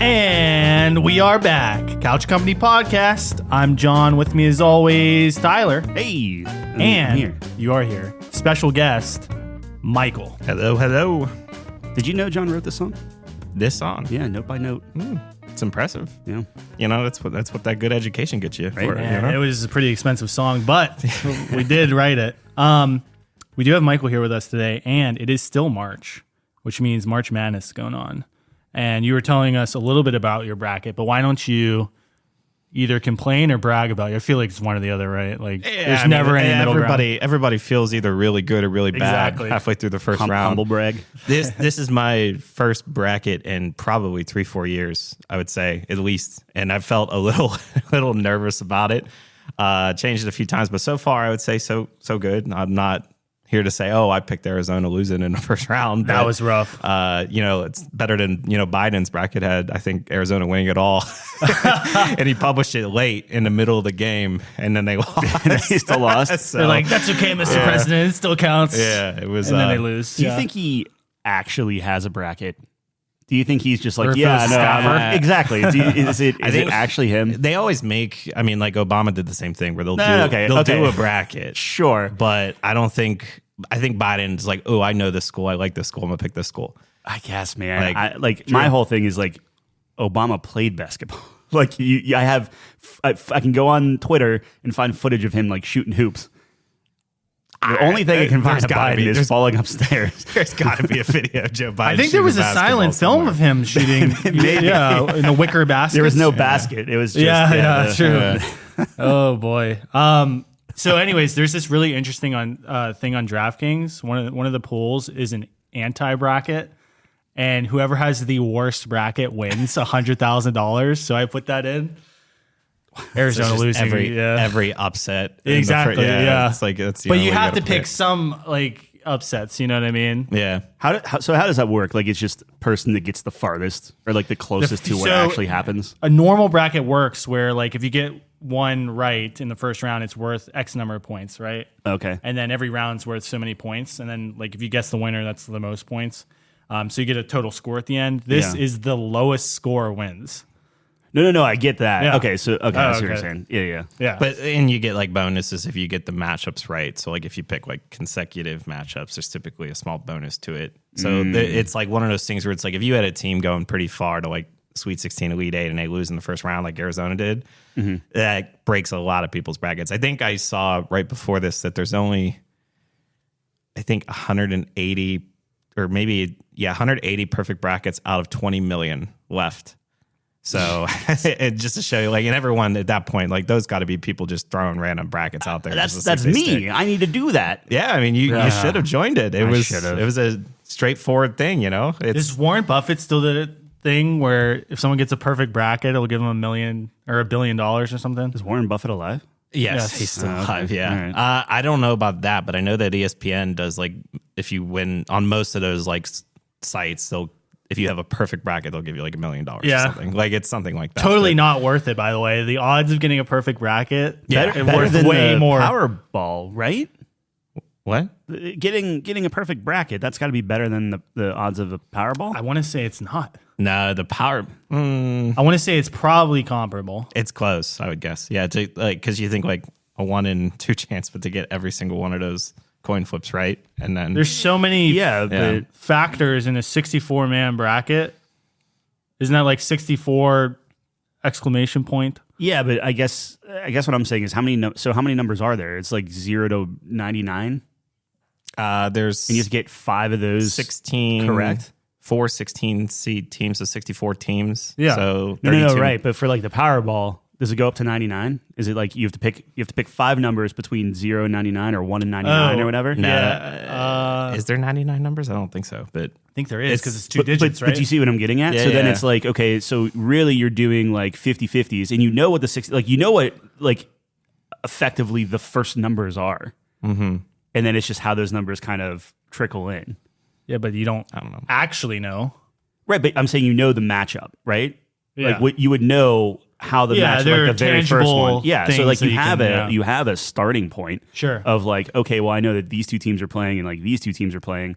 And we are back. Couch Company Podcast. I'm John. With me as always, Tyler. Hey. And here. You are here. Special guest, Michael. Hello, hello. Did you know John wrote this song? This song? Yeah, note by note. It's impressive. Yeah. You know, that's what that good education gets you. Right. For, And you know? it was a pretty expensive song, but we did write it. We do have Michael here with us today, and it is still March, which means March Madness is going on. And you were telling us a little bit about your bracket, but why don't you either complain or brag about it? I feel like it's one or the other, right? Like, there's never any middle ground. Everybody feels either really good or really bad halfway through the first round. Humble brag. This is my first bracket in probably 3-4 years, I would say, at least. And I felt a little nervous about it. Changed it a few times, but so far I would say so good. I'm not here to say, I picked Arizona losing in the first round. That was rough. It's better than, Biden's bracket had, I think, Arizona winning it all. And he published it late in the middle of the game, and then they lost. He still lost. So, They're like, that's okay, Mr. President. It still counts. Yeah, it was. And then they lose. Do you think he actually has a bracket? Do you think he's just like, Or if it was a staffer? exactly. Is it actually him? They always make, like Obama did the same thing where they'll Okay. do a bracket. Sure. But I think Biden's like, I know this school. I like this school. I'm going to pick this school. I guess, man. My whole thing is like, Obama played basketball. Like, I can go on Twitter and find footage of him like shooting hoops. The only thing I can find of Biden is falling upstairs. There's got to be a video of Joe Biden. I think there was a silent film of him shooting in a wicker basket. There was no basket. It was just true. Oh boy. So anyways, there's this really interesting thing on DraftKings. One of the pools is an anti-bracket, and whoever has the worst bracket wins $100,000. So I put that in. Arizona losing every upset. Exactly. It's like that's. But you have to pick some like upsets. You know what I mean? Yeah. How does that work? Like, it's just person that gets the farthest or like the closest to what actually happens. A normal bracket works where like if you get one right in the first round, it's worth X number of points, right? Okay. And then every round's worth so many points, and then like if you guess the winner, that's the most points. So you get a total score at the end. This is the lowest score wins. No, I get that. Yeah. Okay, so I see what you're saying. Yeah. And you get like bonuses if you get the matchups right. So like if you pick like consecutive matchups, there's typically a small bonus to it. So it's like one of those things where it's like if you had a team going pretty far to like Sweet 16, Elite 8, and they lose in the first round like Arizona did, that breaks a lot of people's brackets. I think I saw right before this that there's only, I think 180 or maybe 180 perfect brackets out of 20 million left. So just to show you, like, and everyone at that point, like, those got to be people just throwing random brackets out there. That's me. I need to do that. Yeah, I mean, you should have joined it. It was a straightforward thing, you know. Is Warren Buffett still the thing where if someone gets a perfect bracket, it'll give them $1 million or $1 billion or something? Is Warren Buffett alive? Yes, he's still alive. Yeah, right. I don't know about that, but I know that ESPN does, like, if you win on most of those like sites, if you have a perfect bracket, they'll give you like $1 million or something. Like, it's something like that. Totally not worth it, by the way. The odds of getting a perfect bracket better worth than way the more. Powerball, right? What? Getting a perfect bracket, that's got to be better than the odds of a Powerball? I want to say it's not. No, the power. I want to say it's probably comparable. It's close, I would guess. Yeah, because you think like a 1 in 2 chance, but to get every single one of those coin flips right, and then there's so many factors in a 64-man bracket. Isn't that like 64 exclamation point? Yeah, but I guess what I'm saying is how many numbers are there? It's like 0 to 99. There's and you just get 5 of those 16 correct. 4 16 seed teams, so 64 teams. Yeah. So 32. No, right. But for like the Powerball, does it go up to 99? Is it like you have to pick 5 numbers between 0 and 99 or 1 and 99 or whatever? No. Yeah. Is there 99 numbers? I don't think so, but I think there is because it's 2 digits, right? But do you see what I'm getting at? Yeah, so then it's like, okay, so really you're doing like 50-50s, and you know what what effectively the first numbers are. Mm-hmm. And then it's just how those numbers kind of trickle in. Yeah, but you don't, I don't know. actually know. Right, but I'm saying you know the matchup, right? Yeah. Like what you would know how the matchup, like the very first one. Yeah, so like you have a starting point Sure. of like, okay, well, I know that these 2 teams are playing and like these 2 teams are playing.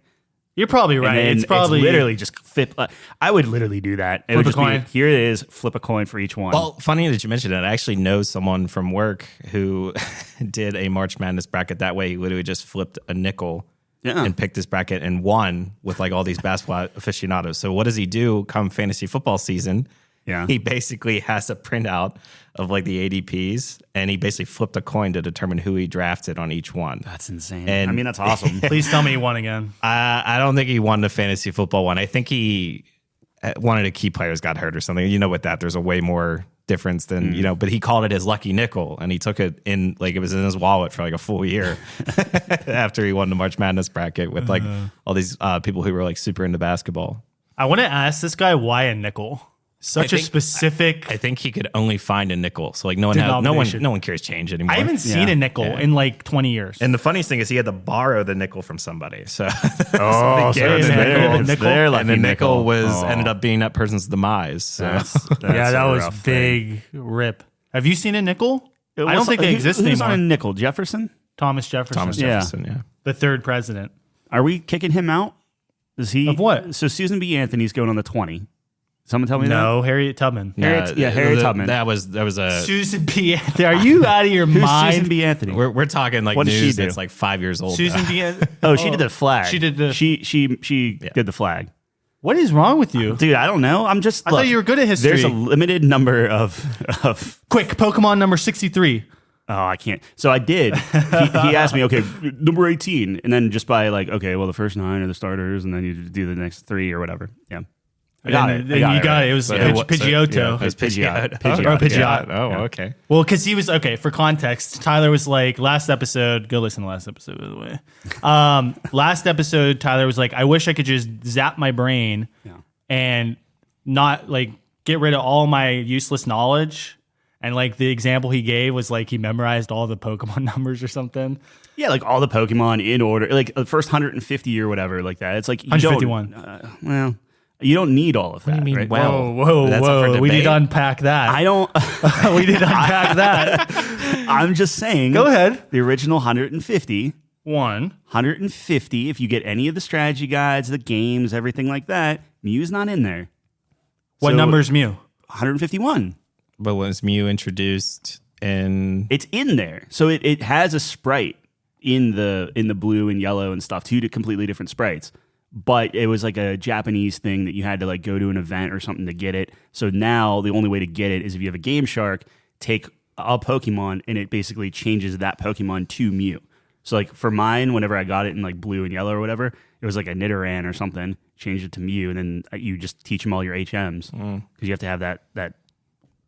You're probably right. And It's probably literally just flip. I would literally do that. It would Flip a just coin. be, here it is, flip a coin for each one. Well, funny that you mentioned it. I actually know someone from work who did a March Madness bracket that way. He literally just flipped a nickel and picked this bracket and won with like all these basketball aficionados. So what does he do come fantasy football season? Yeah. He basically has a printout of like the ADPs, and he basically flipped a coin to determine who he drafted on each one. That's insane. And- I mean, that's awesome. Please tell me he won again. I don't think he won the fantasy football one. I think he one of the key players got hurt or something. You know, with that, there's a way more difference than, you know, but he called it his lucky nickel, and he took it in, like it was in his wallet for like a full year after he won the March Madness bracket with like all these people who were like super into basketball. I want to ask this guy why a nickel. Such a specific. I think he could only find a nickel. So like no one cares change anymore. I haven't seen a nickel in like 20 years. And the funniest thing is he had to borrow the nickel from somebody. So Oh, so it's their lucky and the nickel was Oh. ended up being that person's demise. So yeah, that a was rough thing. big rip. Have you seen a nickel? I don't think they exist Who's anymore. on a nickel? Jefferson? Thomas Jefferson, Thomas Jefferson, yeah. the third president. Are we kicking him out? Is he Of what? So Susan B. Anthony's going on the 20. Someone tell me No, Harriet Tubman. Harriet Tubman. That was a. Susan B. Anthony. Are you out of your that? Who's mind? Susan B. Anthony? We're talking like What did she news do? that's like 5 years old. Susan now. B. Anthony. Oh, she did the flag. She did the- She did the flag. What is wrong with you? Dude, I don't know. I'm just. I thought you were good at history. There's a limited number of. Quick, Pokemon number 63. Oh, I can't. So I did. He asked me, okay, number 18, and then just by like, okay, well, the first 9 are the starters, and then you do the next 3 or whatever. Yeah. I got it. You got it. It was Pidgeotto. It was Pidgeotto. Pidgeotto. Oh, okay. Well, because he was okay. For context, Tyler was like, last episode. Go listen to last episode, by the way. Last episode, Tyler was like, I wish I could just zap my brain and not like get rid of all my useless knowledge. And like the example he gave was like he memorized all the Pokemon numbers or something. Yeah, like all the Pokemon in order, like the first 150 or whatever, like that. It's like you 151. Well, you don't need all of that. do you mean, right? well? Whoa. That's up for We need debate. to unpack that. I don't. We need to unpack that. I'm just saying. Go ahead. The original 150. 150. If you get any of the strategy guides, the games, everything like that, Mew's not in there. What So, number's Mew? 151. But was Mew introduced in? It's in there, so it has a sprite in the blue and yellow and stuff. Two completely different sprites. But it was like a Japanese thing that you had to like go to an event or something to get it. So now the only way to get it is if you have a Game Shark, take a Pokemon, and it basically changes that Pokemon to Mew. So like for mine, whenever I got it in like blue and yellow or whatever, it was like a Nidoran or something, changed it to Mew, and then you just teach them all your HMs because you have to have that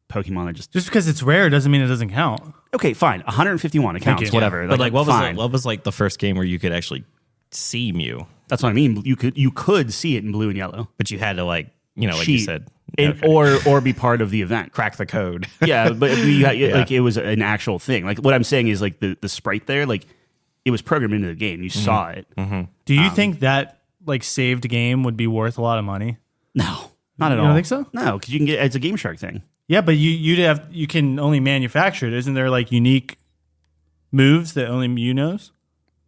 Pokemon that just Just because it's rare doesn't mean it doesn't count. okay, fine, 151 accounts, you. whatever. But like, what fine. was like the first game where you could actually see Mew, That's what I mean. You could see it in blue and yellow, but you had to like like you cheat, said, and, okay. or be part of the event. crack the code. Yeah, but like it was an actual thing. Like what I'm saying is like the sprite there, like it was programmed into the game. You saw it. Do you think that like saved game would be worth a lot of money? No, not at all. You don't think so? No, because you can get it's a Game Shark thing. Yeah, but you can only manufacture it. Isn't there like unique moves that only Mew knows?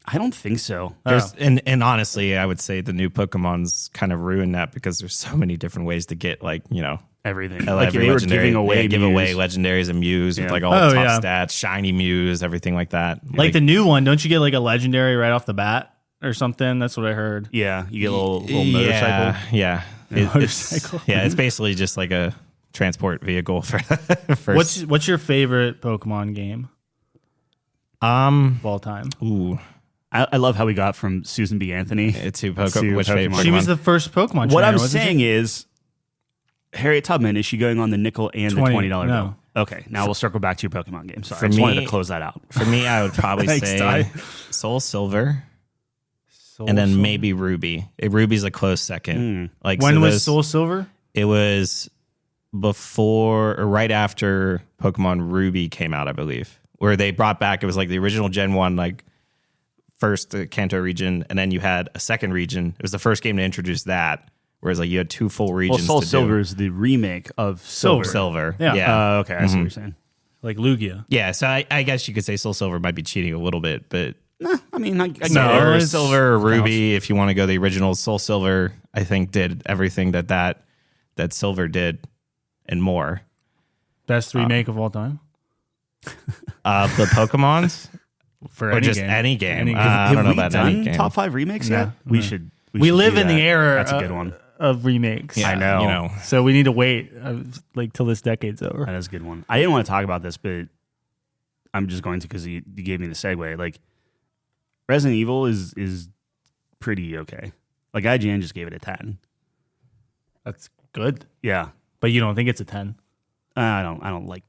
I don't think so. There's, and honestly, I would say the new Pokemon's kind of ruined that because there's so many different ways to get like Everything. like Like every they were legendary, giving away give away Mews. legendaries and Mews with Yeah. like all Oh, the top yeah. stats, shiny Mews, everything like that. Like the new one, don't you get like a legendary right off the bat or something? That's what I heard. Yeah, you get a little motorcycle. Yeah, Motorcycle. It's basically just like a transport vehicle for first. What's your favorite Pokemon game of all time? Ooh, I love how we got from Susan B. Anthony. to To which favorite Pokemon. She was the first Pokemon. What trainer, I'm wasn't saying she? is, Harriet Tubman, is she going on the nickel and the $20 no. bill? Okay, now we'll circle back to your Pokemon game. Sorry, For I just wanted me- to close that out. For me, I would probably Thanks, say Ty. Soul Silver, Soul and then Silver. maybe Ruby. Ruby's a close second. Like When so was those- Soul Silver? It was before or right after Pokemon Ruby came out, I believe, where they brought back. It was like the original Gen 1, like first Kanto region, and then you had a second region. It was the first game to introduce that, whereas like you had 2 full Well, regions. Soul to Silver do. is the remake of Silver. Silver. Yeah. Yeah. Okay, I see what you're saying. Like Lugia. Yeah, so I guess you could say Soul Silver might be cheating a little bit, but I mean, I get Or it. Silver or Ruby, if you want to go the original. Soul Silver, I think, did everything that Silver did and more. Best remake of all time Of the Pokemons? for Or any just game. any game. Any game. I don't know Have we about done any game. top 5 remakes Yeah. yet? We should. We should live do in the that. era. That's a good one. Of remakes. Yeah, I know. You know. So we need to wait like till this decade's over. That is a good one. I didn't want to talk about this, but I'm just going to because you gave me the segue. Like, Resident Evil is pretty okay. Like, IGN just gave it a 10. That's good, Yeah, but you don't think it's a 10? I don't like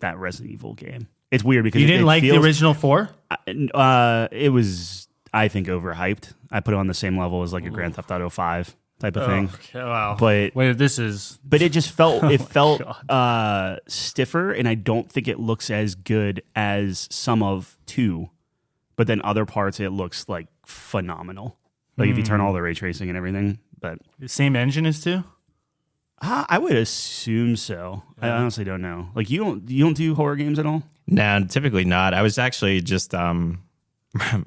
that Resident Evil game. It's weird because You didn't it like feels, the original 4? It was, I think, overhyped. I put it on the same level as like a Grand Theft Auto 5 type of thing. Okay, wow. But Wait, this is it just felt God. stiffer, and I don't think it looks as good as some of 2. But then other parts, it looks like phenomenal. Like if you turn all the ray tracing and everything. But the same engine as 2? I would assume so. I honestly don't know. Like you don't do horror games at all? No, typically not. I was actually just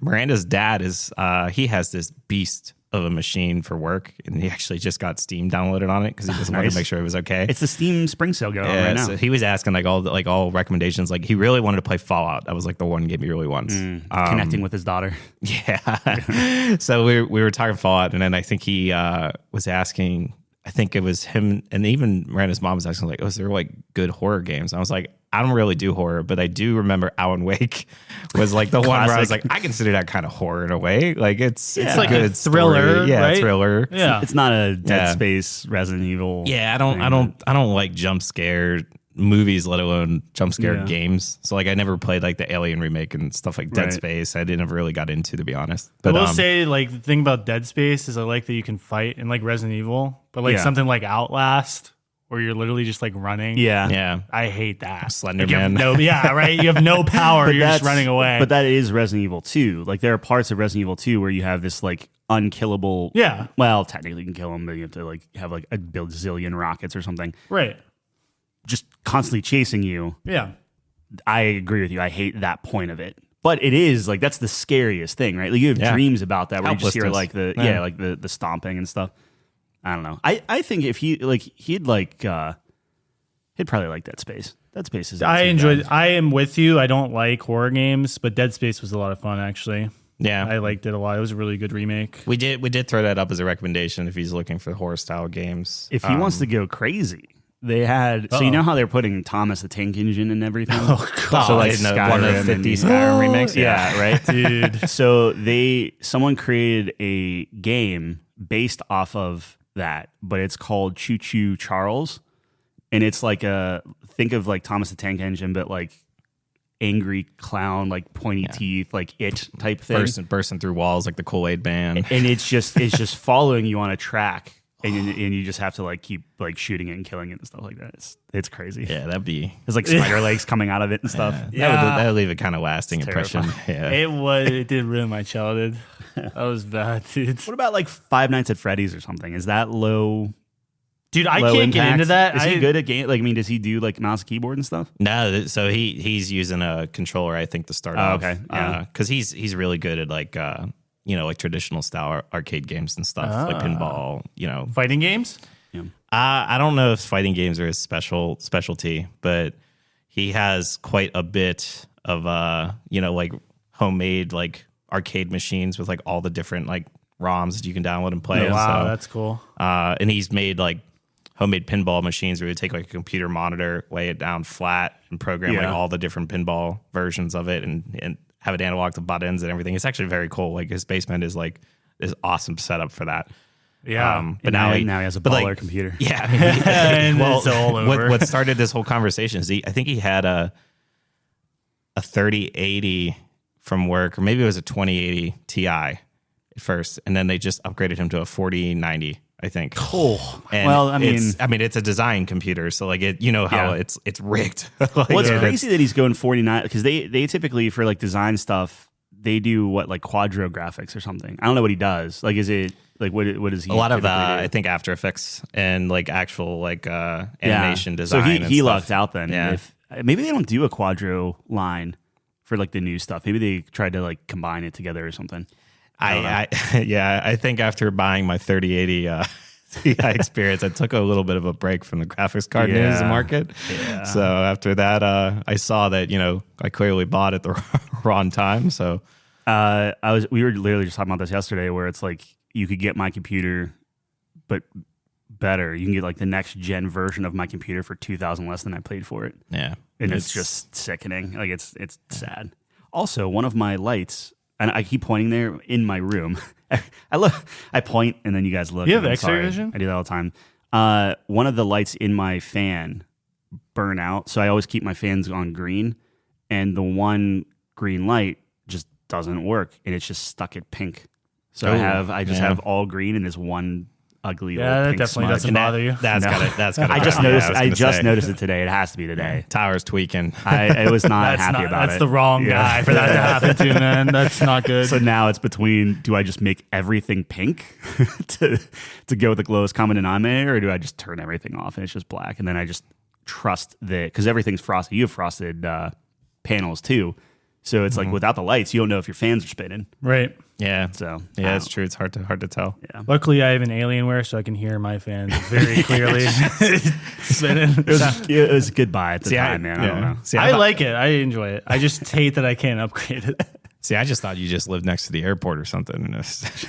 Miranda's dad is he has this beast of a machine for work, and he actually just got Steam downloaded on it because he just wanted Nice. to make sure it was okay. It's the Steam Spring Sale going on right now. So he was asking all recommendations. Like he really wanted to play Fallout. That was like the one game he really wants. Connecting with his daughter. Yeah. So we were talking Fallout, and then I think he was asking. I think it was him, and even Miranda's mom was asking, like, "Was there like good horror games?" And I was like, "I don't really do horror, but I do remember Alan Wake was like the one where I was like, I consider that kind of horror in a way. Like it's like good a thriller, story. Yeah, right? thriller. Yeah. It's not a Dead Yeah. Space Resident Evil. Yeah, I don't like jump scare movies, let alone jump scare Yeah. games. So like I never played like the Alien remake and stuff like Dead Right. Space. I never really got into, to be honest. I But will say, like, the thing about Dead Space is I like that you can fight in like Resident Evil, but like Yeah. something like Outlast where you're literally just like running. Yeah. yeah. I hate that. Slender Like, you have Man. yeah, right. You have no power. You're just running away. But that is Resident Evil 2. Like there are parts of Resident Evil 2 where you have this like unkillable. Yeah. Well, technically you can kill them, but you have to like have like a bazillion rockets or something right. just constantly chasing you. Yeah. I agree with you. I hate that point of it. But it is like that's the scariest thing, right? Like you have Yeah. dreams about that where you just hear Helplessness. like the like the stomping and stuff. I don't know. I think if he'd probably like Dead Space. Dead Space is. I enjoyed. I am with you. I don't like horror games, but Dead Space was a lot of fun. Actually, Yeah. I liked it a lot. It was a really good remake. We did throw that up as a recommendation if he's looking for horror style games. If he wants to go crazy, they had. So you know how they're putting Thomas the Tank Engine and everything. So like in one Skyrim of 50 and- Skyrim remakes. Yeah, right. Dude. So someone created a game based off of that, but it's called Choo Choo Charles, and it's like think of like Thomas the Tank Engine, but like angry clown, like pointy teeth, like it type thing. bursting through walls like the Kool-Aid Man. And it's just following you on a track, and you just have to like keep like shooting it and killing it and stuff like that. It's crazy. Yeah, that'd be. There's like spider legs coming out of it and stuff. That would leave a kind of lasting It's impression. Yeah. It did ruin my childhood. That was bad, dude. What about like Five Nights at Freddy's or something? Is that low? Dude, I low can't get impact? into that. Is he good at game? Like, I mean, does he do like mouse and keyboard and stuff? No, so he's using a controller, I think, to start off. Okay, yeah. Because he's really good at like like traditional style arcade games and stuff, like pinball. Fighting games? I don't know if fighting games are his specialty, but he has quite a bit of like homemade like arcade machines with like all the different like ROMs that you can download and play. Wow, So, that's cool. and he's made like homemade pinball machines where you take like a computer monitor, lay it down flat, and program like Yeah. all the different pinball versions of it, and have it analog to buttons and everything. It's actually very cool. Like his basement is like this awesome setup for that. Yeah. But And now he has a but, baller like, computer. Yeah, I mean, And it's all over. what started this whole conversation is I think he had a 3080 from work, or maybe it was a 2080 Ti at first, and then they just upgraded him to a 4090. I think. Oh, And well, I mean, it's a design computer, so like it, how Yeah. it's rigged. Like, well, it's yeah, crazy that he's going 49 because they typically for like design stuff they do like quadro graphics or something. I don't know what he does. Like, is it like what is he? a lot of typically do? I think After Effects and like actual like animation design. So he and stuff. lucked out then. Yeah. If maybe they don't do a quadro line for like the new stuff. Maybe they tried to like combine it together or something. I think after buying my 3080 Ti experience, I took a little bit of a break from the graphics card news market. Yeah. So after that, I saw that I clearly bought at the wrong time. So we were literally just talking about this yesterday, where it's like you could get my computer, but better. You can get like the next gen version of my computer for $2,000 less than I paid for it. Yeah, and it's just sickening. Like it's sad. Also, one of my lights, and I keep pointing there in my room. I point, and then you guys look. You have X-ray vision? I do that all the time. One of the lights in my fan burn out, so I always keep my fans on green, and the one green light just doesn't work, and it's just stuck at pink. So I just have all green and this one ugly little pink that definitely smudge. doesn't bother you. That's gotta. I just noticed. I just noticed it today. It has to be today. Tyler's tweaking. I was not happy about it. That's the wrong guy for that to happen to, man. That's not good. So now it's between: do I just make everything pink to go with the lowest common denominator, or do I just turn everything off and it's just black? And then I just trust that, because everything's frosted. You have frosted panels too, so it's like without the lights, you don't know if your fans are spinning. Right. Yeah. So yeah, it's true. It's hard to tell. Yeah. Luckily, I have an Alienware, so I can hear my fans very clearly spinning. It was a good buy at the time, man. I don't know. See, I like it. I enjoy it. I just hate that I can't upgrade it. See, I just thought you just lived next to the airport or something.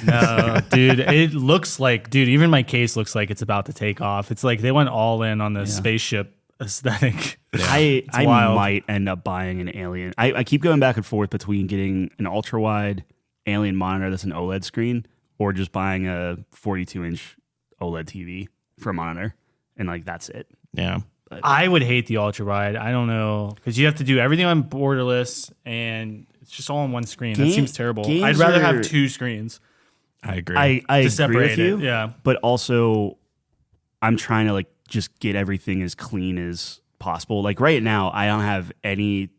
No, dude. It looks like, even my case looks like it's about to take off. It's like they went all in on the spaceship aesthetic. Yeah. I might end up buying an Alien. I keep going back and forth between getting an ultra wide Alien monitor that's an OLED screen, or just buying a 42-inch OLED TV for a monitor, and like that's it. Yeah. But I would hate the ultra wide. I don't know, because you have to do everything on borderless, and it's just all on one screen. That seems terrible. I'd rather have two screens. I agree. I agree with you. Yeah, but also I'm trying to like just get everything as clean as possible. Like right now, I don't have any.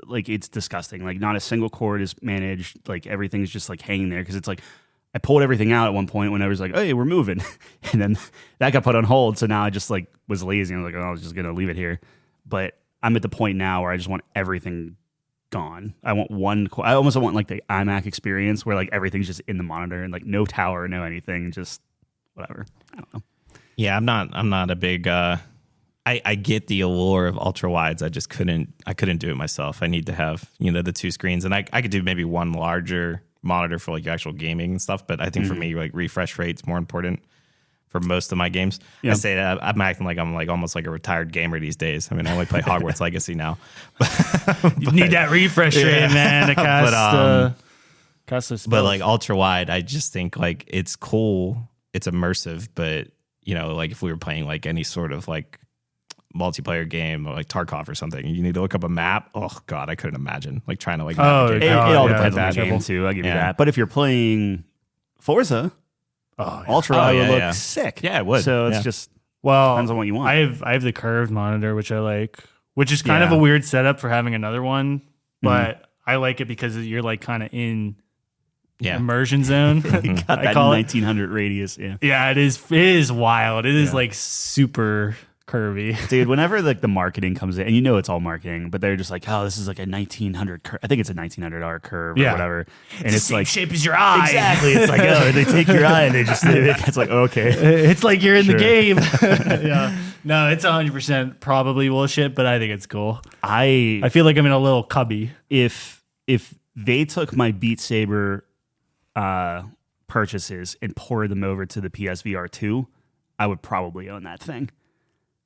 Like it's disgusting. Like not a single cord is managed. Like everything's just like hanging there, because it's like I pulled everything out at one point when I was like, "Hey, we're moving," and then that got put on hold. So now I just like was lazy. I was like, "Oh, I was just gonna leave it here." But I'm at the point now where I just want everything gone. I want one. I almost want like the iMac experience where like everything's just in the monitor and like no tower, no anything, just whatever. I don't know. Yeah, I'm not a big. I get the allure of ultra wides. I just couldn't do it myself. I need to have the two screens, and I could do maybe one larger monitor for like actual gaming and stuff. But I think for me, like refresh rate's more important for most of my games. Yeah. I say that I'm acting like I'm like almost like a retired gamer these days. I mean, I only play Hogwarts Legacy now. You need that refresh rate, man, to cast the spells. But like ultra wide, I just think like it's cool, it's immersive, but like if we were playing like any sort of like multiplayer game or like Tarkov or something, you need to look up a map. Oh god, I couldn't imagine like trying to like navigate. It all depends on the game too. I give you that. But if you're playing Forza, ultra wide would look sick. Yeah, it would. So it's just depends on what you want. I have the curved monitor, which I like, which is kind of a weird setup for having another one, but I like it because you're like kind of in immersion zone. You got that 1900 radius. Yeah, it is wild. It is like super curvy, dude. Whenever like the marketing comes in, and it's all marketing, but they're just like, oh, this is like a 1900 curve. I think it's a 1900R curve or whatever, and it's like shape as your eye. Exactly. It's like, oh, they take your eye and they just it's like, okay, it's like you're in the game. Yeah, no, it's 100% probably bullshit, but I think it's cool. I feel like I'm in a little cubby. If they took my Beat Saber purchases and poured them over to the PSVR 2, I would probably own that thing.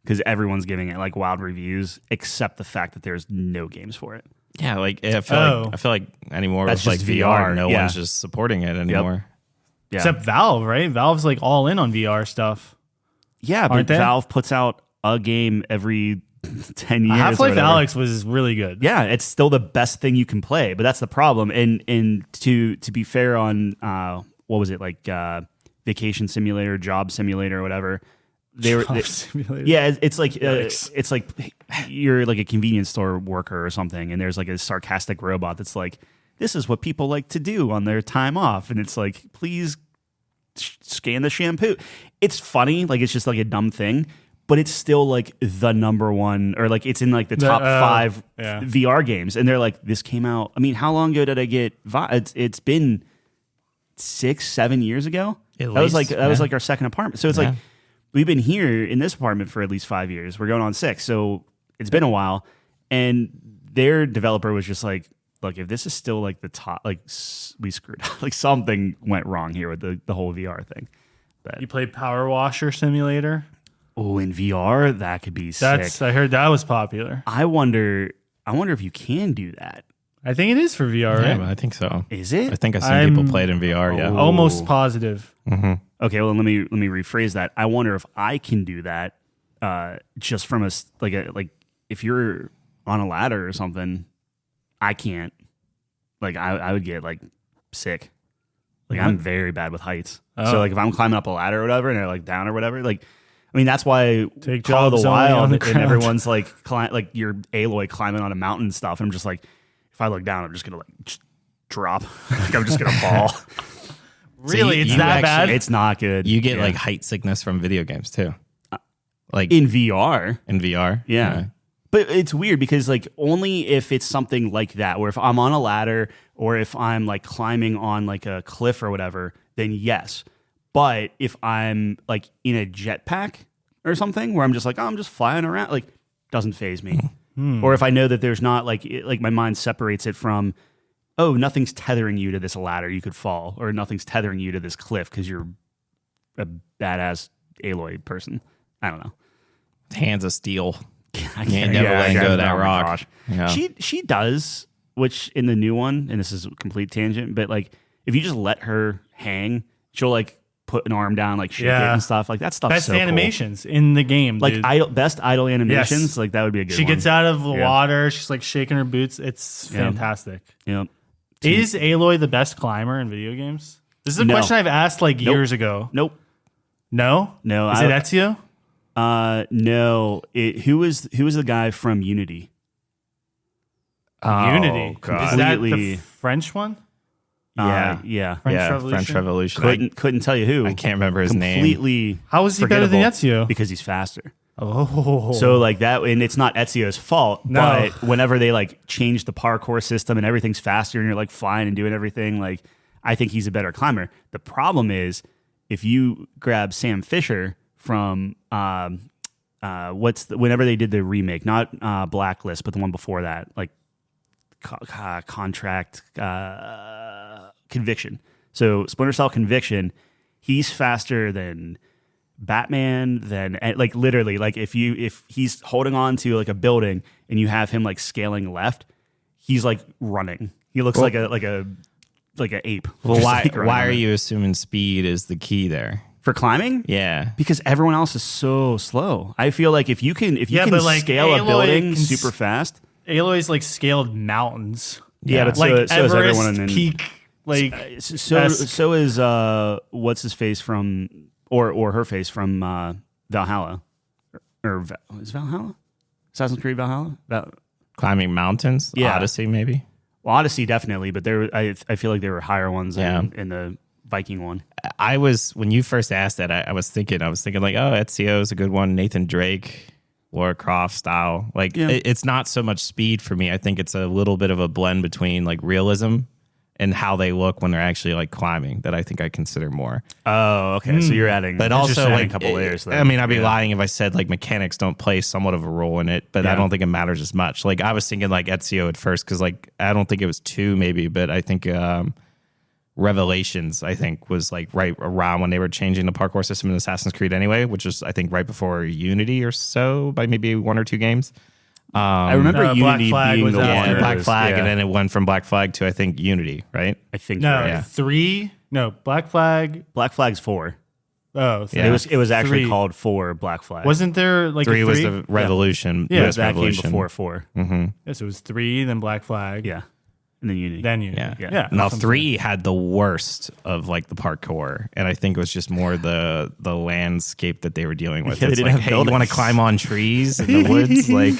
Because everyone's giving it like wild reviews, except the fact that there's no games for it. Yeah, like I feel like anymore that's with just like VR. No one's just supporting it anymore. Yep. Yeah. Except Valve, right? Valve's like all in on VR stuff. Yeah, but Valve puts out a game every 10 years. Half-Life Alyx was really good. Yeah, it's still the best thing you can play, but that's the problem. And to be fair on what was it, like Vacation Simulator, Job Simulator, or whatever. It's like you're like a convenience store worker or something, and there's like a sarcastic robot that's like, this is what people like to do on their time off, and it's like, please scan the shampoo. It's funny, like it's just like a dumb thing, but it's still like the number one, or like it's in like the top 5 VR games. And they're like, this came out. I mean, how long ago did I get? It's been 6-7 years ago. That was like our second apartment. So it's like we've been here in this apartment for at least 5 years. We're going on 6. So it's been a while. And their developer was just like, look, if this is still like the top, like we screwed up. Like something went wrong here with the whole VR thing. But You played Power Washer Simulator? oh, in VR, that could be sick. I heard that was popular. I wonder if you can do that. I think it is for VR, Yeah, right? I think so. Is it? I think I've seen people play it in VR. Yeah. Almost positive. Okay, well, let me rephrase that. I wonder if I can do that just from like if you're on a ladder or something, I can't. Like I would get like sick. Like I'm very bad with heights. So like if I'm climbing up a ladder or whatever and they're like down or whatever, like I mean that's why Take Call of the jobs only on Wild the and ground. everyone's like like your Aloy climbing on a mountain and stuff. And I'm just like, if I look down, I'm just gonna like just drop. Like I'm just gonna fall. Really? you- It's you that actually- bad? It's not good. You get like height sickness from video games too. Like in VR. in VR. Yeah. But it's weird because like only if it's something like that, where if I'm on a ladder or if I'm like climbing on like a cliff or whatever, then yes. But if I'm like in a jetpack or something where I'm just like, oh, I'm just flying around, like doesn't faze me. Or if I know that there's not like my mind separates it from, oh, nothing's tethering you to this ladder, you could fall, or nothing's tethering you to this cliff because you're a badass Aloy person. I don't know. Hands of steel. I You ain't never letting go of that oh my rock. gosh. Yeah. She does, which in the new one, and this is a complete tangent, but like if you just let her hang, she'll like put an arm down, like shake it and stuff. Like that stuff's Best so cool. animations in the game, Like dude. best idle animations, Yes. like that would be a good She one. gets out of the water. She's like shaking her boots. It's Yeah. fantastic. Yep. Is Aloy the best climber in video games? This is a No. question I've asked like years ago. Nope. No? No. Is it Ezio? No. Who was the guy from Unity? Unity. God. Is that the Completely- French one? Yeah. French Yeah, Revolution? French Revolution. Couldn't tell you who. I can't remember his name. Completely. How is he better than forgettable Ezio? Because he's faster. Oh. So like that, and it's not Ezio's fault, No. but whenever they like change the parkour system and everything's faster and you're like flying and doing everything, like I think he's a better climber. The problem is if you grab Sam Fisher from whenever they did the remake, not Blacklist, but the one before that, like Contract Conviction. So Splinter Cell Conviction, he's faster than Batman, then like literally, like if he's holding on to like a building and you have him like scaling left, he's like running. He looks like an ape. Well, Just, why like, running why are around. you assuming speed is the key there? For climbing? Yeah. Because everyone else is so slow. I feel like if you can but, like, scale a Aloy building can super fast. Aloy's like scaled mountains. Yeah, but Like so is Everest everyone in peak. Like so is what's his face from or her face from Valhalla is Valhalla Assassin's Creed Valhalla? Climbing mountains? Yeah. Odyssey, maybe? Well, Odyssey definitely, but I feel like there were higher ones in the Viking one. I was, when you first asked that, I was thinking like, oh, Ezio is a good one. Nathan Drake, Lara Croft style. Like, it's not so much speed for me. I think it's a little bit of a blend between like realism and how they look when they're actually like climbing that I think I consider more. Oh, okay. So you're adding, But just also, adding like, a couple layers. There. I mean, I'd be lying if I said like mechanics don't play somewhat of a role in it, but I don't think it matters as much. Like, I was thinking like Ezio at first because like I don't think it was 2 maybe, but I think Revelations I think was like right around when they were changing the parkour system in Assassin's Creed anyway, which was I think right before Unity or so by maybe 1 or 2 games. I remember Unity Black Flag being was the after. one. Black Flag, yeah. and then it went from Black Flag to I think Unity, right? I think no, you're right. Yeah. 3. No, Black Flag. Black Flag's 4. Oh, Yeah. It was actually 3. called 4 Black Flag. Wasn't there like 3 a was 3? the Revolution. Yeah, US that Revolution. came before 4? Yes, it was 3, then Black Flag. Yeah, and then Unity. Then Unity. Yeah. Yeah. Now that's what I'm 3 had the worst of like the parkour, and I think it was just more the landscape that they were dealing with. Yeah, they It's didn't like, have hey, you want to buildings. climb on trees in the woods? Like,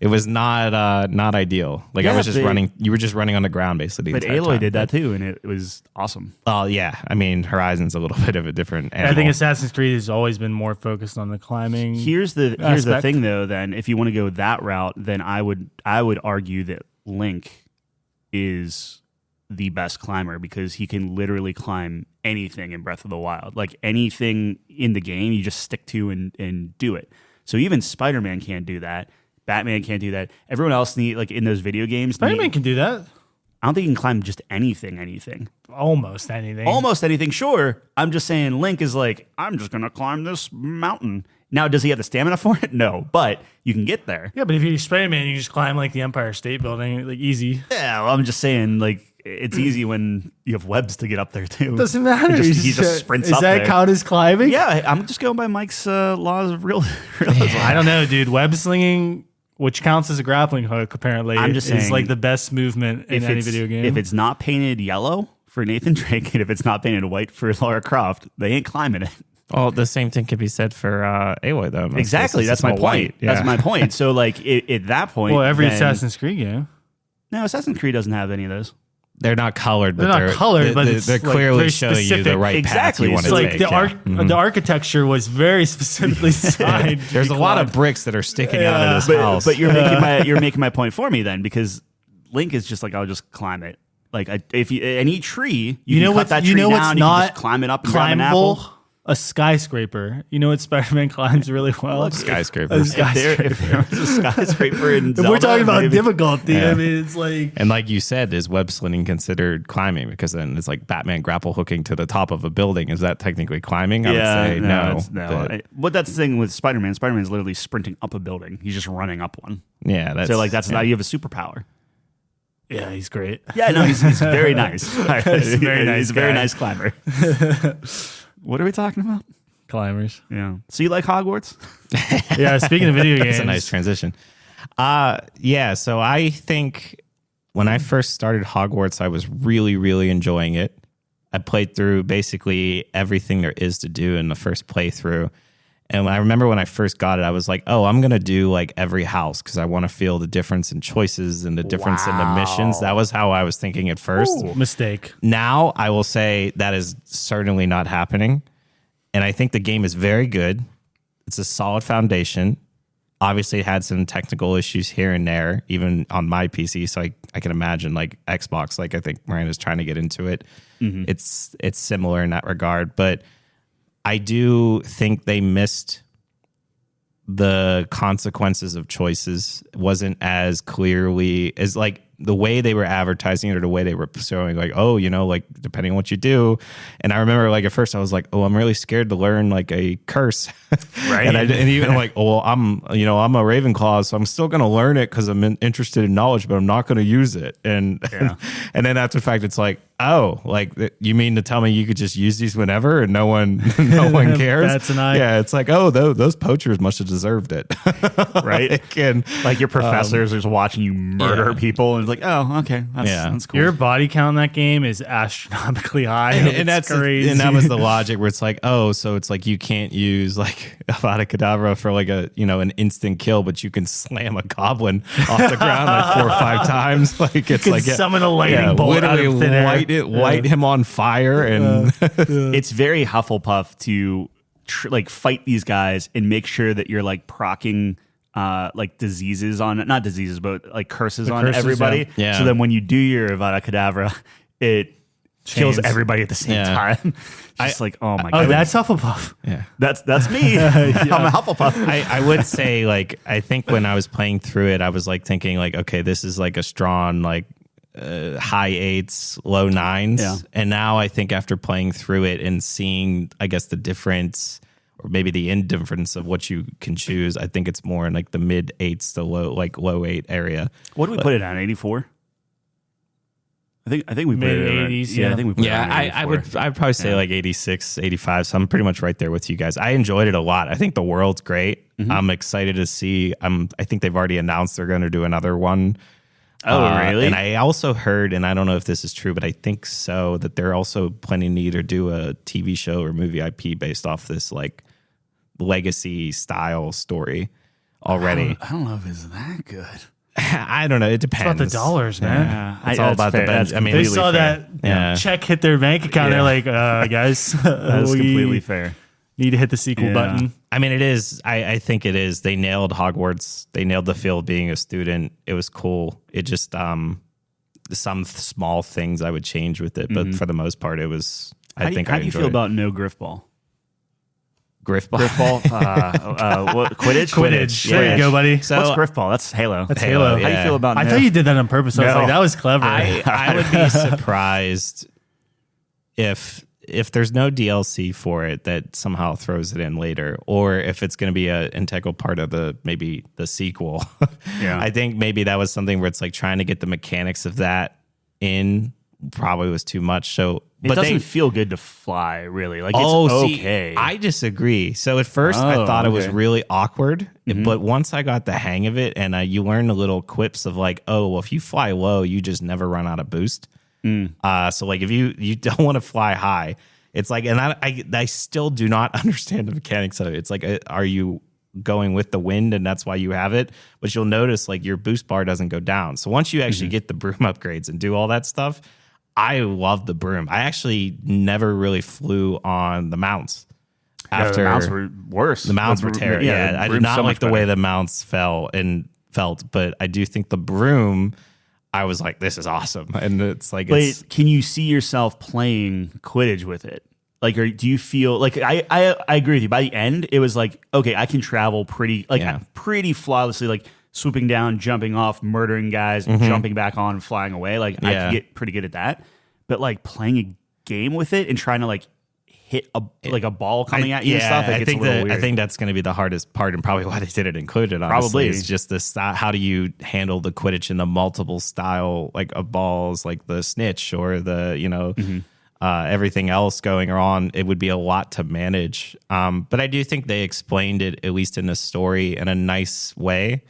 it was not ideal. Like I was just running. You were just running on the ground basically. But Aloy did that too, and it was awesome. Oh yeah, I mean Horizon's a little bit of a different animal. I think Assassin's Creed has always been more focused on the climbing. Here's the thing though. Then if you want to go that route, then I would argue that Link is the best climber because he can literally climb anything in Breath of the Wild. Like anything in the game, you just stick to and do it. So even Spider-Man can't do that. Batman can't do that. Everyone else like in those video games. Spider-Man can do that. I don't think you can climb just anything. Almost anything. Almost anything, sure. I'm just saying Link is like, I'm just going to climb this mountain. Now, does he have the stamina for it? No, but you can get there. Yeah, but if you're Spider-Man, you just climb like the Empire State Building, like easy. Yeah, well, I'm just saying, like, it's easy when you have webs to get up there, too. Doesn't matter. He just sprints up there. Does that count as climbing? Yeah, I'm just going by Mike's laws of realism. I don't know, dude. Web slinging, which counts as a grappling hook, apparently, I'm just saying, is like the best movement in any video game. If it's not painted yellow for Nathan Drake, and if it's not painted white for Lara Croft, they ain't climbing it. Well, the same thing can be said for Aloy, though. Exactly. That's my point. Yeah. That's my point. So, like, at that point... Well, every Assassin's Creed game. No, Assassin's Creed doesn't have any of those. They're not colored, but they're not colored, but they're clearly showing you the right path you want to take. The architecture was very specifically designed. There's a lot of bricks that are sticking out of this house. But you're making my point for me then, because Link is just like, I'll just climb it. Like, if you any tree, you can cut that tree down, you can just climb it up and grab an apple. A skyscraper. You know what Spider-Man climbs really well? Skyscraper. If there was a skyscraper in Zelda, if we're talking about difficulty, I mean, it's like... And like you said, is web slinging considered climbing? Because then it's like Batman grapple hooking to the top of a building. Is that technically climbing? I would say no. But that's the thing with Spider-Man. Spider-Man's literally sprinting up a building. He's just running up one. Yeah. That's not, you have a superpower. Yeah, he's great. Yeah, no, he's very nice. He's a very nice climber. What are we talking about? Climbers. Yeah. So you like Hogwarts? Yeah, speaking of video games. That's a nice transition. Yeah, so I think when I first started Hogwarts, I was really, really enjoying it. I played through basically everything there is to do in the first playthrough. And I remember when I first got it, I was like, oh, I'm going to do like every house because I want to feel the difference in choices and the difference in the missions. That was how I was thinking at first. Ooh, mistake. Now I will say that is certainly not happening. And I think the game is very good. It's a solid foundation. Obviously, it had some technical issues here and there, even on my PC. So I can imagine like Xbox, like I think Miranda's trying to get into it. Mm-hmm. It's similar in that regard. But I do think they missed the consequences of choices. It wasn't as clearly as like the way they were advertising it or the way they were showing like, oh, you know, like depending on what you do. And I remember like at first I was like, oh, I'm really scared to learn like a curse. Right. and even like, oh, well, I'm a Ravenclaw, so I'm still going to learn it because I'm interested in knowledge, but I'm not going to use it. And then after the fact, it's like, oh, like you mean to tell me you could just use these whenever and no one cares? That's an eye. Yeah, it's like, oh, those poachers must have deserved it, right? Like your professors are just watching you murder people, and it's like, oh, okay, that's cool. Your body count in that game is astronomically high, and that's crazy. And that was the logic where it's like, oh, so it's like you can't use like Avada Kedavra for like an instant kill, but you can slam a goblin off the ground like 4 or 5 times. Like it's you like summon a lightning bolt out of thin air. Light him on fire, and it's very Hufflepuff to fight these guys and make sure that you're like proccing like diseases on not diseases but like curses on everybody. Yeah. So then when you do your Avada Kedavra, it kills everybody at the same time. Just like, oh my god, that's Hufflepuff. Yeah, that's me. I'm a Hufflepuff. I would say like I think when I was playing through it, I was like thinking like, okay, this is like a strong like high 8s, low 9s. And now I think after playing through it and seeing, I guess, the difference or maybe the indifference of what you can choose, I think it's more in like the mid 8s to low 8 area. What do we put it on? 84? I think we put it at 80s. Yeah, I think we put it on 84. I'd probably say like 86, 85. So I'm pretty much right there with you guys. I enjoyed it a lot. I think the world's great. Mm-hmm. I'm excited to see. I think they've already announced they're going to do another one. Oh, really? And I also heard, and I don't know if this is true, but I think so, that they're also planning to either do a TV show or movie IP based off this like legacy style story. already. I don't know if it's that good. I don't know. It depends. It's about the dollars, man. Yeah, It's all about the bench. I mean, They saw fair. that check hit their bank account. They're like, guys, That's completely fair. Need to hit the sequel button. I mean, it is. I think it is. They nailed Hogwarts. They nailed the feel of being a student. It was cool. It just some small things I would change with it, but for the most part, it was. How do you feel about no griff ball? Griff ball? What, Quidditch? Quidditch. There you go, buddy. So, what's griff ball? That's Halo. That's Halo. How do you feel about I thought you did that on purpose. I was like, that was clever. I would be surprised if there's no DLC for it that somehow throws it in later, or if it's going to be an integral part of maybe the sequel. Yeah. I think maybe that was something where it's like trying to get the mechanics of that in probably was too much. So it doesn't feel good to fly, really. Like, it's okay. See, I disagree. So at first I thought it was really awkward, but once I got the hang of it and you learn the little quips of like, oh, well, if you fly low, you just never run out of boost. So like if you don't want to fly high, it's like, and I still do not understand the mechanics of it. It's like, are you going with the wind and that's why you have it? But you'll notice like your boost bar doesn't go down. So once you actually get the broom upgrades and do all that stuff, I love the broom. I actually never really flew on the mounts. The mounts were worse. The mounts were terrible. Yeah, I did not like the way the mounts felt, but I do think the broom, I was like, this is awesome. And it's like, but can you see yourself playing Quidditch with it? Like, or do you feel like I agree with you. By the end, it was like, okay, I can travel pretty flawlessly, like swooping down, jumping off, murdering guys, jumping back on, and flying away. Like, I can get pretty good at that. But like playing a game with it and trying to like hit a ball coming at you and stuff, it gets a little weird. I think that's going to be the hardest part, and probably why they did it incled. Honestly, it's just this. How do you handle the Quidditch in the multiple style like of balls, like the snitch or the everything else going on? It would be a lot to manage. But I do think they explained it, at least in the story, in a nice way,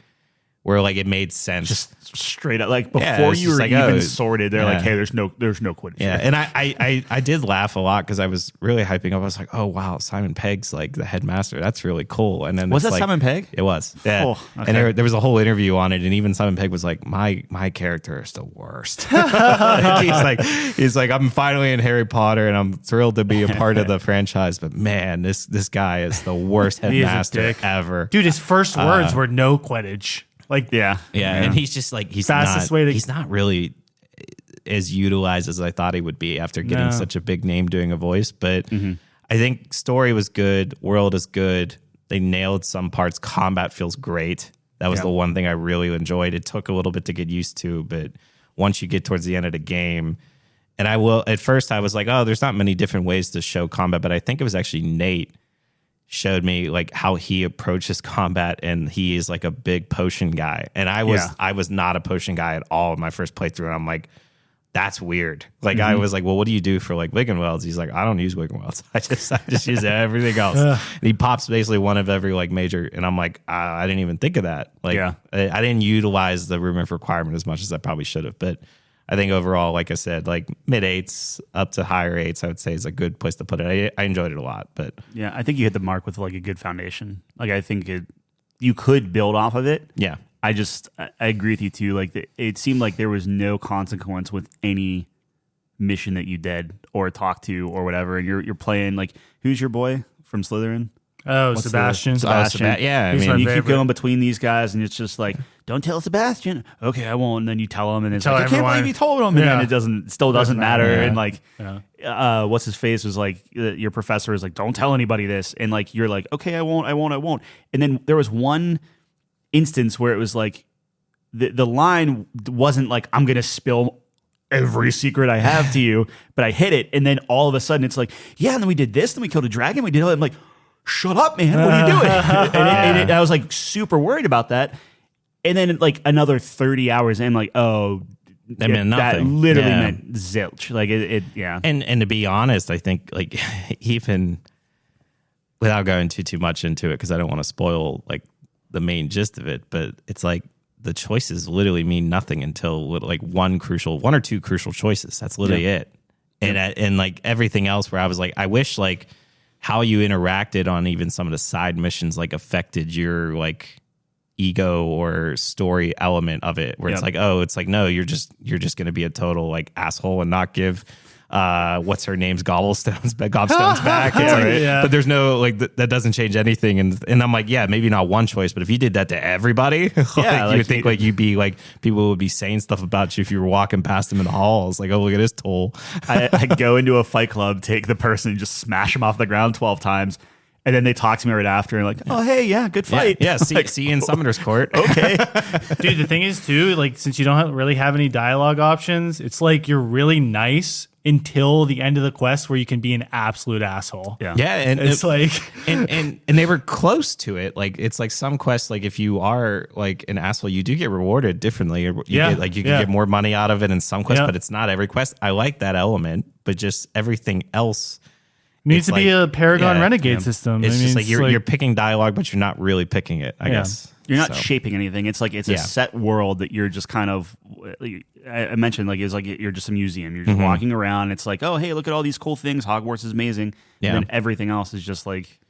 where like it made sense. Just straight up, like before you were like, even sorted, they're like, hey, there's no Quidditch. Yeah, and I did laugh a lot because I was really hyping up. I was like, oh wow, Simon Pegg's like the headmaster. That's really cool. And then was that like, Simon Pegg? It was. Yeah. Oh, okay. And there was a whole interview on it, and even Simon Pegg was like, my character is the worst. he's like, I'm finally in Harry Potter, and I'm thrilled to be a part of the franchise. But man, this guy is the worst headmaster ever. Dude, his first words were no Quidditch. Like, yeah, and he's just like he's not really as utilized as I thought he would be after getting such a big name doing a voice. But I think story was good, world is good. They nailed some parts. Combat feels great. That was the one thing I really enjoyed. It took a little bit to get used to, but once you get towards the end of the game, and at first I was like, oh, there's not many different ways to show combat, but I think it was actually Nate showed me like how he approaches combat, and he is like a big potion guy, and I was not a potion guy at all in my first playthrough, and I'm like, that's weird. Like I was like, well, what do you do for like Wiggenwelds? He's like, I don't use Wiggenwelds. I just use everything else. And he pops basically one of every like major, and I'm like, I didn't even think of that. Like I didn't utilize the room of requirement as much as I probably should have, but I think overall, like I said, like mid 8s up to higher 8s, I would say is a good place to put it. I enjoyed it a lot, but yeah, I think you hit the mark with like a good foundation. Like I think you could build off of it. Yeah, I agree with you too. Like it seemed like there was no consequence with any mission that you did or talked to or whatever. And you're playing like, who's your boy from Slytherin? Oh, Sebastian. Yeah, I mean, you keep going between these guys, and it's just like, don't tell Sebastian. Okay, I won't. And then you tell him, and it's like, I can't believe you told him. And then it still doesn't matter. Yeah. And like, what's his face was like, your professor is like, don't tell anybody this. And like, you're like, okay, I won't. And then there was one instance where it was like, the line wasn't like, I'm gonna spill every secret I have to you, but I hit it, and then all of a sudden it's like, yeah, and then we did this, then we killed a dragon, we did all that. I'm like, shut up, man, what are you doing? and I was like super worried about that. And then like another 30 hours in, I'm like, oh, that meant nothing. That literally meant zilch. Like it. And to be honest, I think like even without going too much into it, because I don't want to spoil like the main gist of it, but it's like the choices literally mean nothing until like one or two crucial choices. That's literally it. And like everything else, where I was like, I wish like how you interacted on even some of the side missions like affected your like ego or story element of it, where it's like, oh, it's like, no, you're just going to be a total like asshole and not give what's her name's gobstones back. But there's no like that doesn't change anything. And I'm like, yeah, maybe not one choice, but if you did that to everybody, you would think like you'd be like, people would be saying stuff about you if you were walking past them in the halls. Like, oh, look at this tool. I go into a fight club, take the person and just smash them off the ground 12 times. And then they talk to me right after and like, oh, hey, yeah, good fight. Yeah, see you in Summoner's Court. Okay. Dude, the thing is, too, like, since you don't really have any dialogue options, it's like you're really nice until the end of the quest where you can be an absolute asshole. Yeah, and it's like... and they were close to it. Like, it's like some quests, like, if you are, like, an asshole, you do get rewarded differently. You can get more money out of it in some quests, but it's not every quest. I like that element, but just everything else... needs to be a Paragon Renegade system. It's just like you're picking dialogue, but you're not really picking it, I guess. You're not shaping anything. It's like it's a set world that you're just kind of... I mentioned like it's like you're just a museum. You're just walking around. It's like, oh, hey, look at all these cool things. Hogwarts is amazing. Yeah. And then everything else is just like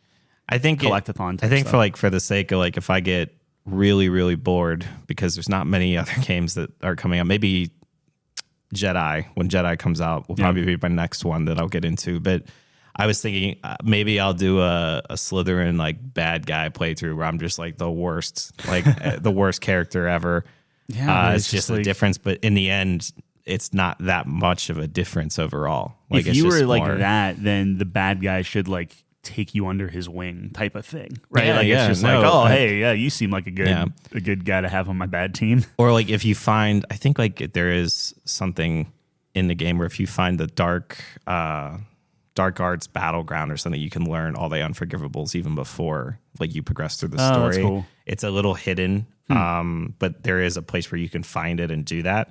collectathon. I think for the sake of like if I get really, really bored because there's not many other games that are coming out, maybe Jedi, when Jedi comes out, will probably be my next one that I'll get into. But I was thinking maybe I'll do a Slytherin like bad guy playthrough where I'm just like the worst, like the worst character ever. Yeah, it's just a difference, but in the end, it's not that much of a difference overall. Like, if you were like that, then the bad guy should like take you under his wing, type of thing, right? Yeah, like it's just like, oh, hey, yeah, you seem like a good guy to have on my bad team. Or like if you find, I think like there is something in the game where if you find the dark arts battleground or something, you can learn all the unforgivables even before like you progress through the story. That's cool. It's a little hidden, but there is a place where you can find it and do that.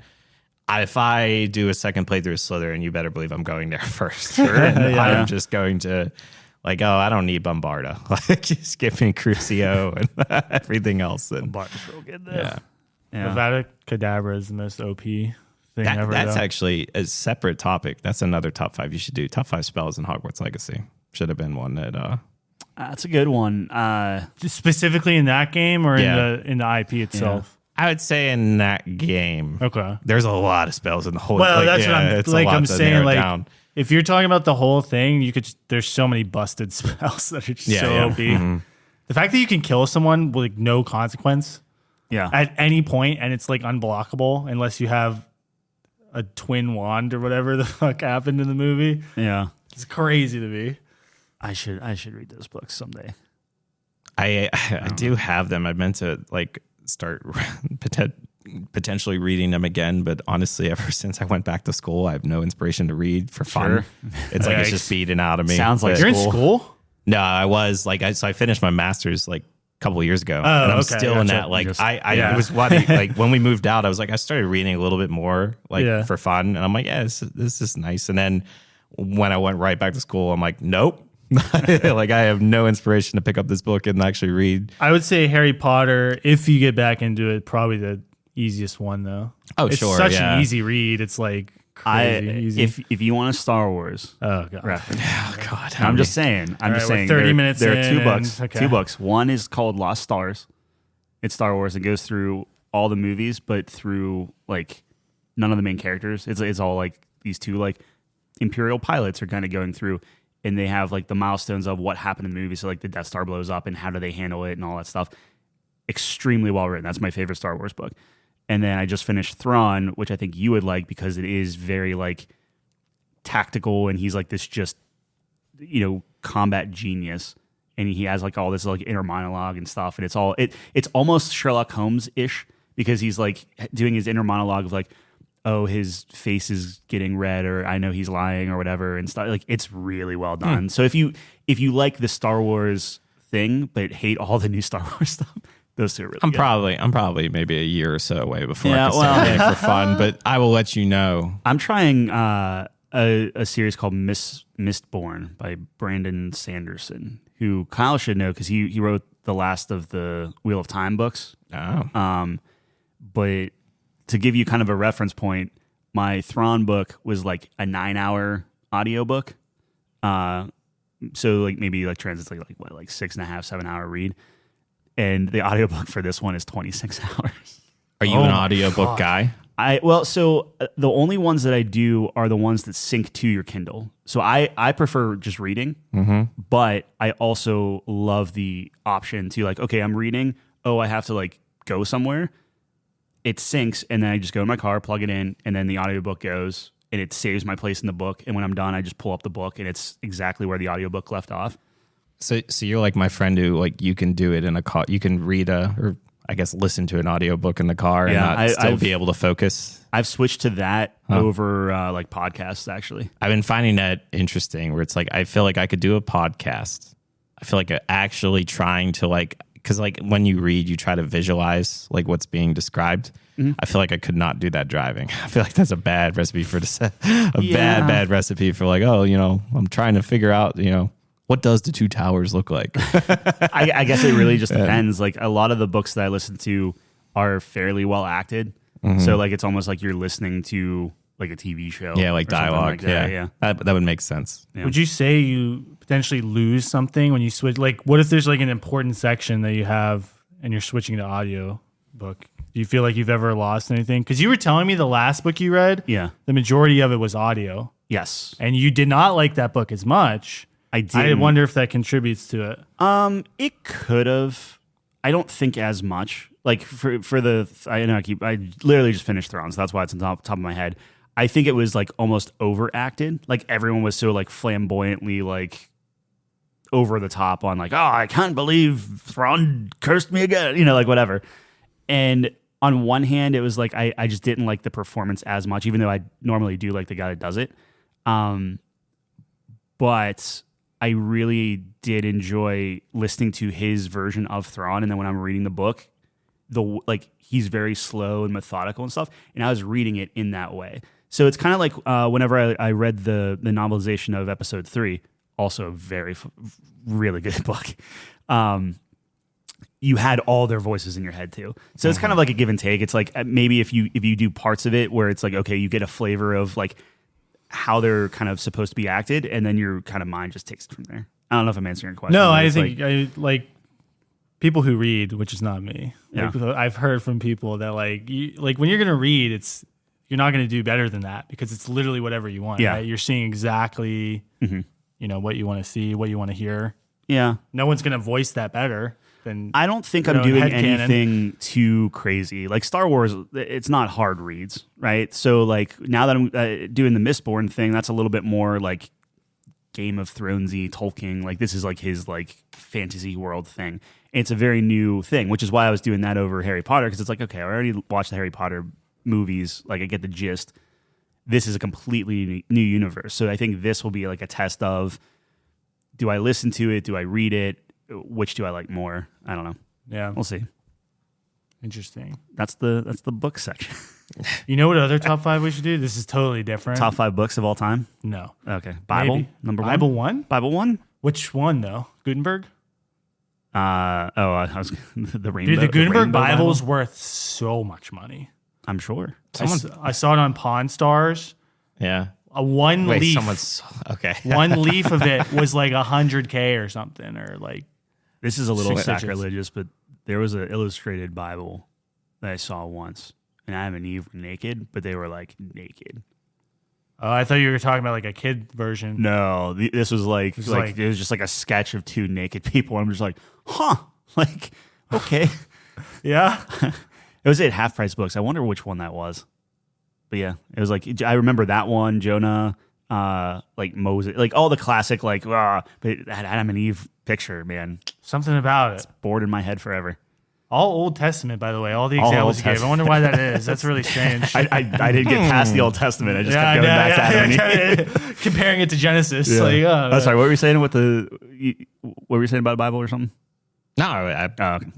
If I do a second playthrough of Slytherin, you better believe I'm going there first. Sure. I'm just going to like, oh, I don't need Bombarda. Like, just give me Crucio and everything else. Bombarda's real good though. Yeah. Avada Kedavra is the most OP thing ever. That's actually a separate topic. That's another top 5 you should do. Top 5 spells in Hogwarts Legacy. Should have been one that... that's a good one. Specifically in that game or in the IP itself? I would say in that game. Okay. There's a lot of spells in the whole... Well, that's what I'm saying. Like, down. If you're talking about the whole thing, you could. There's so many busted spells that are just so OP. Mm-hmm. The fact that you can kill someone with like no consequence at any point, and it's like unblockable unless you have a twin wand or whatever the fuck happened in the movie. Yeah. It's crazy to me. I should read those books someday. I do have them. I meant to like start potentially reading them again, but honestly, ever since I went back to school, I have no inspiration to read for fun. Sure. It's like it's just beating out of me. Sounds like you're in school. No, I was like so I finished my master's like a couple of years ago, and I'm still in that. Like it was like when we moved out, I was like I started reading a little bit more like for fun, and I'm like, this is nice. And then when I went right back to school, I'm like, nope. Like I have no inspiration to pick up this book and actually read. I would say Harry Potter, if you get back into it, probably the easiest one though. Oh, it's sure. It's such an easy read. It's like crazy easy. If you want a Star Wars reference. Oh God. I'm just saying. 30 minutes there are 2 books. Okay. 2 books. One is called Lost Stars. It's Star Wars. It goes through all the movies, but through like none of the main characters. It's all like these 2 like Imperial pilots are kind of going through, and they have like the milestones of what happened in the movie. So like the Death Star blows up and how do they handle it and all that stuff. Extremely well written. That's my favorite Star Wars book. And then I just finished Thrawn, which I think you would like because it is very like tactical, and he's like this just, combat genius. And he has like all this like inner monologue and stuff. And it's almost Sherlock Holmes-ish because he's like doing his inner monologue of like, oh, his face is getting red, or I know he's lying or whatever and stuff. Like it's really well done. So if you like the Star Wars thing but hate all the new Star Wars stuff, those 2 are really good. I'm probably maybe a year or so away before I can start playing for fun, but I will let you know. I'm trying a series called Mistborn by Brandon Sanderson, who Kyle should know because he wrote the last of the Wheel of Time books. Oh. But to give you kind of a reference point, my Thrawn book was like a 9-hour audiobook. So like maybe like translates like 6.5, 7 hour read. and the audiobook for this one is 26 hours. Are you an audiobook guy? So the only ones that I do are the ones that sync to your Kindle. So I prefer just reading, but I also love the option to like, okay, I'm reading. Oh, I have to like go somewhere. It syncs, and then I just go in my car, plug it in, and then the audiobook goes, and it saves my place in the book. And when I'm done, I just pull up the book, and it's exactly where the audiobook left off. So you're like my friend who like you can do it in a car. You can read or I guess listen to an audiobook in the car and not still be able to focus. I've switched to that over like podcasts, actually. I've been finding that interesting where it's like I feel like I could do a podcast. I feel like actually trying to like, because like when you read, you try to visualize like what's being described. I feel like I could not do that driving. I feel like that's a bad recipe for bad recipe for like, oh, I'm trying to figure out, what does the two towers look like? I guess it really just depends. Like a lot of the books that I listen to are fairly well acted. So like it's almost like you're listening to like a TV show. Yeah, like dialogue. Like that. That would make sense. Yeah. Would you say you potentially lose something when you switch? Like, what if there's like an important section that you have and you're switching to audio book? Do you feel like you've ever lost anything? Because you were telling me the last book you read, the majority of it was audio. Yes. And you did not like that book as much. I did. I wonder if that contributes to it. It could have. I don't think as much. Like for the, I literally just finished Thrones. So that's why it's on top of my head. I think it was like almost overacted. Like everyone was so like flamboyantly like over the top on like, oh, I can't believe Thrawn cursed me again. Like whatever. And on one hand, it was like I just didn't like the performance as much, even though I normally do like the guy that does it. But I really did enjoy listening to his version of Thrawn, and then when I'm reading the book, he's very slow and methodical and stuff, and I was reading it in that way. So it's kind of like whenever I read the novelization of Episode 3, also a very really good book. You had all their voices in your head too. So it's kind of like a give and take. It's like maybe if you do parts of it where it's like, okay, you get a flavor of like how they're kind of supposed to be acted, and then your kind of mind just takes it from there. I don't know if I'm answering your question. No, I think I like people who read, which is not me. Yeah. Like, I've heard from people that like when you're gonna read, you're not gonna do better than that because it's literally whatever you want. Yeah, right? You're seeing exactly what you want to see, what you want to hear. Yeah, no one's gonna voice that better. I don't think I'm doing anything too crazy. Like Star Wars, it's not hard reads, right? So like now that I'm doing the Mistborn thing, that's a little bit more like Game of Thronesy, Tolkien. Like this is like his like fantasy world thing. And it's a very new thing, which is why I was doing that over Harry Potter, because it's like, okay, I already watched the Harry Potter movies. Like I get the gist. This is a completely new universe. So I think this will be like a test of, do I listen to it? Do I read it? Which do I like more? I don't know. Yeah, we'll see. Interesting. That's the book section. You know what other top 5 we should do? This is totally different. Top 5 books of all time? No. Okay. Bible, Maybe. number 1? Bible 1? Bible 1? Which one, though? Gutenberg? I was the Rainbow. Dude, the Gutenberg Bible's worth so much money. I'm sure. I saw it on Pawn Stars. Yeah. One leaf. Okay. One leaf of it was like $100K or something, or like. This is a little sacrilegious, but there was an illustrated Bible that I saw once, and Adam and Eve were naked, but they were like naked. Oh, I thought you were talking about like a kid version. No, this was like it was just like a sketch of 2 naked people. I'm just like, huh, like okay, yeah. It was at Half Price Books. I wonder which one that was. But yeah, it was like I remember that one, Jonah, like Moses, like all the classic like, but it had Adam and Eve picture, man. Something about it. It's bored in my head forever. All Old Testament, by the way. All the examples you gave. I wonder why that is. That's really strange. I didn't get past the Old Testament. I just kept going back to Adam and Eve. Comparing it to Genesis. Yeah. Like, sorry, what were you saying what were you saying about the Bible or something? No, okay.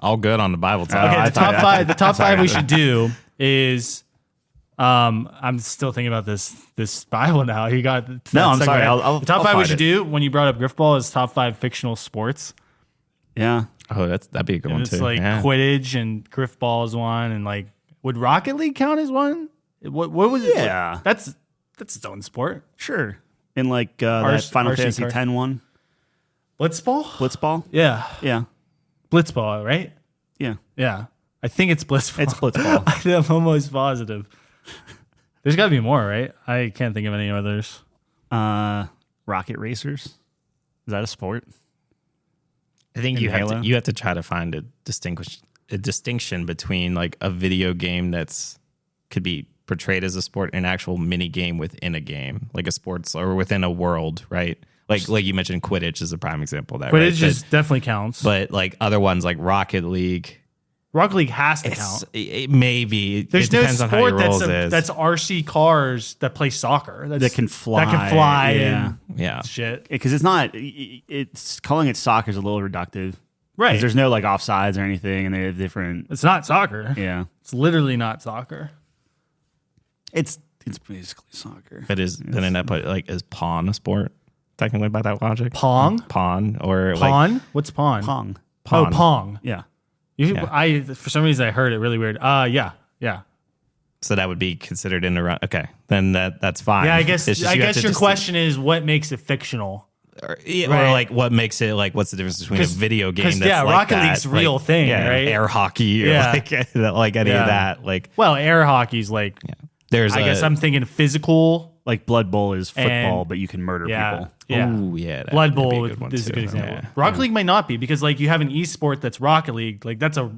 All good on the Bible talk. Okay, the top five we should do is I'm still thinking about this Bible now. You got I'm sorry. The top 5 we should do when you brought up Griffball is top 5 fictional sports. Yeah. Oh, that'd be a good one too. It's like Quidditch and Griffball is one, and like would Rocket League count as one? What was it? Yeah, that's its own sport. Sure. In like that Final Fantasy X one. Blitzball. Yeah. Blitzball Blitzball, right? Yeah. Yeah. I think it's Blitzball. It's Blitzball. I'm almost positive. There's got to be more, right? I can't think of any others. Rocket Racers. Is that a sport? I think you have to try to find a distinction between like a video game that's could be portrayed as a sport and an actual mini game within a game, like a sports or within a world, right? Like you mentioned, Quidditch is a prime example of that. Quidditch definitely counts, but like other ones like Rocket League. Rocket League has to count. Maybe there's it depends on how your rules is. That's RC cars that play soccer that can fly. Yeah. Shit. Because it's not. It's calling it soccer is a little reductive. Right. There's no like offsides or anything, and they have different. It's not soccer. Yeah. It's literally not soccer. It's basically soccer. But is pawn a sport? Technically, by that logic, Pong. Or Pawn. like What's pawn? Pong. Oh, Pong. Yeah. I for some reason I heard it really weird. Yeah. So that would be considered in the round. Okay, then that's fine. Yeah, I guess your question is what makes it fictional, or like what makes it like what's the difference between a video game? That's Rocket League's real thing, right? Air hockey, or like any of that. Like air hockey's like. Yeah. I guess I'm thinking physical. Like Blood Bowl is football, but you can murder people. Yeah. Ooh, yeah. Blood Bowl is a good example. Yeah. Rocket League might not be because like you have an esport that's Rocket League. Like that's a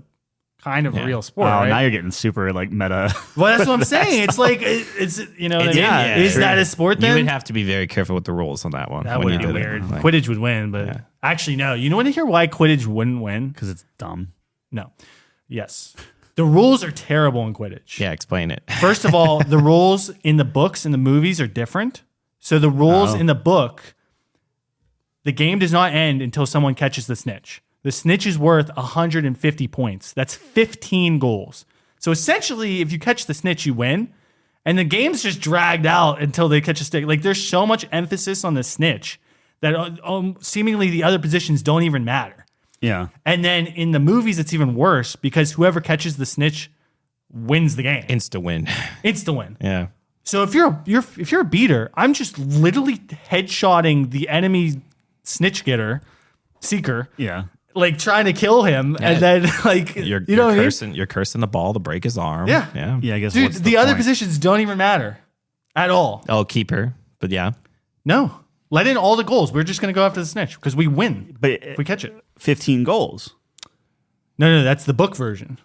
kind of a real sport. Right? Now you're getting super like meta. Well, that's what I'm saying. It's like it's what I mean. Yeah, is that a sport then? You would have to be very careful with the rules on that one. That would be weird. Quidditch would win, but actually no. You want to hear why Quidditch wouldn't win? Because it's dumb. No. Yes. The rules are terrible in Quidditch. Yeah, explain it. First of all, the rules in the books and the movies are different. So the rules in the book, the game does not end until someone catches the snitch. The snitch is worth 150 points. That's 15 goals. So essentially, if you catch the snitch, you win. And the game's just dragged out until they catch a stick. Like there's so much emphasis on the snitch that seemingly the other positions don't even matter. Yeah. And then in the movies, it's even worse because whoever catches the snitch wins the game. Insta win. Yeah. So if you're a beater, I'm just literally headshotting the enemy snitch seeker. Yeah. Like trying to kill him, and then like you're cursing the ball to break his arm. Yeah. I guess. Dude, the other positions don't even matter at all. Oh, keeper, but yeah. No. Let in all the goals. We're just going to go after the snitch because we win if we catch it. 15 goals. No, that's the book version.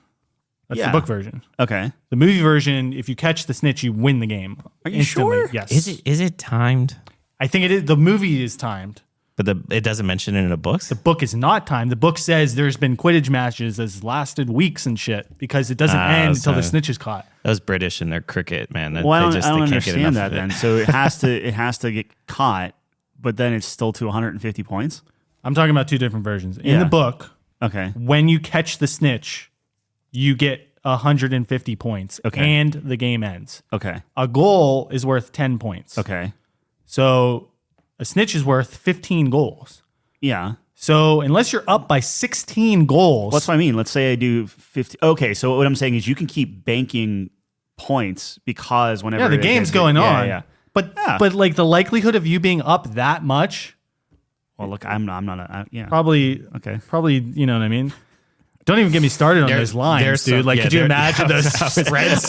That's the book version. Okay. The movie version, if you catch the snitch, you win the game. Are you sure? Yes. Is it timed? I think it is. The movie is timed. But it doesn't mention it in the books? The book is not timed. The book says there's been Quidditch matches that's lasted weeks and shit because it doesn't end until the snitch is caught. That was British and their cricket, man. I don't understand that then. So it has to get caught. But then it's still to 150 points? I'm talking about two different versions. In the book, when you catch the snitch, you get 150 points and the game ends. Okay. A goal is worth 10 points. Okay. So a snitch is worth 15 goals. Yeah. So unless you're up by 16 goals. That's what I mean. Let's say I do 50. Okay, so what I'm saying is you can keep banking points because whenever the game's going on. Yeah. But like the likelihood of you being up that much. Well, look, I'm not. Probably. Okay. Probably. You know what I mean. Don't even get me started on those lines, dude. Like, could you imagine those spreads?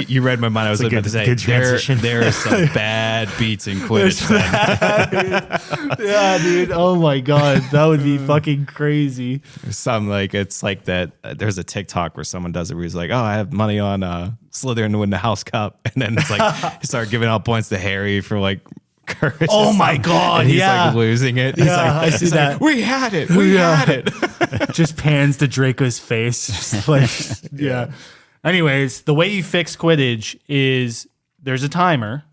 You read my mind. I was about to say there are some bad beats in Quidditch. Yeah, dude. Oh my god, that would be fucking crazy. Some it's like that. There's a TikTok where someone does it where he's like, "Oh, I have money on Slytherin to win the House Cup," and then it's like he started giving out points to Harry for like. Courage. Oh my god! And he's like losing it. Yeah, I see that. We had it. We had it. Just pans to Draco's face. Just like, yeah. Anyways, the way you fix Quidditch is there's a timer.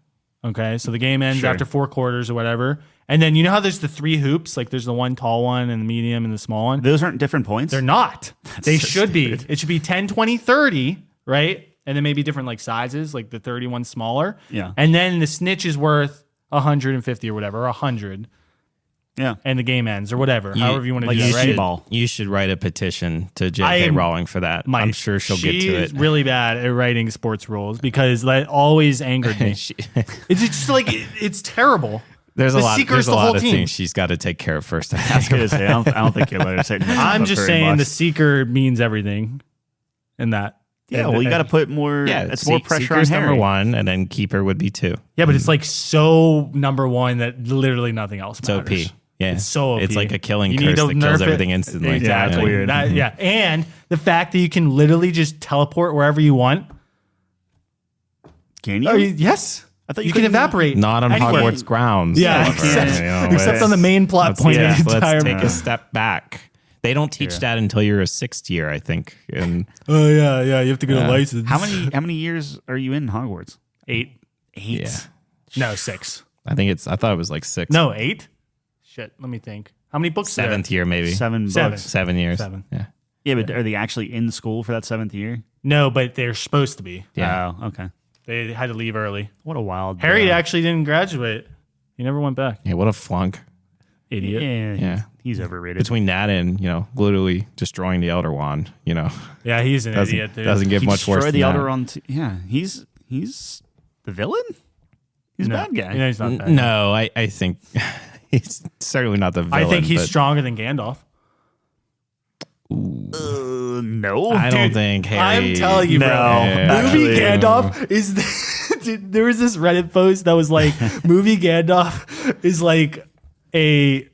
Okay, so the game ends after 4 quarters or whatever, and then you know how there's the 3 hoops. Like there's the one tall one and the medium and the small one. Those aren't different points. They're not. They should be. It should be 10, 20, 30, right? And then maybe different like sizes. Like the 30 one's smaller. Yeah. And then the snitch is worth 150 or whatever, or 100. Yeah. And the game ends or whatever, however you want to do it, right? You should write a petition to J.K. Rowling for that. I'm sure she'll get to it. She's really bad at writing sports rules because that always angered me. It's just like, it's terrible. There's a lot. Seeker's There's a the lot whole of team. things she's got to take care of first. I was going to say, I don't think you'll let her sit. I'm just saying the Seeker means everything in that. Yeah, well, you got to put more. Yeah, it's more pressure Seeker's on Harry. number one, and then Keeper would be 2. Yeah, but it's like so number one that literally nothing else It's matters. OP. Yeah, It's so OP. It's like a killing You need curse to that nerf kills it. everything instantly. Exactly. weird. Yeah, and the fact that you can literally just teleport wherever you want. Can you? Oh, yes. I thought you can evaporate. Not on anywhere. Hogwarts grounds. Yeah, however, except on the main plot point of the entire Let's take movie. a step back. They don't teach that until you're a 6th year, I think. And Oh yeah. You have to get a license. How many years are you in Hogwarts? 8? 8. yeah, No, 6. I thought it was like 6. No, 8. Shit. Let me think. How many books? are there? 7th year maybe. 7 Seven. books. 7 years. 7. Yeah. Yeah, but are they actually in school for that 7th year? No, but they're supposed to be. Yeah. Oh, okay. They had to leave early. What a wild. Harry actually didn't graduate. He never went back. Yeah. What a flunk. Idiot. Yeah, Yeah. He's overrated. Between that and literally destroying the Elder Wand, Yeah, he's an idiot. Dude. doesn't get He much worse. destroyed Than the that. Elder on. Yeah, he's the villain. He's a bad guy. No, he's not bad. No, I think he's certainly not the villain. I think he's but stronger than Gandalf. No, I don't dude. think Harry. I'm telling you, bro. Yeah. Movie Actually, Gandalf is. Dude, there was this Reddit post that was like, movie Gandalf is like a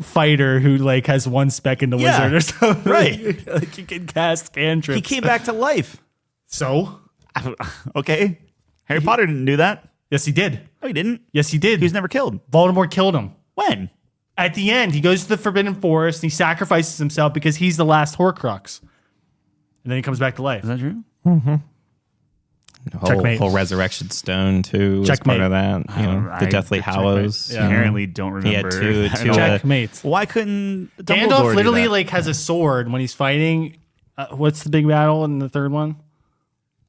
fighter who like has one spec in the Yeah, wizard or something. right. Like he can cast cantrips. He came back to life. So? Okay, Harry Potter didn't do that. Yes, he did. No, he didn't. Yes, he did. He was never killed. Voldemort killed him. When? At the end, he goes to the Forbidden Forest and he sacrifices himself because he's the last Horcrux. And then he comes back to life. Is that true? Checkmate. Whole resurrection stone too. Was Checkmate. part of that. The Deathly Hallows. Yeah. Apparently, don't He had remember. two. Checkmate. Why couldn't Dumbledore Gandalf do literally that? like has a sword when he's fighting. What's the big battle in the third one?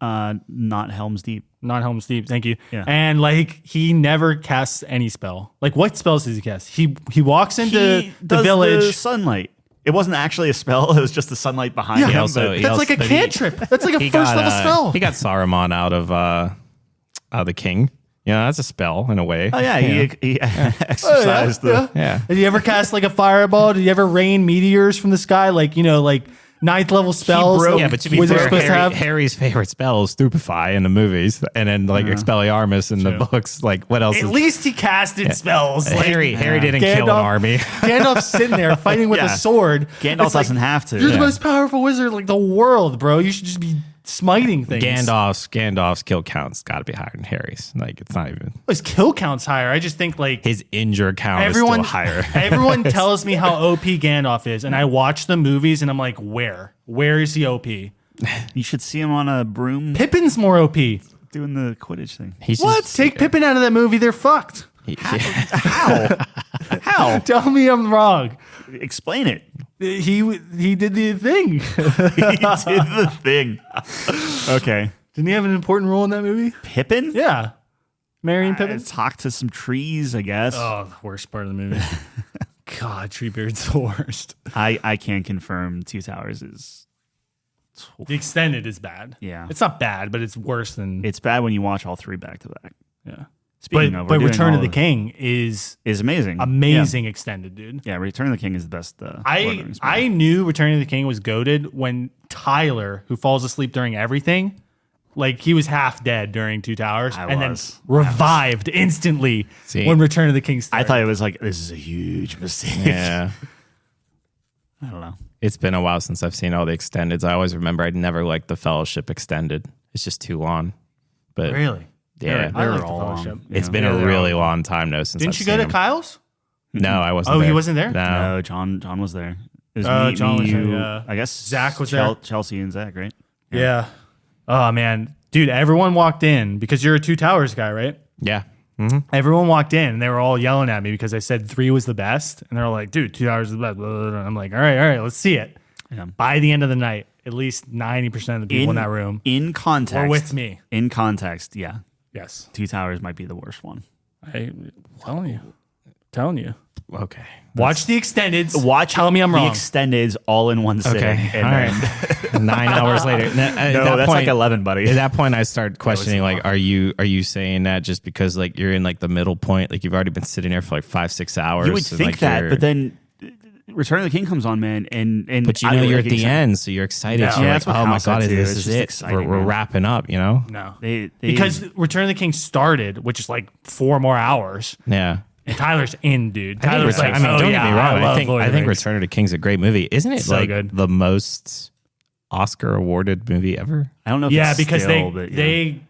not Helm's Deep. Not Helm's Deep. Thank you. Yeah. And like he never casts any spell. Like what spells does he cast? He walks into He the does village. sunlight. It wasn't actually a spell. It was just the sunlight behind Yeah. him. He also- but- he That's like a but cantrip. That's like a He first level spell. He got Saruman out of the king. Yeah, that's a spell in a way. oh yeah, he exercised the. Yeah. Did you ever cast like a fireball? Did you ever rain meteors from the sky? Like, like 9th level spells. broke- Yeah, but to be Wizards fair, supposed to have. Harry's favorite spell is Stupefy in the movies, and then like Expelliarmus in the books. Like, what else? At is least he casted spells. Like, Harry didn't kill an army. Gandalf's sitting there fighting with a Yeah. sword. Gandalf It's like, doesn't have to. You're the Yeah. most powerful wizard like the world, bro. You should just be smiting things. Gandalf's kill count's got to be higher than Harry's. Like, it's not even His kill count's higher. I just think like his injure count everyone is still higher. everyone tells me how OP Gandalf is, and I watch the movies and I'm like, where is he OP? You should see him on a broom Pippin's more OP. doing the Quidditch thing. He's What? just- Take Pippin out of that movie, they're fucked. How? Tell me I'm wrong. Explain it. He did the thing. He did the thing. Okay. Didn't he have an important role in that movie? Pippin? Yeah. Marrying Pippin? Talk to some trees, I guess. Oh, the worst part of the movie. God, Treebeard's the worst. I can confirm Two Towers is. The extended is bad. Yeah. It's not bad, but it's worse than It's bad when you watch all three back to back. yeah. Speaking But of, we're doing Return all of the King is is amazing. amazing extended, dude. Yeah, Return of the King is the best. Lord of the I Rings movie. I knew Return of the King was goated when Tyler, who falls asleep during everything, like he was half dead during Two Towers, and then revived instantly See. when Return of the King started. I thought it was like this is a huge mistake. yeah. I don't know. It's been a while since I've seen all the extendeds. I always remember I'd never liked the Fellowship extended. It's just too long. But really. yeah, I They're like the all Fellowship. long. it's Yeah. been a really long time though since Didn't I've you go seen to them. Kyle's? No, I wasn't. Oh, there. he wasn't there? No. No, John was there. It was John was there, you, yeah. I guess Zach was there. Chelsea and Zach, right? Yeah. Oh man, dude, everyone walked in because you're a Two Towers guy, right? Yeah. Everyone walked in and they were all yelling at me because I said 3 was the best, and they're all like, "Dude, 2 hours is the best." Blah, blah, blah. I'm like, "All right, let's see it." Yeah. By the end of the night, at least 90% of the people in that room In context. were with me. In context, yeah. Yes, Two Towers might be the worst one. I'm telling you. Okay. Watch the extendeds. Tell me I'm the wrong. extendeds all in one sitting. Okay. And All then, right. 9 hours later. no, that's like 11, buddy. At that point, I start questioning, long. like, are you saying that just because like you're in like the middle point, like you've already been sitting there for like 5-6 hours? You would think like, that, but then Return of the King comes on, man, and but you know you're at the end, so you're excited. No. You're Yeah, like, that's what oh my House god, said, too. this It's is just it. exciting, We're man. wrapping up, you know? No. Because Return of the King started, which is like 4 more hours. Yeah. And Tyler's in, dude. I Tyler's think like, don't get me wrong. I think Rings. Return of the King's a great movie. Isn't it So like good. the most Oscar awarded movie ever? I don't know if Yeah, it's because still, but, yeah. they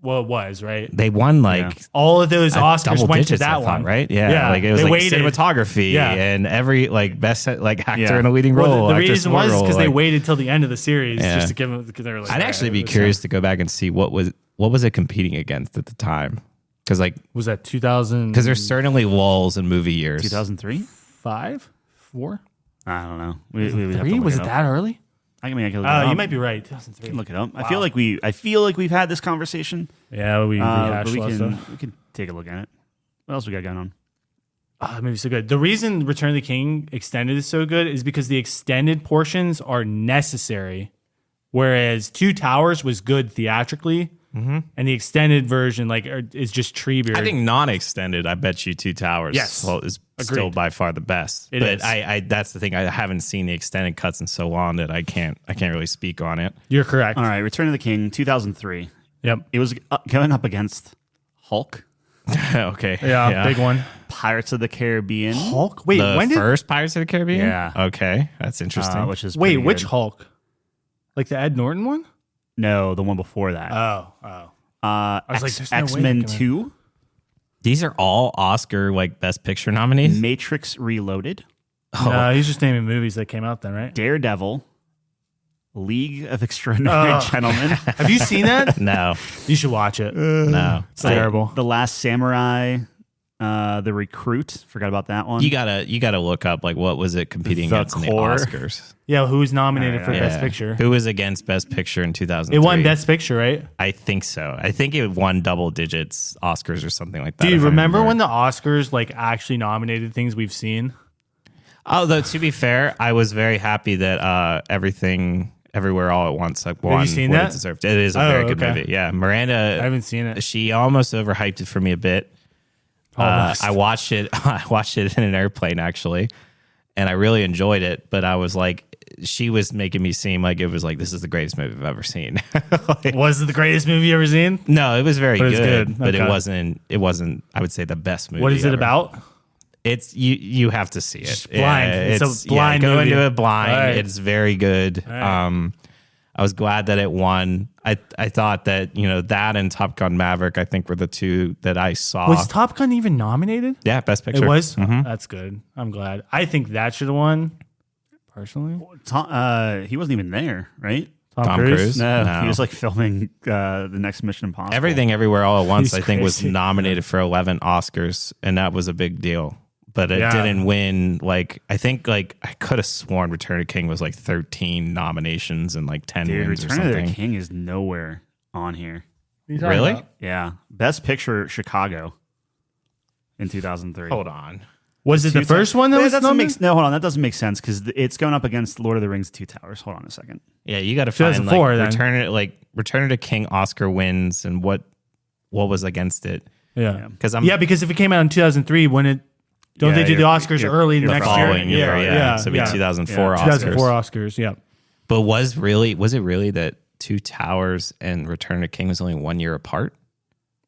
well, it was, right? They won like All of those Oscars double went to digits, that I thought, one, right? Yeah, like it was they like waited. cinematography Yeah. and every like best like actor Yeah. in a leading role. Well, the actor reason support was role, because they like- waited till the end of the series Yeah. just to give them. Because they were like, I'd actually be "Alright, curious to go back and see what was it competing against at the time, because like Was that 2000? because there's certainly walls in movie years. 2003? 5, 4, I don't know. We would have to 3. look Was it up. that early? I can look it Oh, up. you might be right. 2003. Look it up. Wow. I feel like we've had this conversation. Yeah, we But rehashed we a lot of can stuff. we can take a look at it. What else we got going on? Oh, maybe so good. The reason Return of the King extended is so good is because the extended portions are necessary, whereas Two Towers was good theatrically, and the extended version is just tree beard. I think non-extended. I bet you Two Towers. Yes. Is still Agreed. by far the best. It but is. I that's the thing. I haven't seen the extended cuts in so long that I can't really speak on it. You're correct. All right, Return of the King, 2003. Yep. It was going up against Hulk, Okay. Yeah, big one. Pirates of the Caribbean, Hulk. Wait, The when did? first Pirates of the Caribbean? Yeah. Okay. That's interesting. which is Wait, pretty which good. Hulk? Like the Ed Norton one? No, the one before that. Oh. was like, there's no way X-Men they can- 2, These are all Oscar like Best Picture nominees. Matrix Reloaded, No, he's just naming movies that came out then, right? Daredevil, League of Extraordinary Gentlemen, Have you seen that? No. You should watch it. No. It's terrible. The Last Samurai, The Recruit. Forgot about that one. You gotta look up like what was it competing The against in the Core. Oscars. Yeah, who was nominated for Yeah. Best Picture? Who was against Best Picture in 2003? It won Best Picture, right? I think so. I think it won double digits Oscars or something like that. Dude, if I remember when the Oscars actually nominated things we've seen? Although to be fair, I was very happy that Everything Everywhere All at Once won seen what that? it deserved. It is a Oh, very good okay. movie. Yeah, Miranda. I haven't seen it. She almost overhyped it for me a bit. Almost. I watched it. I watched it in an airplane actually, and I really enjoyed it. But I was like, she was making me seem like it was like this is the greatest movie I've ever seen. Was it the greatest movie you ever seen? No, it was very But good, it's good. but Okay. it wasn't. I would say the best movie. What is it ever. about? It's you have to see it. Just blind. It's a yeah, blind go movie. into it blind. All right. It's very good. All right. I was glad that it won. I thought that that and Top Gun Maverick I think were the two that I saw. Was Top Gun even nominated? Yeah, Best Picture. It was? Mhm. That's good. I'm glad. I think that should have won, personally. he wasn't even there, right? Tom Cruise? No, No. he was filming the next Mission Impossible. Everything Everywhere All at Once He's I think was crazy. nominated for 11 Oscars, and that was a big deal. But it Yeah. didn't win. I think I could have sworn Return of the King was 13 nominations and 10 Dude, wins or Return of something. the King is nowhere on here. Really? Yeah, Best Picture Chicago in 2003. Hold on. Was it the first one that was nominated? No, hold on. That doesn't make sense because it's going up against Lord of the Rings: Two Towers. Hold on a second. Yeah, you got to find 2004 then. Return of the King Oscar wins and what was against it. Yeah. Because Because if it came out in 2003, when it don't Yeah, they do the you're- Oscars you're- early the the next following year? year, yeah. So it'd be 2004 Yeah. Oscars. 2004 Oscars. Yeah. But was it really that Two Towers and Return of the King was only 1 year apart?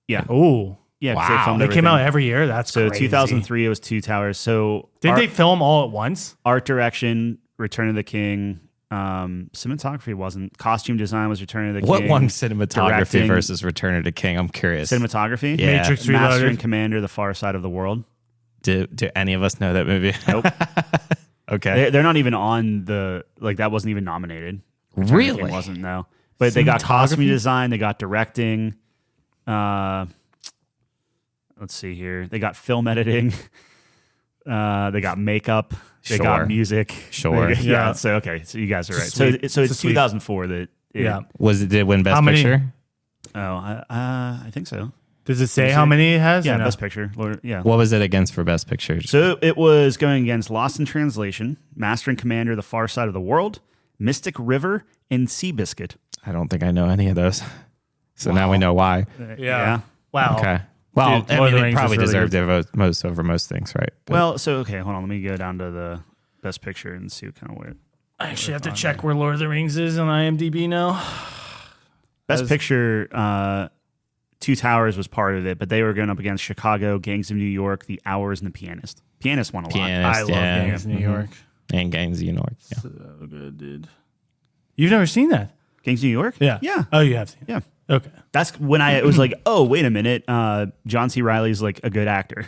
Yeah, Oh, yeah. 'cause Wow. filmed they came out everything. every year. That's So crazy. 2003 it was Two Towers. So Did art, they film all at once? art direction, Return of the King. Cinematography wasn't. Costume design was Return of the What King. won cinematography Directing. versus Return of the King? I'm curious. Cinematography. Yeah. Matrix Master Reloaded. and Commander: The Far Side of the World. Do any of us know that movie? Nope. Okay. They're not even on the that wasn't even nominated. Return of the King Really? wasn't. No, but they got costume Cinematography? design. They got directing. Let's see here. They got film editing. They got makeup. They Sure. got music. Sure. Yeah. Yeah. So okay. So you guys are right. Sweet. So It's it's sweet. 2004 that. Yeah. Did it win Best How many- Picture? Oh, I think so. Does it say how many it has? Yeah, Best Picture. Yeah. What was it against for Best Picture? So it was going against Lost in Translation, Master and Commander: The Far Side of the World, Mystic River, and Seabiscuit. I don't think I know any of those. So now we know why. Yeah. Wow. Okay. Well, Dude, Lord of the it Rings probably is really deserved it most over most things, right? But Well, so okay, hold on. Let me go down to the Best Picture and see what kind of weird. I actually have to check where Lord of the Rings is on IMDb now. Best Picture, Two Towers was part of it, but they were going up against Chicago, Gangs of New York, The Hours, and The Pianist. Pianist won a lot. Pianist, I love yeah. Gangs of New York. And Gangs of New York. Yeah. So good, dude. You've never seen that? Gangs of New York? Yeah. Yeah. Oh, you have seen it? Yeah. Okay. That's when it was like, oh, wait a minute. John C. Reilly's like a good actor.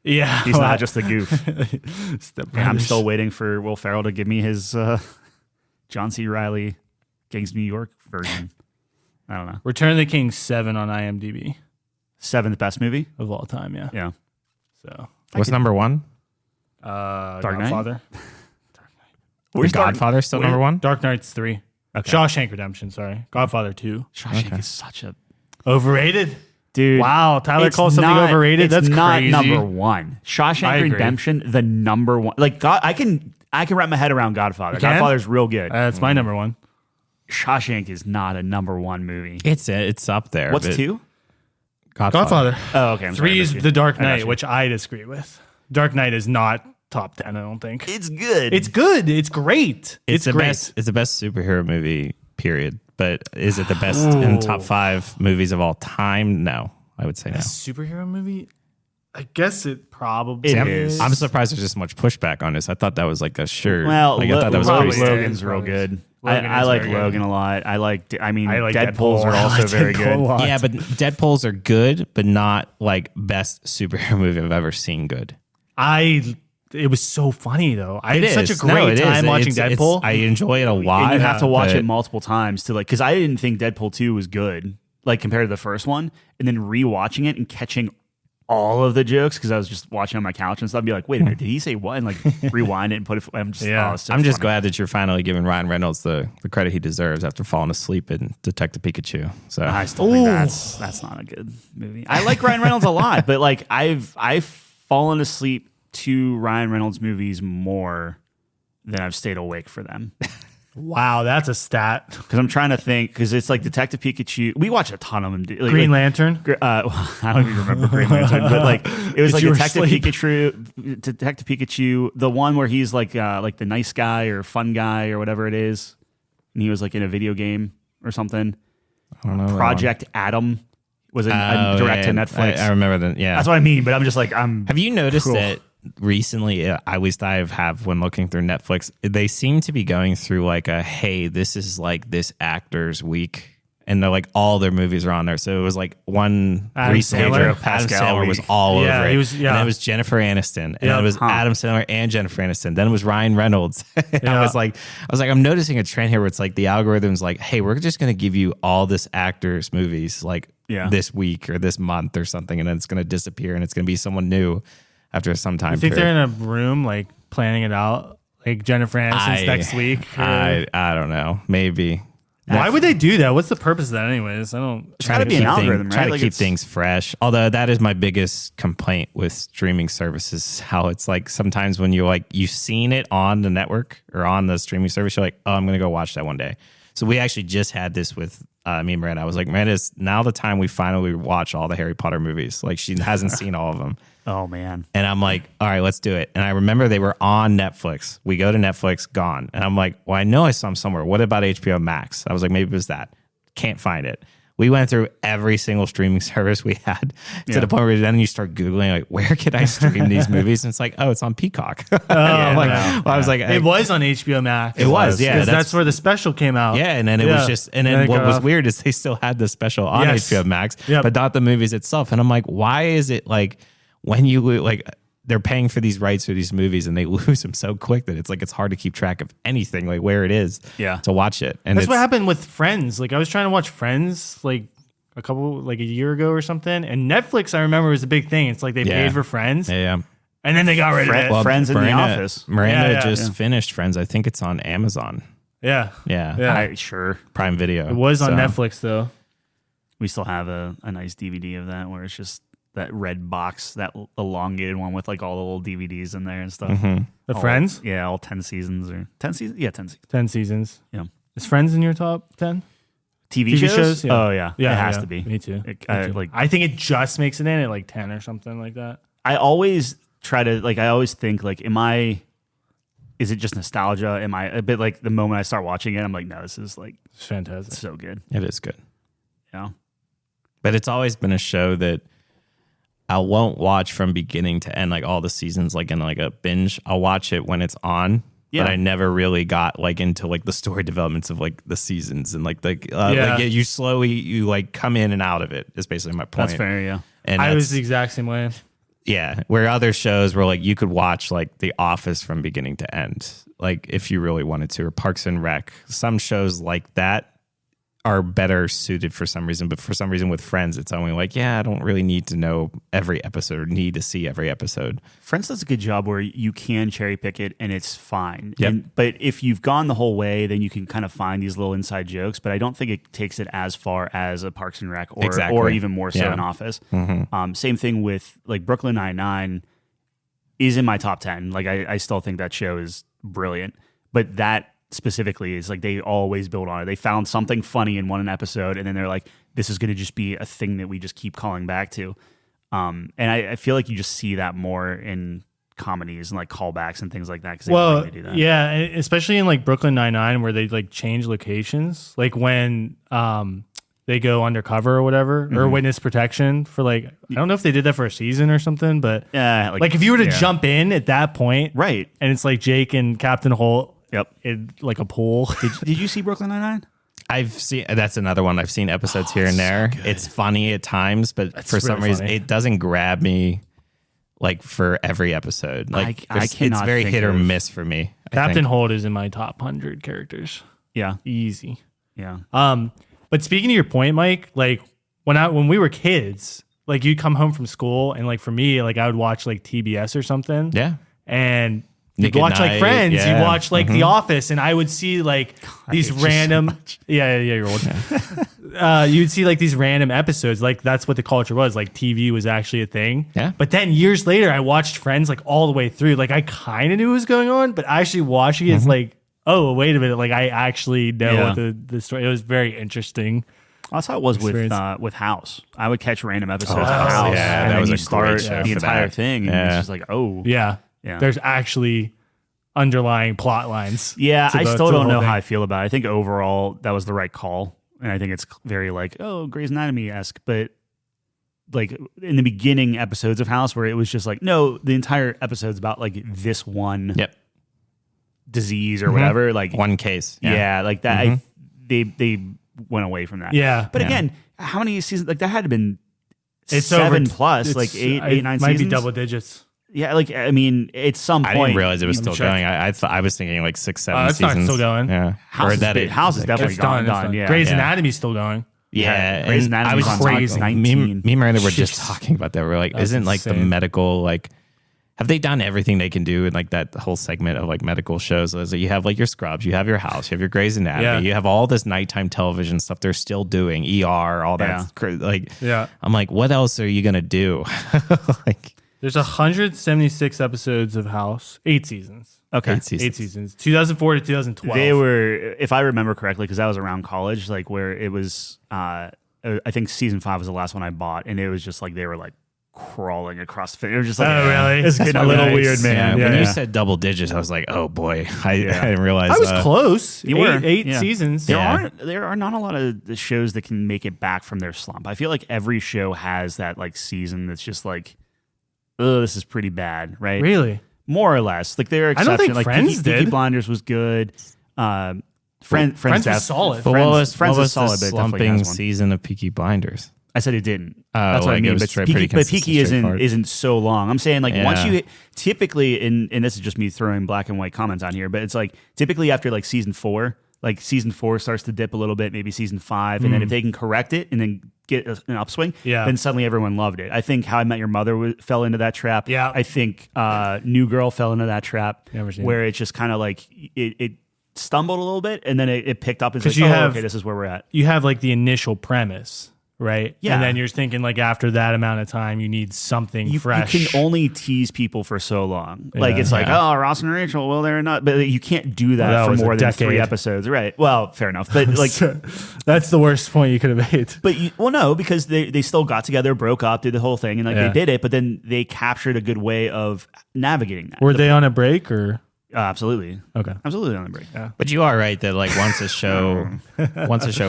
Yeah. He's not just a goof. Step I'm still waiting for Will Ferrell to give me his John C. Reilly Gangs of New York version. I don't know. Return of the King 7 on IMDb 7th best movie? of all time. Yeah. Yeah. So What's number one? Dark Knight? Godfather. The Godfather still number one? Dark Knight's 3. Okay. Shawshank Redemption. Sorry. Godfather 2. Shawshank is such a... Overrated. Dude. Wow. Tyler It's calls something not- overrated. It's That's not crazy. number one. I Shawshank agree. Redemption, the number one. Like, God, I can wrap my head around Godfather. You can? Godfather's real good. That's my number one. Shawshank is not a number one movie. It's up there. What's but 2? Godfather. Oh, okay. I'm sorry, 3 I is missed you. The Dark I got Knight, you. which I disagree with. Dark Knight is not top 10, I don't think. It's good. It's good. It's great. It's the great. best. It's the best superhero movie. Period. But is it the best in top 5 movies of all time? No, I would say no. Superhero movie? I guess it probably It I'm, is. I'm surprised there's this much pushback on this. I thought that was like a sure. Well, like, I thought that was probably pretty. is. Logan's real Probably good. Logan I is like very good. Logan a lot. I like Deadpool's Deadpool's are also very good. Yeah, but Deadpool's are good, but not like best superhero movie I've ever seen. Good. It was so funny though. I had It such a is. great No, it time is. watching It's- Deadpool. I enjoy it a lot. And you have to watch but- it multiple times to like, because I didn't think Deadpool 2 was good, like compared to the first one, and then rewatching it and catching all of the jokes because I was just watching on my couch and stuff. I'd be like, wait a minute, did he say what? And like rewind it and put it. I'm just, Yeah. oh, it's so I'm just funny. glad that you're finally giving Ryan Reynolds the credit he deserves after falling asleep in Detective Pikachu. So I still think that's not a good movie. I like Ryan Reynolds a lot, but like I've fallen asleep to Ryan Reynolds movies more than I've stayed awake for them. Wow, that's a stat. Because I'm trying to think, because it's like Detective Pikachu. We watch a ton of them. Like, Green Lantern. I don't even remember Green Lantern, but like it was like You were Detective asleep. Pikachu, the one where he's like the nice guy or fun guy or whatever it is, and he was like in a video game or something. I don't know that Project Adam was a direct to Netflix. I remember that. Yeah, That's what I mean. But I'm just like Have you noticed Cool. that recently, at least I have when looking through Netflix, they seem to be going through like hey, this is like this actor's week. And they're like all their movies are on there. So it was like one Adam recently Sandler? where Adam Pascal Sandler was week. all Yeah, over it. he was- yeah. And then it was Jennifer Aniston. And then Yeah. it was Huh. Adam Sandler and Jennifer Aniston. Then it was Ryan Reynolds. And Yeah. I was like, I'm noticing a trend here where it's like the algorithm's like, hey, we're just going to give you all this actors' movies like Yeah. this week or this month or something. And then it's going to disappear and it's going to be someone new after some time I think period. they're in a room like planning it out, like Jennifer Aniston's next week. I don't know. Maybe. Why would they do that? What's the purpose of that, anyways? I don't. Try to be an algorithm, Try right? to Like keep it's- things fresh. Although that is my biggest complaint with streaming services, how it's like sometimes when you've seen it on the network or on the streaming service, you're like, oh, I'm going to go watch that one day. So we actually just had this with me and Miranda. I was like, Miranda, it's now the time we finally watch all the Harry Potter movies. Like she hasn't seen all of them. oh man, And I'm like, all right, let's do it. And I remember they were on Netflix. We go to Netflix, gone. And I'm like, well, I know I saw them somewhere. What about HBO Max? I was like, maybe it was that. Can't find it. We went through every single streaming service we had to the point where then you start Googling, like, where can I stream these movies? And it's like, oh, it's on Peacock. I'm like, well, I was like, It was on HBO Max. It was, yeah, 'Cause that's- that's where the special came out. yeah, and then it was just, and then what was weird is they still had the special on Yes. HBO Max, Yep. but not the movies itself. And I'm like, why is it like when you like they're paying for these rights for these movies and they lose them so quick that it's like it's hard to keep track of anything, like where it is, to watch it. And That's it's, what happened with Friends. Like I was trying to watch Friends like a year ago or something, and Netflix I remember was a big thing. It's like they Yeah. paid for Friends, Yeah, and then they got rid of it. Friends in the Office. Miranda Yeah, just finished Friends. I think it's on Amazon. Yeah, Yeah, yeah. Sure. Prime Video. It was on So, Netflix though. We still have a nice DVD of that where it's just that red box, that elongated one with like all the little DVDs in there and stuff. The Friends? Yeah, all 10 seasons or 10 seasons. Yeah, 10 seasons. 10 seasons. Yeah. Is Friends in your top 10? TV shows? Yeah. Oh yeah, it has to be. Me too. I think it just makes it in at like 10 or something like that. I always try to I always think like, is it just nostalgia? Am I a bit like the moment I start watching it, I'm like, no, this is like It's fantastic. so good. It is good. Yeah. But it's always been a show that I won't watch from beginning to end, like all the seasons, like in like a binge. I'll watch it when it's on, but I never really got like into like the story developments of like the seasons and like you slowly like come in and out of it. Is basically my point. That's fair. Yeah. And I was the exact same way. Yeah, where other shows were like you could watch like The Office from beginning to end, like if you really wanted to, or Parks and Rec. Some shows like that are better suited for some reason, but for some reason with Friends, it's only like, I don't really need to know every episode or need to see every episode. Friends does a good job where you can cherry pick it and it's fine. Yep. But if you've gone the whole way, then you can kind of find these little inside jokes, but I don't think it takes it as far as a Parks and Rec or even more so an Office. Same thing with like Brooklyn Nine-Nine is in my top 10. Like I still think that show is brilliant, but that specifically is like they always build on it. They found something funny in one episode and then they're like, this is going to just be a thing that we just keep calling back to. And I feel like you just see that more in comedies and like callbacks and things like that. They do that. Yeah, especially in like Brooklyn Nine-Nine where they like change locations, like when they go undercover or whatever, or witness protection for like, I don't know if they did that for a season or something, but like if you were to jump in at that point, right, and it's like Jake and Captain Holt, in like a pool. Did you see Brooklyn Nine-Nine? I've seen, that's another one. I've seen episodes here and there. So it's funny at times, but for some reason it doesn't grab me like for every episode. Like it's very hit or miss for me. Captain Holt is in my top 100 characters. Yeah. Easy. Yeah. But speaking to your point, Mike, like when we were kids, like you'd come home from school and like for me, like I would watch like TBS or something. Yeah. And you'd watch like Friends, you watch like The Office, and I would see like these random, you're old. You'd see like these random episodes, like that's what the culture was. Like TV was actually a thing. Yeah. But then years later, I watched Friends like all the way through. Like I kind of knew what was going on, but actually watching it is like, oh wait a minute, like I actually know what the story. It was very interesting. That's how it was with House. I would catch random episodes of House. House. Yeah, that was a great show the for entire that. thing. And it's just like, Yeah. There's actually underlying plot lines. Yeah, I still don't know how I feel about it. I think overall that was the right call. And I think it's very like, Grey's Anatomy-esque. But like in the beginning episodes of House where it was just like, no, the entire episode's about like this one disease or whatever. Like one case. Yeah, like that. They went away from that. Yeah. But again, how many seasons? Like that had to have been 7 plus, like 8, 9 seasons. Might be double digits. Yeah, like I mean, at some point, I didn't realize it was still going. I was thinking like 6, 7 it's seasons. Not still going. Yeah, House is definitely done. Yeah, Grey's Anatomy's still going. Yeah, Grey's Anatomy. I was crazy. 19. Me and Miranda were just talking about that. We're like, isn't like the medical like? Have they done everything they can do in like that whole segment of like medical shows? So you have like your Scrubs, you have your House, you have your Grey's Anatomy, you have all this nighttime television stuff they're still doing, ER, all that. I'm like, what else are you gonna do? Like, there's 176 episodes of House, 8 seasons. Okay, 8 seasons, 2004 to 2012. They were, if I remember correctly, because I was around college, like where it was. I think season 5 was the last one I bought, and it was just like they were like crawling across the. It was just like, really? It's getting a little weird, man. When you said double digits, I was like, oh boy, I didn't realize. I was close. You were 8 seasons. There are not a lot of the shows that can make it back from their slump. I feel like every show has that like season that's just like, oh, this is pretty bad, right? Really? More or less. Like there are exceptions. I don't think like Friends did. Peaky Blinders was good. Friends was solid. But what was solid, the but slumping season of Peaky Blinders? I said it didn't. That's what I mean. But Peaky isn't so long. I'm saying like once you typically, and this is just me throwing black and white comments on here, but it's like typically after like season 4, like season 4 starts to dip a little bit, maybe season 5, and then if they can correct it and then get an upswing, then suddenly everyone loved it. I think How I Met Your Mother fell into that trap. Yeah. I think New Girl fell into that trap where it's just kind of like it stumbled a little bit and then it picked up and it's like, okay, this is where we're at. You have like the initial premise, right? Yeah. And then you're thinking like after that amount of time, you need something fresh. You can only tease people for so long. Like it's like, oh, Ross and Rachel, well, they're not, but you can't do that for more than 3 episodes, right? Well, fair enough, but like that's the worst point you could have made. But no, because they still got together, broke up, did the whole thing, and like they did it, but then they captured a good way of navigating that. Were they on a break or? Absolutely. Okay. Absolutely on the break. Yeah. But you are right that like once a show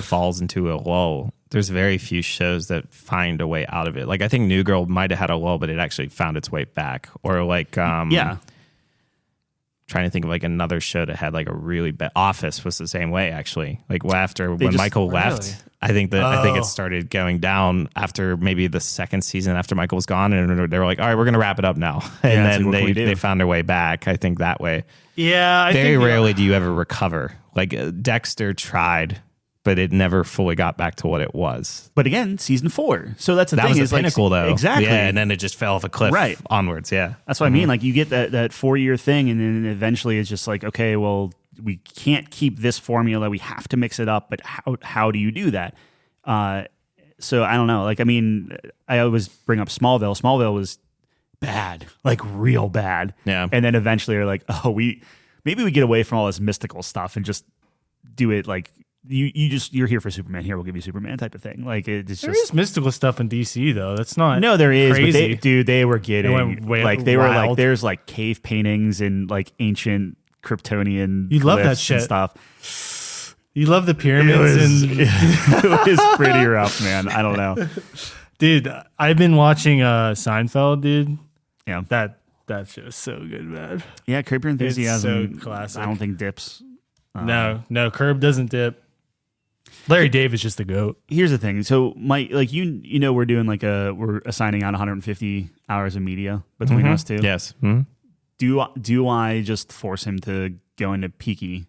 falls into a lull, there's very few shows that find a way out of it. Like I think New Girl might have had a lull, but it actually found its way back. Or like trying to think of like another show that had like a really bad. Office was the same way actually. Like after when Michael left, I think it started going down after maybe the second season after Michael was gone, and they were like, all right, we're gonna wrap it up now. And then they found their way back. I think that way. Yeah. Very rarely do you ever recover. Like Dexter tried, but it never fully got back to what it was. But again, season 4. So that's the thing. That was is the pinnacle, though. Exactly. Yeah, and then it just fell off a cliff onwards. Yeah. That's what I mean. Like you get that 4-year thing, and then eventually it's just like, okay, well, we can't keep this formula. We have to mix it up. But how do you do that? So I don't know. Like, I mean, I always bring up Smallville. Smallville was bad, like real bad. Yeah. And then eventually they're like, oh, maybe we get away from all this mystical stuff and just do it like you're here for Superman. Here, we'll give you Superman type of thing. Like it's there is mystical stuff in DC though. That's not no, there is. crazy. But they were getting they were like there's like cave paintings and like ancient Kryptonian. You love that shit and stuff. You love the pyramids it was pretty rough, man. I don't know. Dude, I've been watching Seinfeld, dude. Yeah. That show's so good, man. Yeah, Curb Your Enthusiasm. It's so classic. I don't think dips. No, Curb doesn't dip. Larry David's just the GOAT. Here's the thing. So Mike, like you know we're doing we're assigning out 150 hours of media between us two. Yes. Mm-hmm. Do I just force him to go into Peaky?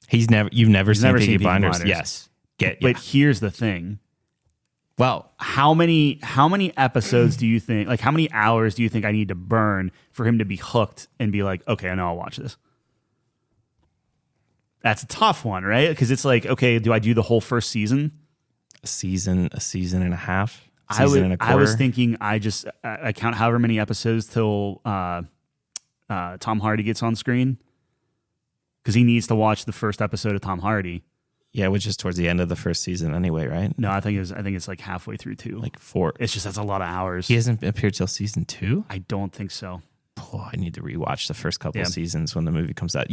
You've never seen Peaky Blinders? Yes. But here's the thing. Well, how many episodes do you think, like how many hours do you think I need to burn for him to be hooked and be like, okay, I know I'll watch this? That's a tough one, right? Because it's like, okay, do I do the whole first season? A season and a half? I was thinking I count however many episodes till Tom Hardy gets on screen. Because he needs to watch the first episode of Tom Hardy. Yeah, which is towards the end of the first season anyway, right? No, I think it's like halfway through 2. Like 4. It's just that's a lot of hours. He hasn't appeared till season 2? I don't think so. Oh, I need to rewatch the first couple of seasons when the movie comes out.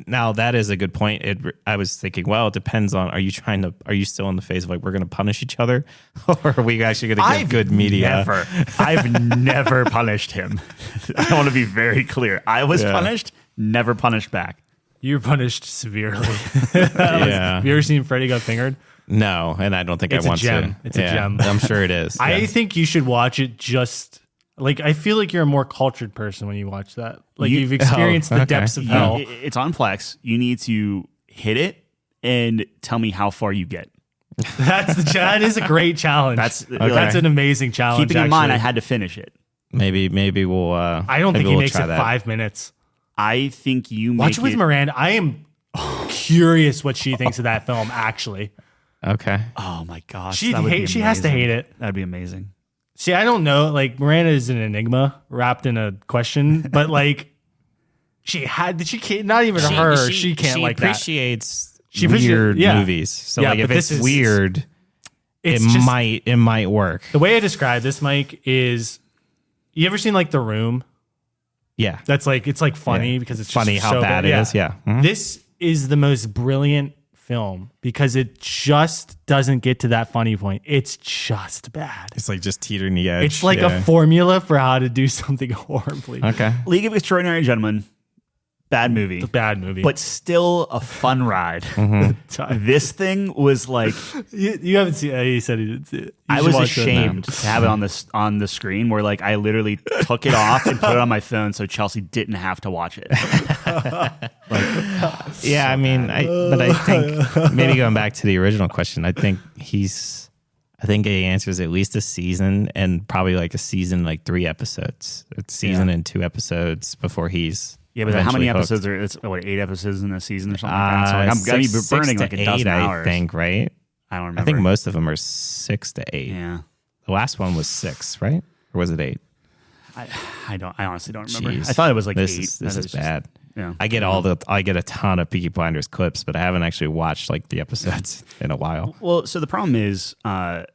Now that is a good point. I was thinking, well, it depends on, are you still in the phase of like we're going to punish each other, or are we actually going to give good media? I've never punished him. I want to be very clear. I was punished, never punished back. You were punished severely. Yeah. Have you ever seen Freddy Got Fingered? No, and I don't think I want to. It's a gem. I'm sure it is. I think you should watch it just. Like, I feel like you're a more cultured person when you watch that. Like, you've experienced the depths of hell. It's on Plex. You need to hit it and tell me how far you get. That is a great challenge. That's an amazing challenge. Keeping in mind, I had to finish it. Maybe we'll. I don't think he makes it 5 minutes. I think you watch it with Miranda. I am curious what she thinks of that film. Actually, okay. Oh my gosh, she has to hate it. That'd be amazing. See, I don't know. Like, Miranda is an enigma wrapped in a question, but like, she can't like that. She appreciates weird movies. So like, if it's weird, it might work. The way I describe this, Mike, is you ever seen like The Room? Yeah, that's like it's like funny because it's funny just how so bad it is. Yeah, mm-hmm. This is the most brilliant film because it just doesn't get to that funny point. It's just bad. It's like just teetering the edge. It's like a formula for how to do something horribly. Okay. League of Extraordinary Gentlemen. Bad movie. It's a bad movie. But still a fun ride. Mm-hmm. This thing was like... You haven't seen it. You said you didn't see it. I was ashamed to have it on the screen where like I literally took it off and put it on my phone so Chelsea didn't have to watch it. I mean, I think maybe going back to the original question, I think he answers at least a season and probably like a season, like 3 episodes. It's season and 2 episodes before he's... Yeah, but how many episodes are? It's 8 episodes in a season or something like that. So I'm gonna be burning like a dozen hours. I think, right? I don't remember. I think most of them are 6 to 8. Yeah. The last one was 6, right? Or was it 8? I honestly don't remember. Jeez. I thought it was like this 8. This is bad. Yeah. I get a ton of Peaky Blinders clips, but I haven't actually watched like the episodes in a while. Well, so the problem is, I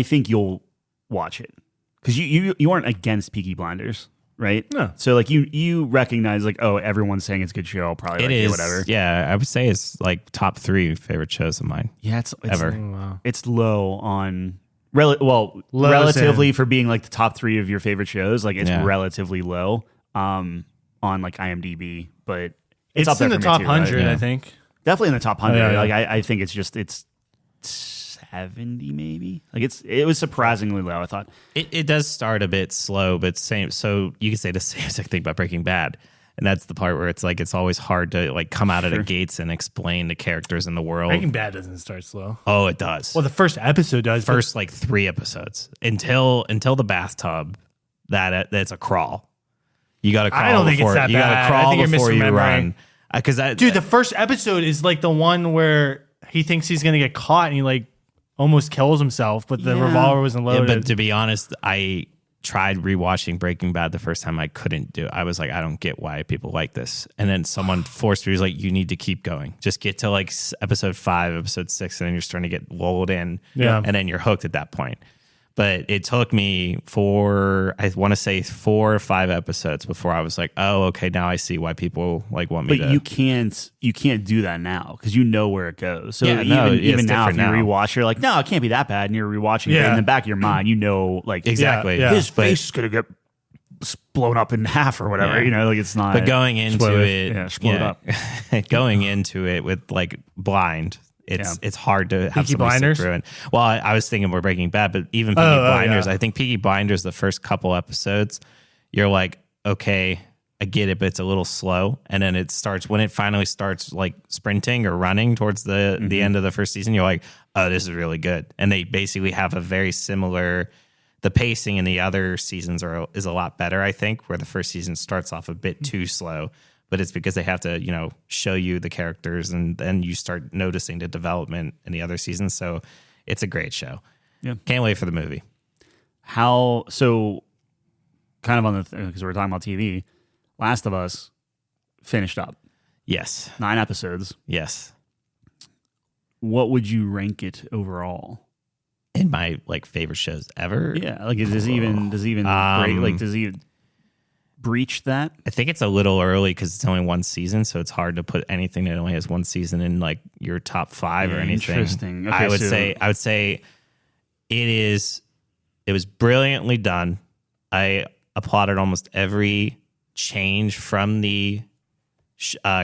think you'll watch it because you aren't against Peaky Blinders, right? No. So like you recognize like, oh, everyone's saying it's a good show. I'll probably It like is, it, whatever. Yeah, I would say it's like top 3 favorite shows of mine. Yeah, it's ever. Wow. It's low on relatively for being like the top 3 of your favorite shows. Like it's relatively low on like IMDb, but it's up there in the for me top too, 100, right? I think. Definitely in the top 100. Oh, yeah. Like I think it's 70 maybe. Like it was surprisingly low, I thought. It does start a bit slow, but same. So you can say the same exact thing about Breaking Bad, and that's the part where it's like it's always hard to like come out of the gates and explain the characters in the world. Breaking Bad doesn't start slow. Oh, it does. Well, the first episode does. First like 3 episodes until the bathtub. That's a crawl. You got to crawl. I don't think before, it's that you bad. gotta I crawl think you're before you misremembering. run. Because Dude, the first episode is like the one where he thinks he's going to get caught and he like almost kills himself, but the revolver wasn't loaded. but to be honest, I tried rewatching Breaking Bad the first time. I couldn't do it. I was like, I don't get why people like this. And then someone forced me. He was like, you need to keep going. Just get to like episode 5, episode 6, and then you're starting to get lulled in. Yeah. And then you're hooked at that point. But it took me I want to say 4 or 5 episodes before I was like, oh, okay, now I see why people like want me to. But you can't do that now because you know where it goes. So Yeah, no, even it's now, if you different now. rewatch, you're like, no, it can't be that bad. And you're rewatching it. Yeah. In the back of your mind, you know, like Exactly. Yeah. his face is gonna get blown up in half or whatever. Yeah. You know, like it's not. But going into it, explode up. going into it with like blind, it's hard to have Peaky somebody Blinders? sit through it. Well, I was thinking we're Breaking Bad, but even Peaky Blinders, I think Peaky Blinders, the first couple episodes, you're like, okay, I get it, but it's a little slow. And then when it finally starts like sprinting or running towards the end of the first season, you're like, oh, this is really good. And they basically have a very similar. The pacing in the other seasons is a lot better, I think, where the first season starts off a bit too slow, but it's because they have to, show you the characters and then you start noticing the development in the other seasons. So it's a great show. Yeah. Can't wait for the movie. So kind of on the because we're talking about TV, Last of Us finished up Yes. 9 episodes. Yes. What would you rank it overall? In my like favorite shows ever. Yeah, like does he even does he breach that? I think it's a little early because it's only 1 season, so it's hard to put anything that only has 1 season in like your top 5 or anything. Interesting. Okay, I would say it was brilliantly done. I applauded almost every change from the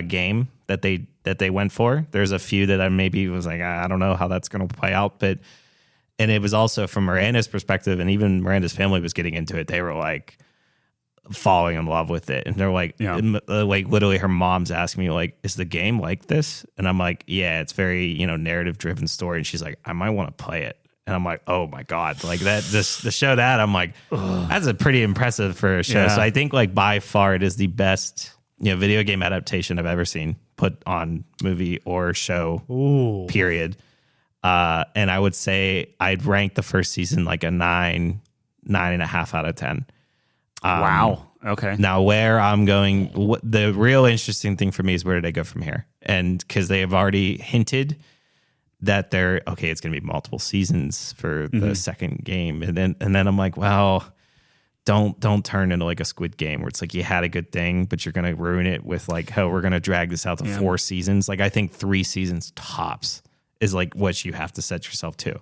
game that they went for. There's a few that I maybe was like, I don't know how that's going to play out, and it was also from Miranda's perspective, and even Miranda's family was getting into it. They were like falling in love with it, and they're like, like literally, her mom's asking me like, "Is the game like this?" And I'm like, "Yeah, it's very narrative driven story." And she's like, "I might want to play it." And I'm like, "Oh my god!" Like that, the show that I'm like, that's a pretty impressive for a show. Yeah. So I think like by far it is the best video game adaptation I've ever seen put on movie or show. Ooh. Period. And I would say I'd rank the first season like a 9.5 out of 10. Wow. Okay. Now where I'm going, the real interesting thing for me is where do they go from here? And because they have already hinted that it's going to be multiple seasons for the second game. And then I'm like, well, don't turn into like a Squid Game where it's like you had a good thing, but you're going to ruin it with like, oh, we're going to drag this out to 4 seasons. Like I think 3 seasons tops is like what you have to set yourself to.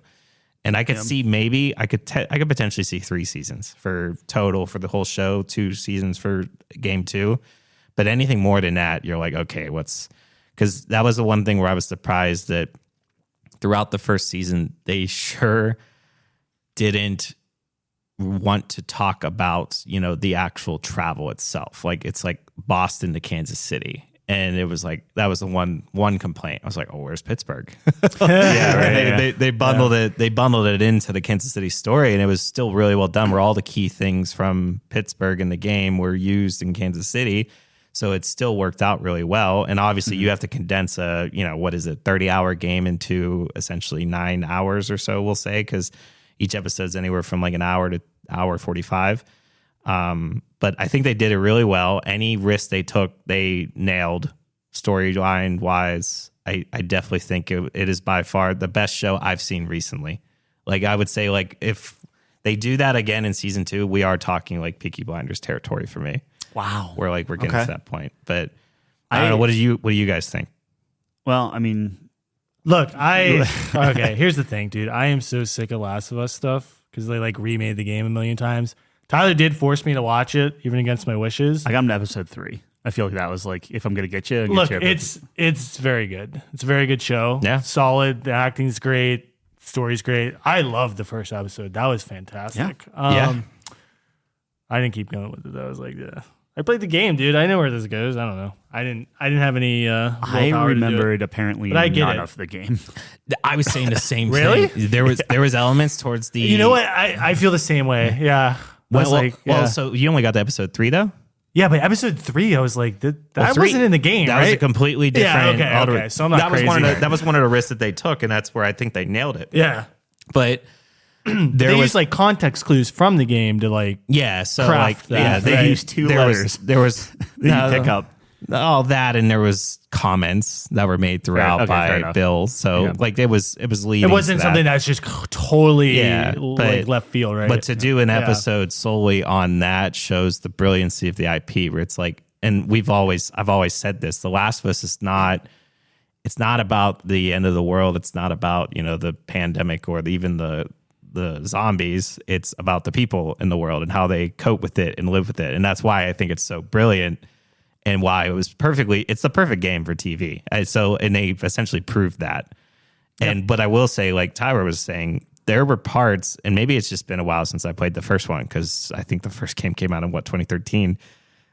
And I could see maybe I could potentially see 3 seasons for total for the whole show, 2 seasons for game 2. But anything more than that, you're like, okay, because that was the one thing where I was surprised that throughout the first season, they sure didn't want to talk about, the actual travel itself. Like it's like Boston to Kansas City. And it was like, that was the one complaint. I was like, oh, where's Pittsburgh? They bundled it. They bundled it into the Kansas City story, and it was still really well done. Where all the key things from Pittsburgh in the game were used in Kansas City. So it still worked out really well. And obviously you have to condense a, 30-hour game into essentially 9 hours or so, we'll say, because each episode's anywhere from like an hour to hour 45. But I think they did it really well. Any risk they took, they nailed storyline wise. I definitely think it is by far the best show I've seen recently. Like I would say, like if they do that again in season 2, we are talking like Peaky Blinders territory for me. Wow. We're getting to that point. But I don't know. What do you guys think? Well, I mean, look, okay, here's the thing, dude. I am so sick of Last of Us stuff because they like remade the game a million times. Tyler did force me to watch it, even against my wishes. I got to episode 3. I feel like that was like, if I'm going to get you, look, it's very good. It's a very good show. Yeah. Solid. The acting's great. Story's great. I loved the first episode. That was fantastic. Yeah. I didn't keep going with it. I was like, yeah. I played the game, dude. I know where this goes. I don't know. I didn't have any I remember it apparently but I get not it. enough the game. I was saying the same Really? thing. There was elements towards the. You know what? I feel the same way. Yeah. So you only got to episode 3 though? Yeah, but episode 3, I was like, that wasn't in the game, that right? was a completely different. Yeah, okay. So I'm not crazy. That was one of the risks that they took, and that's where I think they nailed it. Yeah. But they used like context clues from the game to like so craft like that, they right? used 2 letters. There was you pick up. all that, and there was comments that were made throughout by Bill. So like it was leading. It wasn't something that's just totally like left field, right? But to do an episode solely on that shows the brilliancy of the IP. Where it's like, and I've always said this: The Last of Us is not. It's not about the end of the world. It's not about the pandemic or even the zombies. It's about the people in the world and how they cope with it and live with it. And that's why I think it's so brilliant. And why it's the perfect game for TV. And they've essentially proved that. But I will say, like Tyler was saying, there were parts, and maybe it's just been a while since I played the first one, because I think the first game came out in 2013.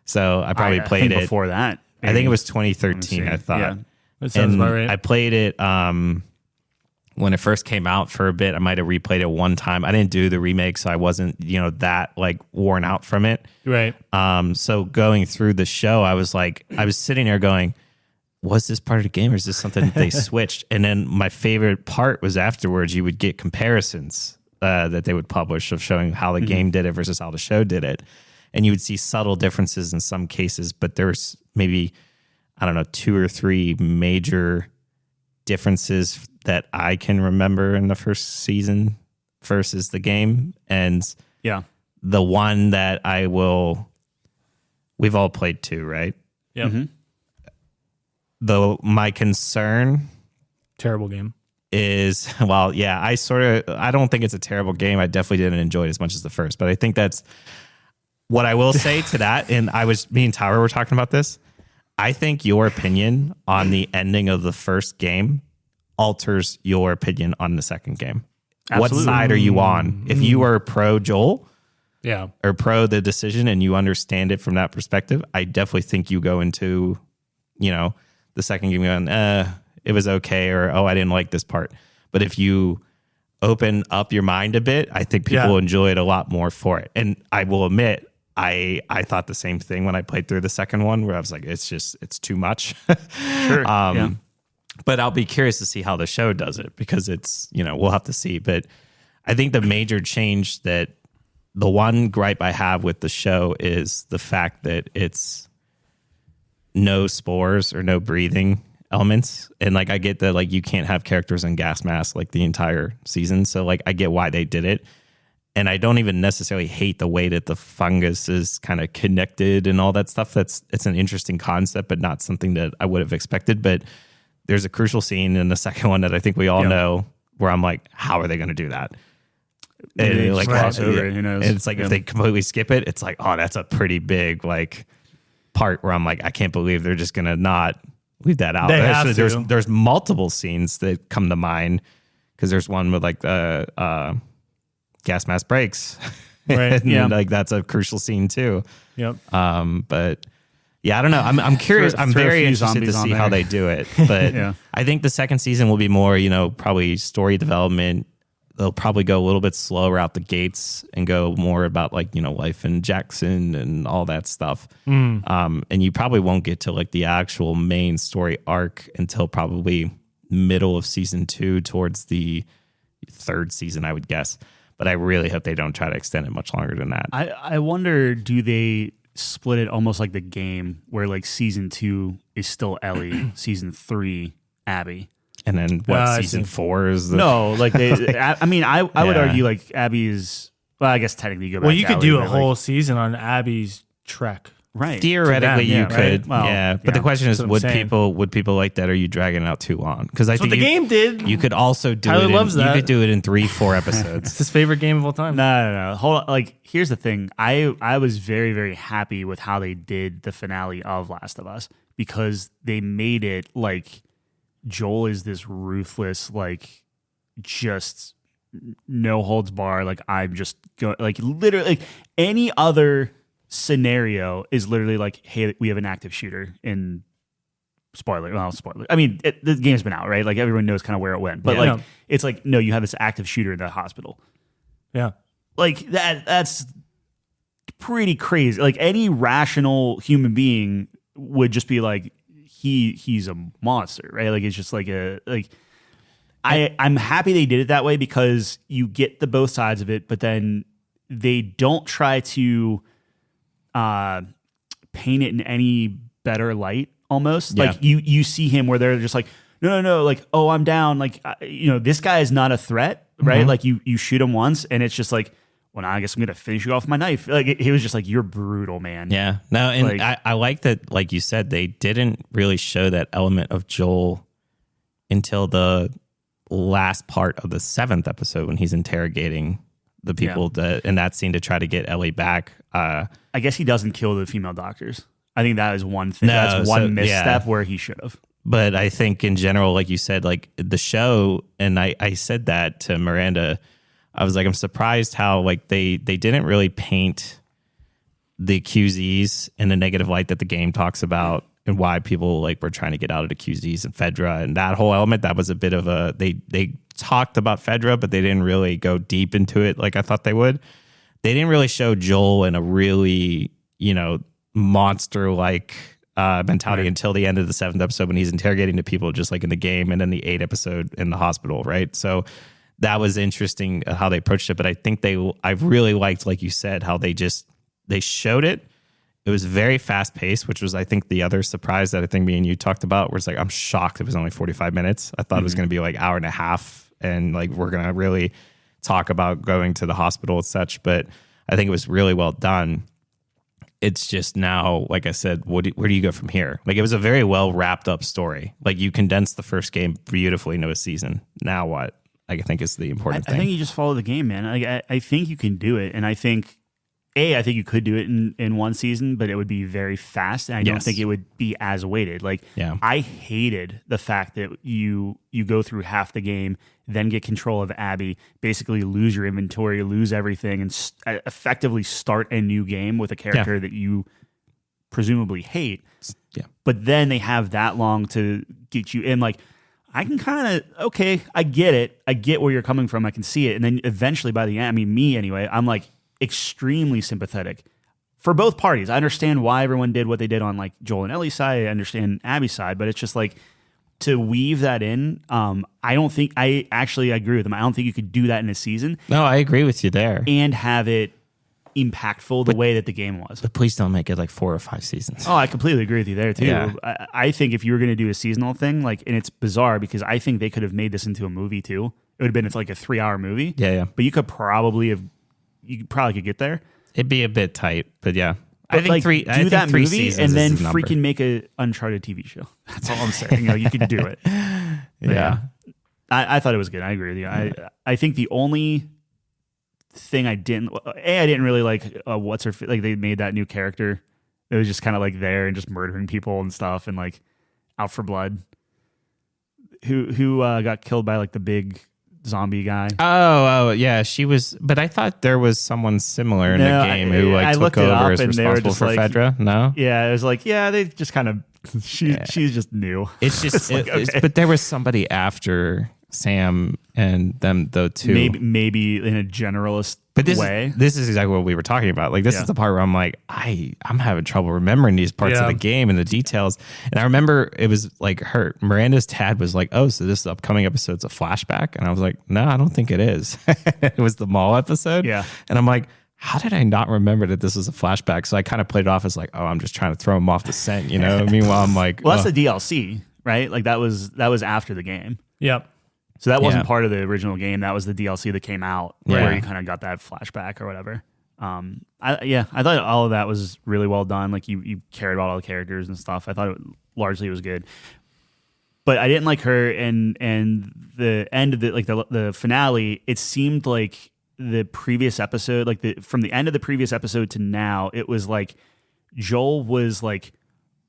So I probably played it before that. Maybe. I think it was 2013. I thought. Yeah, that sounds about right. I played it when it first came out for a bit. I might have replayed it one time. I didn't do the remake, so I wasn't that like worn out from it. Right. So going through the show, I was sitting there going, was this part of the game or is this something that they switched? And then my favorite part was afterwards, you would get comparisons that they would publish of showing how the game did it versus how the show did it. And you would see subtle differences in some cases, but there's maybe, 2 or 3 major differences that I can remember in the first season versus the game. And the one that we've all played 2, right? Yeah. Mm-hmm. Though my concern terrible game is, I don't think it's a terrible game. I definitely didn't enjoy it as much as the first, but I think that's what I will say to that. And me and Tyler were talking about this. I think your opinion on the ending of the first game alters your opinion on the second game. Absolutely. What side are you on? If you are pro Joel, or pro the decision, and you understand it from that perspective, I definitely think you go into, the second game going, it was okay, or I didn't like this part. But if you open up your mind a bit, I think people enjoy it a lot more for it. And I will admit, I thought the same thing when I played through the second one, where I was like, it's too much. Sure. But I'll be curious to see how the show does it, because it's, we'll have to see. But I think the major change the one gripe I have with the show is the fact that it's no spores or no breathing elements. And like, I get that like you can't have characters in gas masks like the entire season. So like, I get why they did it. And I don't even necessarily hate the way that the fungus is kind of connected and all that stuff. It's an interesting concept, but not something that I would have expected. But there's a crucial scene in the second one that I think we all know, where I'm like, how are they going to do that? And like, who knows? And it's like, if they completely skip it, it's like, oh, that's a pretty big like part where I'm like, I can't believe they're just going to not leave that out. There's multiple scenes that come to mind, because there's one with like gas mask breaks, right? And like that's a crucial scene too. Yep. But yeah, I don't know. I'm curious. I'm very interested to see how they do it. But I think the second season will be more, probably story development, they'll probably go a little bit slower out the gates and go more about like, life in Jackson and all that stuff. And you probably won't get to like the actual main story arc until probably middle of season 2 towards the 3rd season, I would guess. But I really hope they don't try to extend it much longer than that. I wonder, do they split it almost like the game where like season 2 is still Ellie, season 3 Abby? And then season 4 is the... No, like they... I mean, I would argue like Abby is... Well, I guess technically you go back to you could Ellie, do a whole season on Abby's trek. Right. Theoretically, you could. Right? Well, but the question is, would people like that? Or are you dragging it out too long? Because I think the game did. You could also do Tyler it. loves that. You could do it in 3-4 episodes. It's his favorite game of all time. No. Hold on. Like, here's the thing. I was very, very happy with how they did the finale of Last of Us because they made it like Joel is this ruthless, like, just no holds bar. Like, I'm just going, like, literally, like, any other scenario is literally like, hey, we have an active shooter in spoiler. I mean, the game's been out, right? Like everyone knows kind of where it went, but it's like, no, you have this active shooter in the hospital. Yeah. Like that's pretty crazy. Like any rational human being would just be like, he's a monster, right? Like it's just like I'm happy they did it that way because you get the both sides of it, but then they don't try to paint it in any better light almost. Like you see him where they're just like, no, like, oh, I'm down. Like, this guy is not a threat, right? Like you shoot him once and it's just like, well, now I guess I'm going to finish you off with my knife. Like he was just like, you're brutal, man. Yeah. No, and like, I like that, like you said, they didn't really show that element of Joel until the last part of the 7th episode when he's interrogating the people in that scene to try to get Ellie back. I guess he doesn't kill the female doctors. I think that is one thing. That's one misstep where he should have. But I think in general, like you said, like the show, and I said that to Miranda, I was like, I'm surprised how like they didn't really paint the QZs in the negative light that the game talks about and why people like were trying to get out of the QZs and Fedra and that whole element. That was a bit of a, they talked about Fedra, but they didn't really go deep into it like I thought they would. They didn't really show Joel in a really, monster-like mentality until the end of the 7th episode when he's interrogating the people just like in the game, and then the 8th episode in the hospital, right? So that was interesting how they approached it, but I think I really liked, like you said, how they showed it. It was very fast-paced, which was, I think, the other surprise that I think me and you talked about, where it's like, I'm shocked it was only 45 minutes. I thought it was going to be like hour and a half, and like we're going to really talk about going to the hospital and such, but I think it was really well done. It's just now, like I said, where do you go from here? Like, it was a very well wrapped up story. Like, you condensed the first game beautifully into a season. Now what? I think is the important thing. I think you just follow the game, man. I think you can do it, and I think you could do it in one season, but it would be very fast, and I don't think it would be as weighted. Like, I hated the fact that you go through half the game, then get control of Abby, basically lose your inventory, lose everything, and effectively start a new game with a character that you presumably hate. Yeah. But then they have that long to get you in. Like, I can kind of, okay, I get it. I get where you're coming from. I can see it. And then eventually by the end, I mean, me anyway, I'm like extremely sympathetic for both parties. I understand why everyone did what they did on like Joel and Ellie's side. I understand Abby's side, but it's just like, to weave that in, I actually agree with them. I don't think you could do that in a season. No, I agree with you there. And have it impactful the way that the game was. But please don't make it like 4 or 5 seasons. Oh, I completely agree with you there too. Yeah. I think if you were going to do a seasonal thing, like, and it's bizarre because I think they could have made this into a movie too. It would have been like a 3-hour movie. Yeah. But you probably could get there. It'd be a bit tight, but yeah. But I think do that three movie seasons and then is the number. freaking make a Uncharted TV show. That's all I'm saying. You could do it. Yeah. I thought it was good. I agree with you. I think the only thing I didn't really like like they made that new character. It was just kind of like there and just murdering people and stuff and like out for blood. Who got killed by like the big zombie guy. Oh, yeah, she was. But I thought there was someone similar in the game who like took over as responsible for like, Fedra. No, yeah, it was like they just kind of she's just new. It's just, like, okay. But there was somebody after Sam and them though too. Maybe in a generalist way. This is exactly what we were talking about. Like this is the part where I'm like, I'm having trouble remembering these parts of the game and the details. And I remember it was like Miranda's dad was like, oh, so this upcoming episode's a flashback? And I was like, no, I don't think it is. It was the mall episode. Yeah. And I'm like, how did I not remember that this was a flashback? So I kind of played it off as like, oh, I'm just trying to throw him off the scent, you know? Meanwhile, I'm like, well, that's the DLC, right? Like that was after the game. Yep. So that wasn't part of the original game. That was the DLC that came out where you kind of got that flashback or whatever. I thought all of that was really well done. Like you cared about all the characters and stuff. I thought largely it was good. But I didn't like her and the end of the finale, it seemed like the previous episode, like from the end of the previous episode to now, it was like Joel was like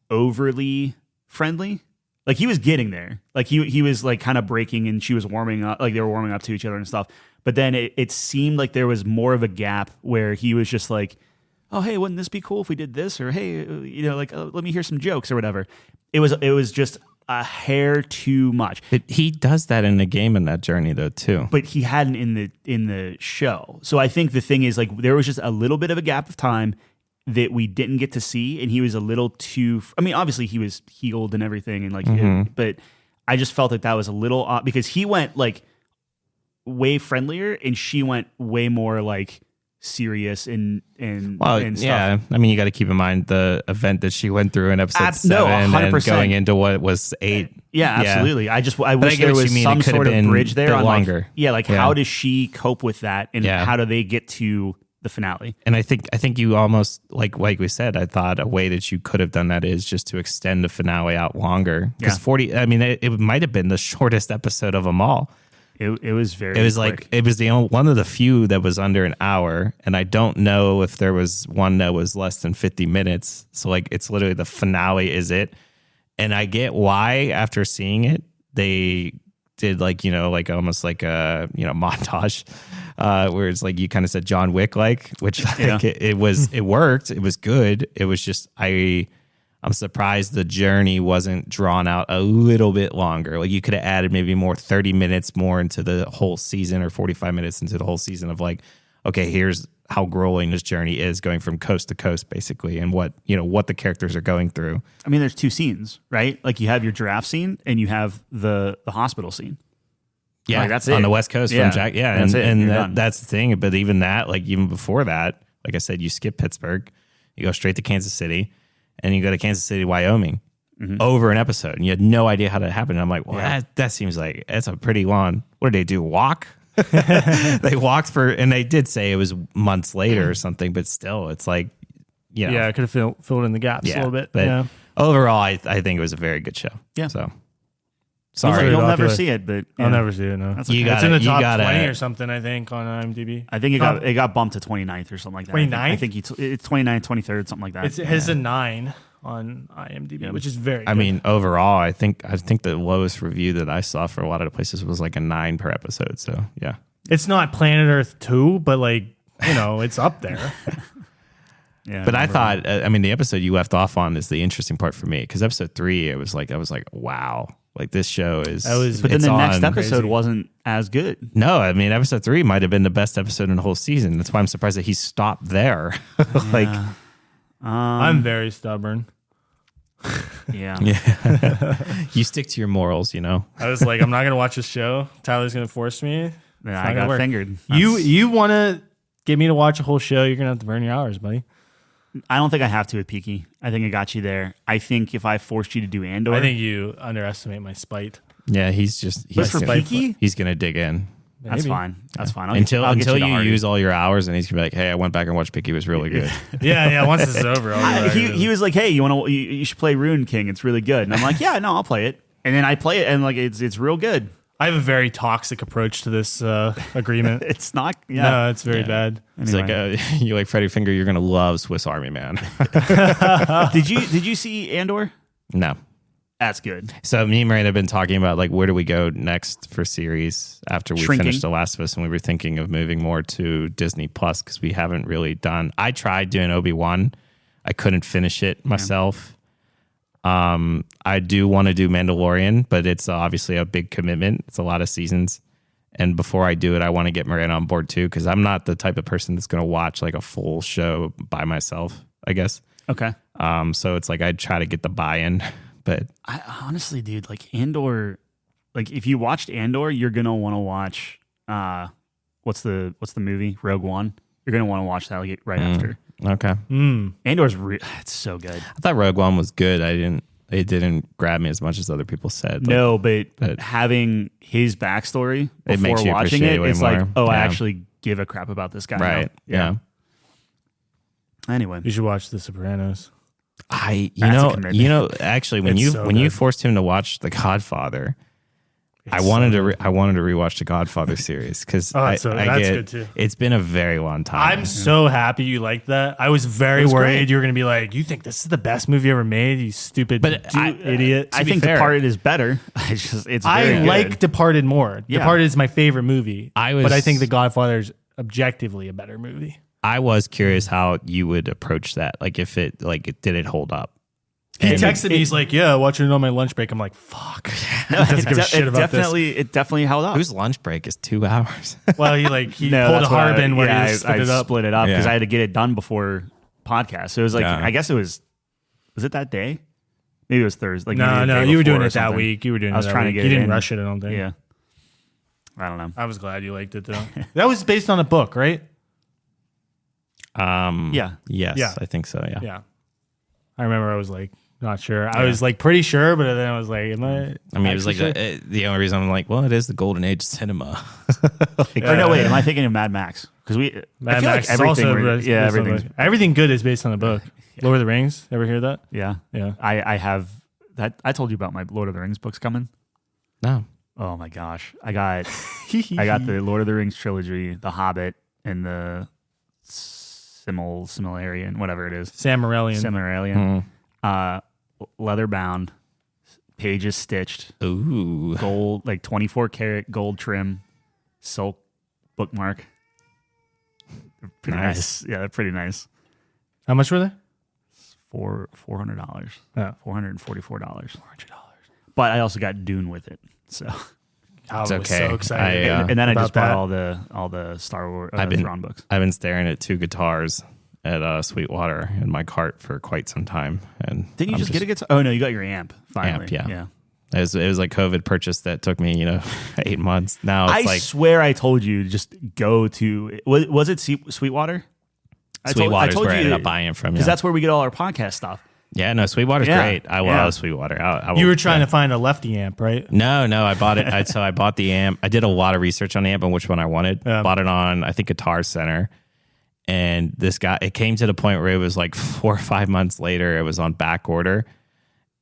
overly friendly. Like he was getting there. Like he was like kind of breaking and she was warming up, like they were warming up to each other and stuff. But then it seemed like there was more of a gap where he was just like, oh, hey, wouldn't this be cool if we did this? Or hey, let me hear some jokes or whatever. It was just a hair too much. But he does that in the game in that journey though too. But he hadn't in the show. So I think the thing is like there was just a little bit of a gap of time that we didn't get to see, and he was a little too. I mean, obviously he was healed and everything, and like, but I just felt like that was a little odd because he went like way friendlier, and she went way more like serious and stuff. Yeah. I mean, you got to keep in mind the event that she went through in episode 7 and going into what was 8. Yeah, absolutely. I wish there was some sort of bridge there on longer. Like how does she cope with that, and how do they get to the finale? And I think you almost like we said, I thought a way that you could have done that is just to extend the finale out longer because 40. I mean, it might have been the shortest episode of them all. It was very. It was quick. like it was the only one of the few that was under an hour, and I don't know if there was one that was less than 50 minutes. So like it's literally the finale is it, and I get why after seeing it they did like like almost like a montage where it's like you kind of said John Wick like, which like it worked, it was good. It was just I'm surprised the journey wasn't drawn out a little bit longer. Like you could have added maybe more 30 minutes more into the whole season or 45 minutes into the whole season of like, okay, here's how grueling this journey is going from coast to coast basically, and what the characters are going through. I mean, there's two scenes, right? Like you have your giraffe scene and you have the hospital scene. Yeah, like, that's it. On the West Coast from Jack. Yeah, that's that's the thing. But even that, like even before that, like I said, you skip Pittsburgh, you go straight to Kansas City, and you go to Kansas City, Wyoming, over an episode, and you had no idea how that happened. And I'm like, well, that seems like it's a pretty long. What did they do? Walk? They walked and they did say it was months later or something, but still, it's like, I could have filled in the gaps a little bit. But overall, I think it was a very good show. Yeah. So sorry, you'll never see it, but I'll never see it. No, that's okay. It's in the top 20 or something, I think, on IMDb. I think it got bumped to 29th or something like that. 29th? I think it's 29th, 23rd, something like that. It has a 9 on IMDb, which is very good. I mean, overall, I think the lowest review that I saw for a lot of the places was like a 9 per episode. So yeah, it's not Planet Earth 2, but like it's up there. But I thought, the episode you left off on is the interesting part for me because episode 3, I was like, wow. Like this show is, but then the next episode wasn't as good. No, I mean episode 3 might have been the best episode in the whole season. That's why I'm surprised that he stopped there. Like, I'm very stubborn. Yeah. You stick to your morals, I was like, I'm not gonna watch this show. Tyler's gonna force me. Yeah, I got fingered. You want to get me to watch a whole show? You're gonna have to burn your hours, buddy. I don't think I have to with Peaky. I think I got you there. I think if I forced you to do Andor, I think you underestimate my spite. Yeah, he's for Peaky, he's gonna dig in. Maybe. That's fine. That's fine. Until you use all your hours, and he's gonna be like, "Hey, I went back and watched Peaky. It was really good." yeah. Once this is over, he was like, "Hey, you should play Rune King. It's really good." And I'm like, "Yeah, no, I'll play it." And then I play it, and like it's real good. I have a very toxic approach to this agreement. It's not. Yeah. No, it's very bad. It's like you like Freddie Finger. You're gonna love Swiss Army Man. Did you see Andor? No. That's good. So me and Miranda have been talking about like where do we go next for series after we finished The Last of Us, and we were thinking of moving more to Disney Plus because we haven't really done. I tried doing Obi-Wan, I couldn't finish it myself. I do want to do Mandalorian, but it's obviously a big commitment. It's a lot of seasons. And before I do it, I want to get Miranda on board too, because I'm not the type of person that's going to watch like a full show by myself, I guess. Okay. So it's like I'd try to get the buy-in, but I honestly, dude, like Andor, like if you watched Andor, you're gonna want to watch what's the movie Rogue One. You're gonna want to watch that like right after. Okay. Andor's it's so good. I thought Rogue One was good. It didn't grab me as much as other people said. No, but having his backstory It makes before you watching appreciate it, it way it's like, more. oh, I Yeah. actually give a crap about this guy. Right. now. Yeah. Anyway, You should watch The Sopranos. That's a commitment. Actually, when It's you so when you good. forced him to watch The Godfather, I It's wanted so to good. I wanted to rewatch the Godfather series because That's good too. It's been a very long time. I'm so happy you liked that. I was very was worried great. you were going to be like, you think this is the best movie ever made, you stupid idiot. I be think fair- Departed is better. It's I very like good. Departed more. Yeah. Departed is my favorite movie. But I think The Godfather is objectively a better movie. I was curious how you would approach that. Like if it did it hold up? He And texted me, he's like, yeah, watching it on my lunch break. I'm like, fuck. He doesn't give a shit about this. It definitely held up. Whose lunch break is 2 hours? Well, he pulled a that's what Harbin where I he just split it up. split it up because Yeah. I had to get it done before podcast. So it was like, Yeah. I guess it was it that day? Maybe it was Thursday. Like maybe No, the no, day you were before doing or it that something. week. You were doing it I was that trying to week. get You it didn't in. rush it, I don't think. Yeah. I don't know. I was glad you liked it, though. That was based on a book, right? Yeah. Yes, Yeah. I think so. Yeah. Yeah. I remember I was like, not sure. I was like pretty sure, but then I was like, am I? I mean, it was like actually sure? the only reason I'm like, well, it is the golden age of cinema. Or no, wait. Am I thinking of Mad Max? Because I Mad feel Max like is also everything. based on the Everything's. book. Everything good is based on the book. Lord of the Rings. Ever hear that? Yeah. Yeah. I have that. I told you about my Lord of the Rings books coming. No. Oh my gosh. I got the Lord of the Rings trilogy, The Hobbit, and the Silmarillion, whatever it is. Silmarillion. Silmarillion. Leather bound, pages stitched, Ooh. gold, like 24 karat gold trim, silk bookmark. They're pretty nice. Yeah, they're pretty nice. How much were they? $400. Oh. $444. But I also got Dune with it. So I It's was okay. so excited. and then I just bought that. all the Star Wars I've been Thrawn books. I've been staring at 2 guitars at Sweetwater in my cart for quite some time, and Didn't you I'm just get a guitar? Oh no, you got your amp finally. Amp, yeah. It was like COVID purchase that took me 8 months. Now it's I like swear I told you to just go to was it Sweetwater? Sweetwater's where I ended up buying it from. because Yeah. that's where we get all our podcast stuff. Yeah, no, Sweetwater's Yeah. great. I love Sweetwater. You were trying to find a lefty amp, right? No, I bought it. So I bought the amp. I did a lot of research on the amp and which one I wanted. Bought it on, I think, Guitar Center. And this guy, it came to the point where it was like 4 or 5 months later, it was on back order.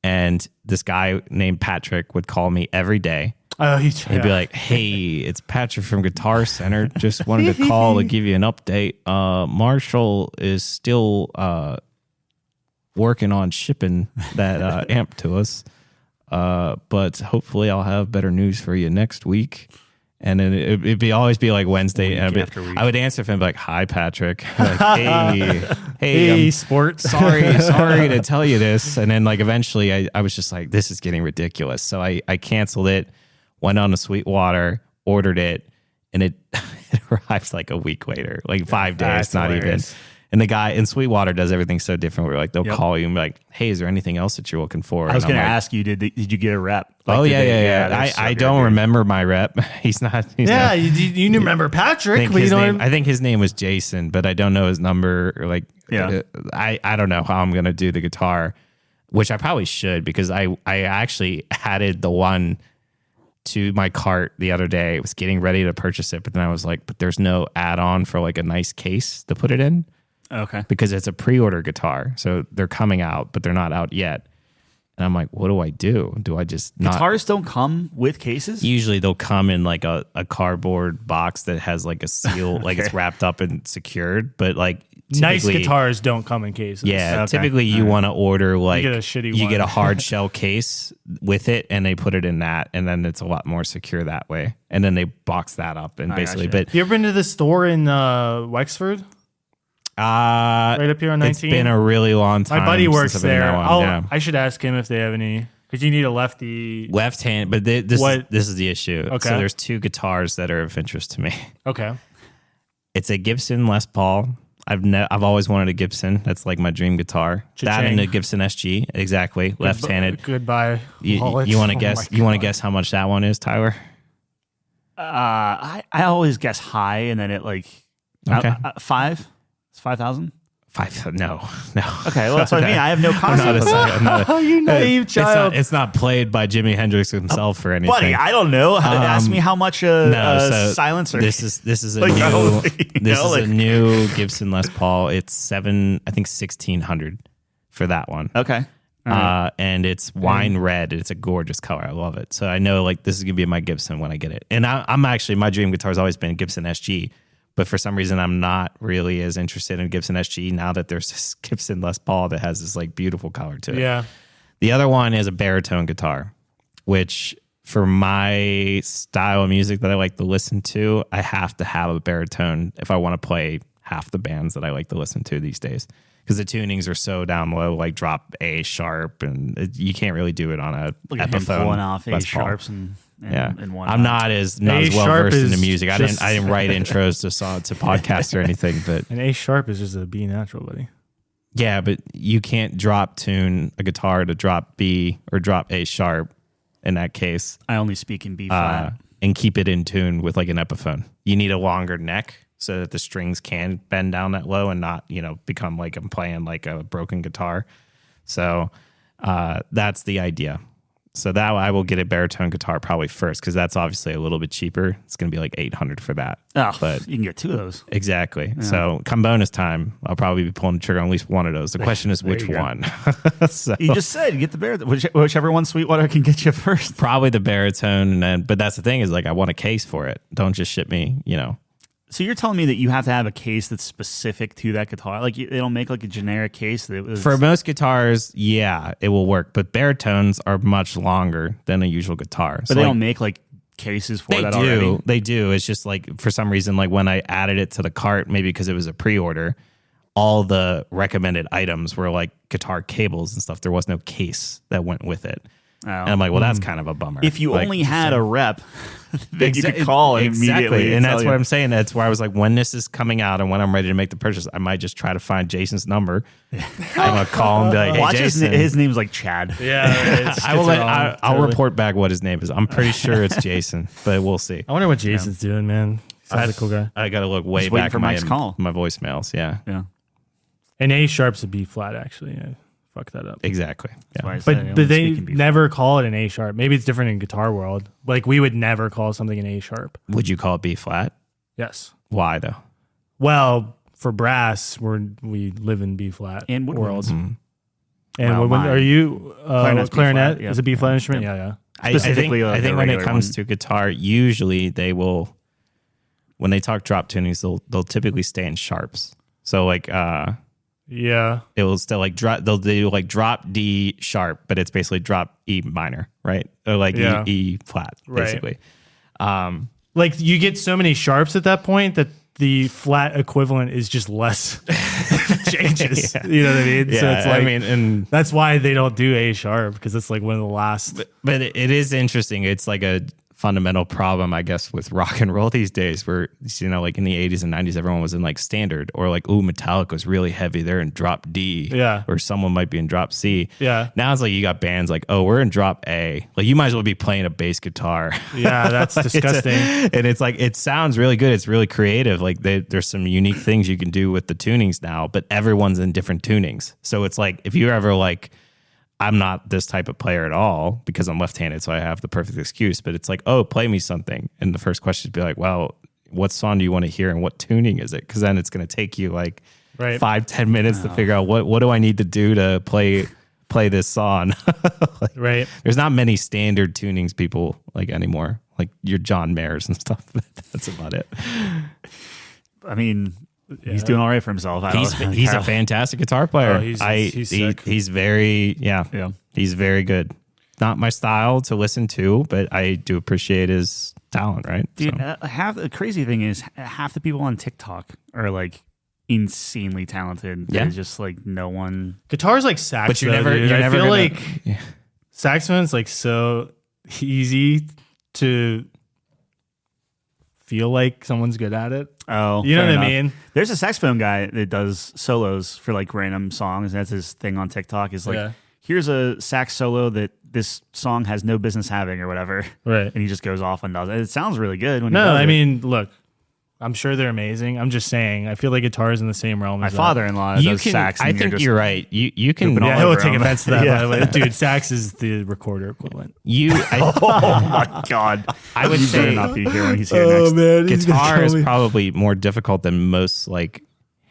And this guy named Patrick would call me every day. Oh, He'd be like, "Hey, it's Patrick from Guitar Center. Just wanted to call to give you an update. Marshall is still working on shipping that amp to us, but hopefully I'll have better news for you next week." And then it'd always be like Wednesday, and after week. I would answer for him like, "Hi, Patrick. Like, hey, Hey, I'm sport. sorry to tell you this." And then like eventually I was just like, this is getting ridiculous. So I canceled it, went on to Sweetwater, ordered it, and it arrived like a week later, like 5 days, That's not hilarious. even. And the guy in Sweetwater does everything so different. Where like they'll Yep. call you and be like, "Hey, is there anything else that you're looking for?" I was And I'm going to like, ask you, did you get a rep? Like, Oh did yeah. they're so I good, don't dude. remember my rep. He's not. Yeah, not- you remember Patrick, I think but you his don't. name. I think his name was Jason, but I don't know his number. Or like, Yeah. I don't know how I'm gonna do the guitar, which I probably should because I actually added the one to my cart the other day. I was getting ready to purchase it, but then I was like, but there's no add-on for like a nice case to put it in Okay. because it's a pre-order guitar, so they're coming out, but they're not out yet. And I'm like, what do I do? Do I just not? Guitars don't come with cases? Usually they'll come in like a cardboard box that has like a seal, like it's wrapped up and secured. But like Nice typically- guitars don't come in cases. Yeah, Okay. typically you want to order like get a shitty you one. get a hard shell case with it, and they put it in that, and then it's a lot more secure that way. And then they box that up and basically. gotcha. But You ever been to the store in Wexford? Right up here on 19. It's been a really long time. My buddy works since I've been in there. that one. Yeah. I should ask him if they have any, because you need a lefty. Left hand, but this is the issue. Okay. So there's two guitars that are of interest to me. Okay. It's a Gibson Les Paul. I've always wanted a Gibson. That's like my dream guitar. Cha-ching. That and a Gibson SG, exactly. Left-handed. Goodbye. You want to guess? You want to guess how much that one is, Tyler? I always guess high, and then it like Okay. 5. It's 5,000. 5? No. Okay, well that's what I mean. I have no concept. You naive child. It's not played by Jimi Hendrix himself or anything. Buddy, I don't know. Ask me how much a silencer. This is a Like, a new Gibson Les Paul. It's I think 1,600 for that one. Okay. And it's wine red. It's a gorgeous color. I love it. So I know like this is gonna be my Gibson when I get it. And I'm actually, my dream guitar has always been Gibson SG. But for some reason, I'm not really as interested in Gibson SG now that there's this Gibson Les Paul that has this like beautiful color to it. Yeah. The other one is a baritone guitar, which for my style of music that I like to listen to, I have to have a baritone if I want to play half the bands that I like to listen to these days. Because the tunings are so down low, like drop A sharp, and you can't really do it on a Epiphone. Pulling off A Les Paul. sharps and one. I'm not as well sharp versed is into music. I just- didn't write intros to podcasts or anything, but An A sharp is just a B natural, buddy. yeah, but you can't drop tune a guitar to drop B or drop A sharp in that case, I only speak in B flat. and keep it in tune with like an Epiphone. You need a longer neck so that the strings can bend down that low and not, become like I'm playing like a broken guitar. So that's the idea. So that I will get a baritone guitar probably first because that's obviously a little bit cheaper. It's going to be like $800 for that. Oh, but you can get 2 of those. exactly. Yeah. So come bonus time, I'll probably be pulling the trigger on at least one of those. The question is which one. So, You just said get the baritone. Whichever one Sweetwater can get you first. probably the baritone, but that's the thing is like I want a case for it. Don't just ship me, So you're telling me that you have to have a case that's specific to that guitar? Like they don't make like a generic case that was For most guitars, yeah, it will work. But baritones are much longer than a usual guitar. But they don't make like cases for that already. They do. It's just like for some reason, like when I added it to the cart, maybe because it was a pre-order, all the recommended items were like guitar cables and stuff. There was no case that went with it. Oh. And I'm like, well, that's kind of a bummer. If you Like, only had a rep that you could call and immediately. And that's what I'm saying. That's where I was like, when this is coming out and when I'm ready to make the purchase, I might just try to find Jason's number. I'm gonna call him and be like, hey, Watch Jason. his name's like Chad. Yeah. I'll report back what his name is. I'm pretty sure it's Jason, but we'll see. I wonder what Jason's doing, man. Sounds like a cool guy. I got to look way Just waiting back for in my Mike's call. my voicemails. Yeah, Yeah. An A sharp's a B flat, actually. I fucked that up. exactly. Yeah. But they never call it an A sharp. Maybe it's different in guitar world. Like we would never call something an A sharp. Would you call it B flat? Yes. Why though? Well, for brass, we live in B flat And woodwinds. world. Mm-hmm. And Well, are you Clarinet's clarinet? B-flat, yeah. Is a B flat instrument? Yeah. Specifically, I think the when it regular comes one. to guitar, usually they will, when they talk drop tunings, they'll typically stay in sharps. So like Yeah. it will still like drop. They'll do like drop D sharp, but it's basically drop E minor, right? Or like Yeah. E flat, Right. basically. Like you get so many sharps at that point that the flat equivalent is just less changes. Yeah. You know what I mean? Yeah, So it's like, I mean, and that's why they don't do A sharp because it's like one of the last. but it is interesting. It's like a fundamental problem, I guess, with rock and roll these days where, like in the 80s and 90s, everyone was in like standard or like, ooh, Metallica was really heavy. They're in drop D. Yeah. Or someone might be in drop C. Yeah. Now it's like you got bands like, oh, we're in drop A. Like you might as well be playing a bass guitar. Yeah, that's disgusting. And it's like, it sounds really good. It's really creative. Like there's some unique things you can do with the tunings now, but everyone's in different tunings. So it's like, if you're ever like, I'm not this type of player at all because I'm left-handed, so I have the perfect excuse. But it's like, oh, play me something. And the first question would be like, well, what song do you want to hear and what tuning is it? Because then it's going to take you like Right. 5-10 minutes to figure out what do I need to do to play this song. Like, Right. there's not many standard tunings people like anymore, like your John Mayers and stuff. That's about it. I mean, he's doing all right for himself. He's a fantastic guitar player. Oh, he's sick. He's very Yeah. He's very good. Not my style to listen to, but I do appreciate his talent. Right, Dude, So, half the crazy thing is half the people on TikTok are like insanely talented. Yeah. There's just like no one. Guitar's like sax, But you're though, never- dude. you're I never feel gonna- like saxophone's like so easy to feel like someone's good at it. Oh, You know fair what I enough. mean? There's a saxophone guy that does solos for like random songs. That's his thing on TikTok. Is like, Yeah. here's a sax solo that this song has no business having or whatever. Right. And he just goes off and does it. It sounds really good. When he No, does I it. mean, look, I'm sure they're amazing. I'm just saying, I feel like guitar's in the same realm my as that. father-in-law You does can. sax. And I think just, you're right. You can. pooping all Yeah, he'll over take him. offense to that, Yeah. by the way. Dude, sax is the recorder equivalent. You. Oh my god! I would You better say not be here when he's here next. man, guitar is probably more difficult than most like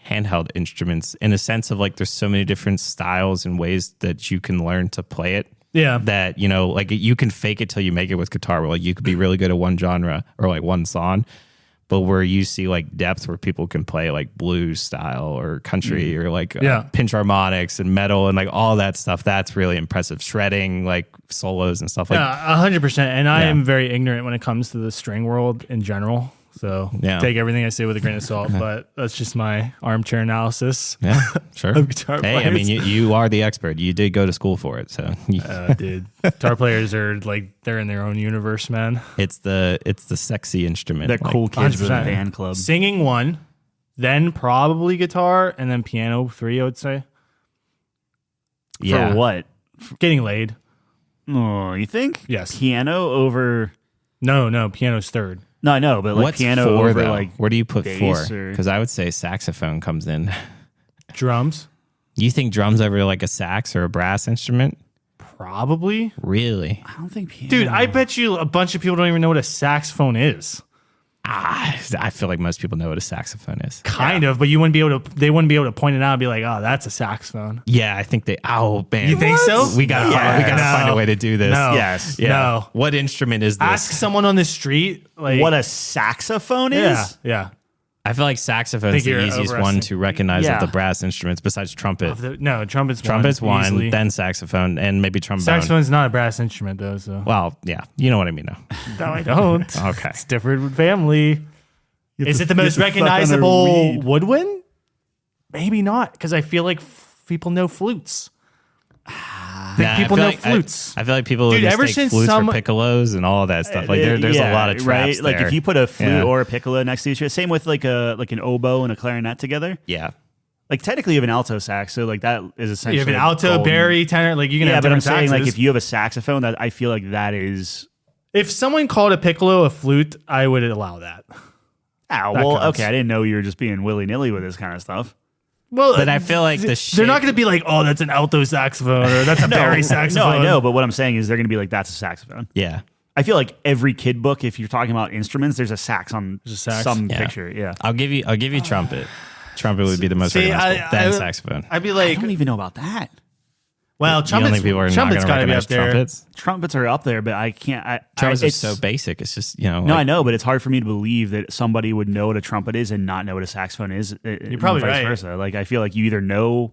handheld instruments in a sense of like there's so many different styles and ways that you can learn to play it. Yeah. That, you know, like you can fake it till you make it with guitar, where like you could be really good at one genre or like one song, but where you see like depth where people can play like blues style or country or like pinch harmonics and metal and like all that stuff, that's really impressive. Shredding, like solos and stuff like Yeah, 100%. And I am very ignorant when it comes to the string world in general. So take everything I say with a grain of salt, but that's just my armchair analysis. Yeah, sure. Of guitar Hey, I mean, players. you are the expert. You did go to school for it, so Dude, guitar players are like, they're in their own universe, man. it's the sexy instrument. They're like, cool kids with a 100%. band club. Singing 1, then probably guitar, and then piano 3, I would say. Yeah. For what? Getting laid. Oh, you think? Yes. Piano over. No, piano's 3rd. No, I know, but like What's piano four, over though? like. Where do you put bass 4? or- Because I would say saxophone comes in. Drums, You think drums over like a sax or a brass instrument? probably. Really? I don't think piano. Dude, I bet you a bunch of people don't even know what a saxophone is. I feel like most people know what a saxophone is. Kind of, but they wouldn't be able to point it out and be like, oh, that's a saxophone. Yeah, I think they. Oh man, You think so? We gotta find a way to do this. No. Yes. Yeah. No. What instrument is this? Ask someone on the street, like, What a saxophone is? yeah. I feel like saxophone's Think the you're easiest one overestimating. to recognize Yeah. of the brass instruments besides trumpet. No, trumpet's Trumpet's one, easily. then saxophone, and maybe trombone. Saxophone's not a brass instrument, though, so. Well, yeah, you know what I mean though. No, I don't. Okay. It's different with family. Is it the most you have to fuck on a recognizable reed. woodwind? Maybe not, because I feel like people know flutes. Nah, people I feel know like- flutes. I feel like people Dude, would ever mistake since flutes some- for piccolos and all that stuff. Like there's a lot of traps right. Like there. if you put a flute Yeah. or a piccolo next to each other, same with like an oboe and a clarinet together. Yeah. Like technically you have an alto sax, so like that is essentially You have an alto, golden. barry, tenor, like you can Yeah, have but I'm different saying like saxes. if you have a saxophone, that I feel like that is. If someone called a piccolo a flute, I would allow that. Ah, That well, counts. okay. I didn't know you were just being willy nilly with this kind of stuff. Well, But I feel like the they're not going to be like, oh, that's an alto saxophone or that's a barry No, saxophone. I know, but what I'm saying is they're going to be like, that's a saxophone. Yeah. I feel like every kid book, if you're talking about instruments, there's a sax on There's a sax? some Yeah. picture. Yeah. I'll give you trumpet. Trumpet would be the most See, recognizable. Then saxophone. I'd be I like, don't even know about that. well, You don't trumpets, think people are not going trumpets to got to be recognize up there. trumpets? Trumpets are up there, but I can't. Trumpets are it's so basic. It's just, you know. No, like- I know, but it's hard for me to believe that somebody would know what a trumpet is and not know what a saxophone is. You're probably vice right. versa. Like I feel like you either know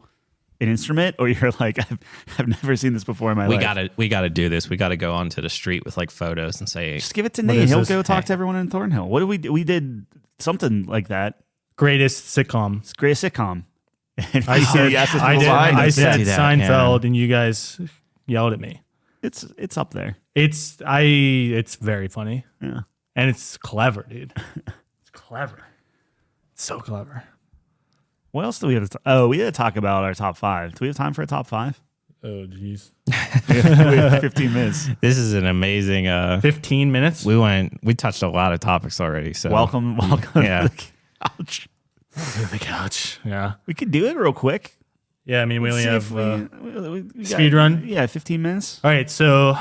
an instrument or you're like, I've never seen this before in my life. we gotta do this. We gotta go onto the street with like photos and say, Just give it to What Nate. is He'll this? go talk Hey. to everyone in Thornhill. What did we do? We did something like that. Greatest sitcom. It's greatest sitcom. And I said, asked us I to did. find I it. said Do that, Seinfeld, and you guys yelled at me. It's up there. It's very funny, Yeah. and it's clever, dude. It's clever. It's so clever. What else do we have to? We had to talk about our top 5. Do we have time for a top 5? Oh, jeez. We have 15 minutes. this is an amazing 15 minutes. we touched a lot of topics already. So Welcome. Yeah. To the couch. the couch. Yeah. We could do it real quick. Yeah. I mean, we only See have. if we speed run? Yeah, 15 minutes. All right. So,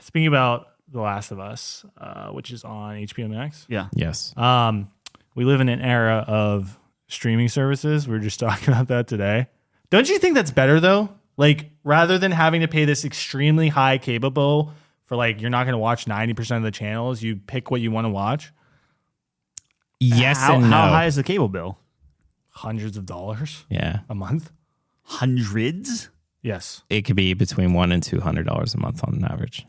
speaking about The Last of Us, which is on HBO Max. Yeah. yes. We live in an era of streaming services. We were just talking about that today. Don't you think that's better though? Like rather than having to pay this extremely high cable bill for like you're not going to watch 90% of the channels, you pick what you want to watch. Yes How and no. high is the cable bill? Hundreds of dollars Yeah. a month. Hundreds? Yes. It could be between $100 and $200 a month on average.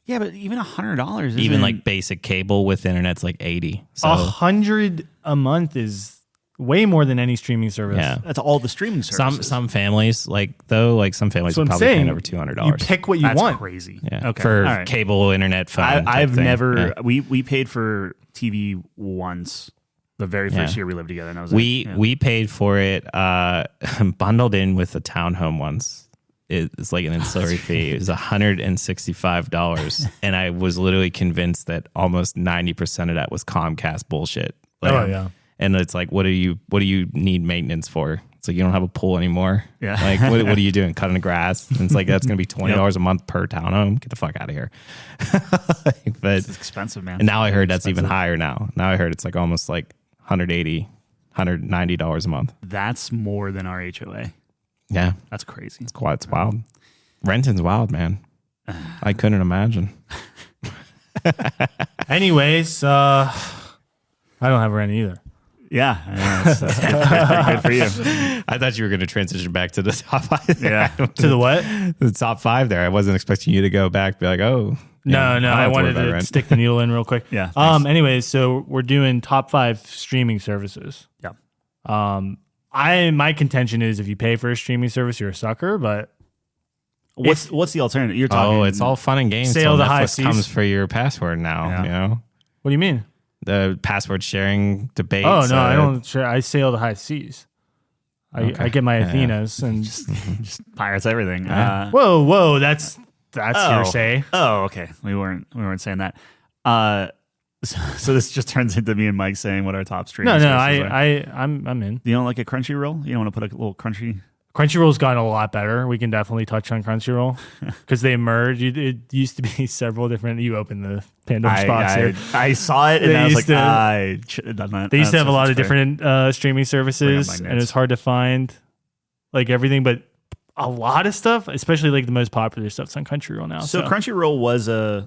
Yeah, but even $100 Even like basic cable with internet's like 80. So 100 a month is way more than any streaming service. Yeah. That's all the streaming services. Some families some families So are I'm probably saying paying over $200. you pick what you That's want. crazy. Yeah. Okay. For All right. cable, internet, phone. I've type thing. never. Yeah. We paid for TV once. The very first year we lived together, and I was we paid for it bundled in with a townhome once. It's like an ancillary fee. It was $165, and I was literally convinced that almost 90% of that was Comcast bullshit. Like, and it's like, what do you need maintenance for? It's like you don't have a pool anymore. Yeah. Like what are you doing? Cutting the grass? And it's like that's gonna be $20 a month per townhome. Get the fuck out of here. But it's expensive, man. And now I heard that's even higher now. Now I heard it's like almost like $180, $190 a month. That's more than our HOA. Yeah. That's crazy. It's wild. Renting's wild, man. I couldn't imagine. Anyways, I don't have rent either. Yeah. That's good for you. I thought you were going to transition back to the top 5. Yeah. To the what? The top 5 there. I wasn't expecting you to go back and be like, oh. No, I don't have to wanted worry to about rent. stick the needle in real quick. Yeah, nice. Anyways, so we're doing top 5 streaming services. Yeah. My contention is if you pay for a streaming service, you're a sucker. But What's the alternative? You're talking. Oh, it's all fun and games. Sail Till the high Netflix seas. comes for your password now. Yeah. You know what do you mean? the password sharing debate. Oh no, I don't. Sure, I sail the high seas. I get my Athenas and just pirates everything. whoa, that's hearsay. Oh, okay. We weren't saying that. So this just turns into me and Mike saying what our top streaming. No, services are. I'm in. You don't like a Crunchyroll? You don't want to put a little Crunchy? Crunchyroll's gotten a lot better. We can definitely touch on Crunchyroll because they merged. It used to be several different. You open the Pandora's box here. I saw it and I was like, I should have done that. They used to have a lot of different streaming services, and it's hard to find like everything, but a lot of stuff, especially like the most popular stuff's on Crunchyroll now. So Crunchyroll was I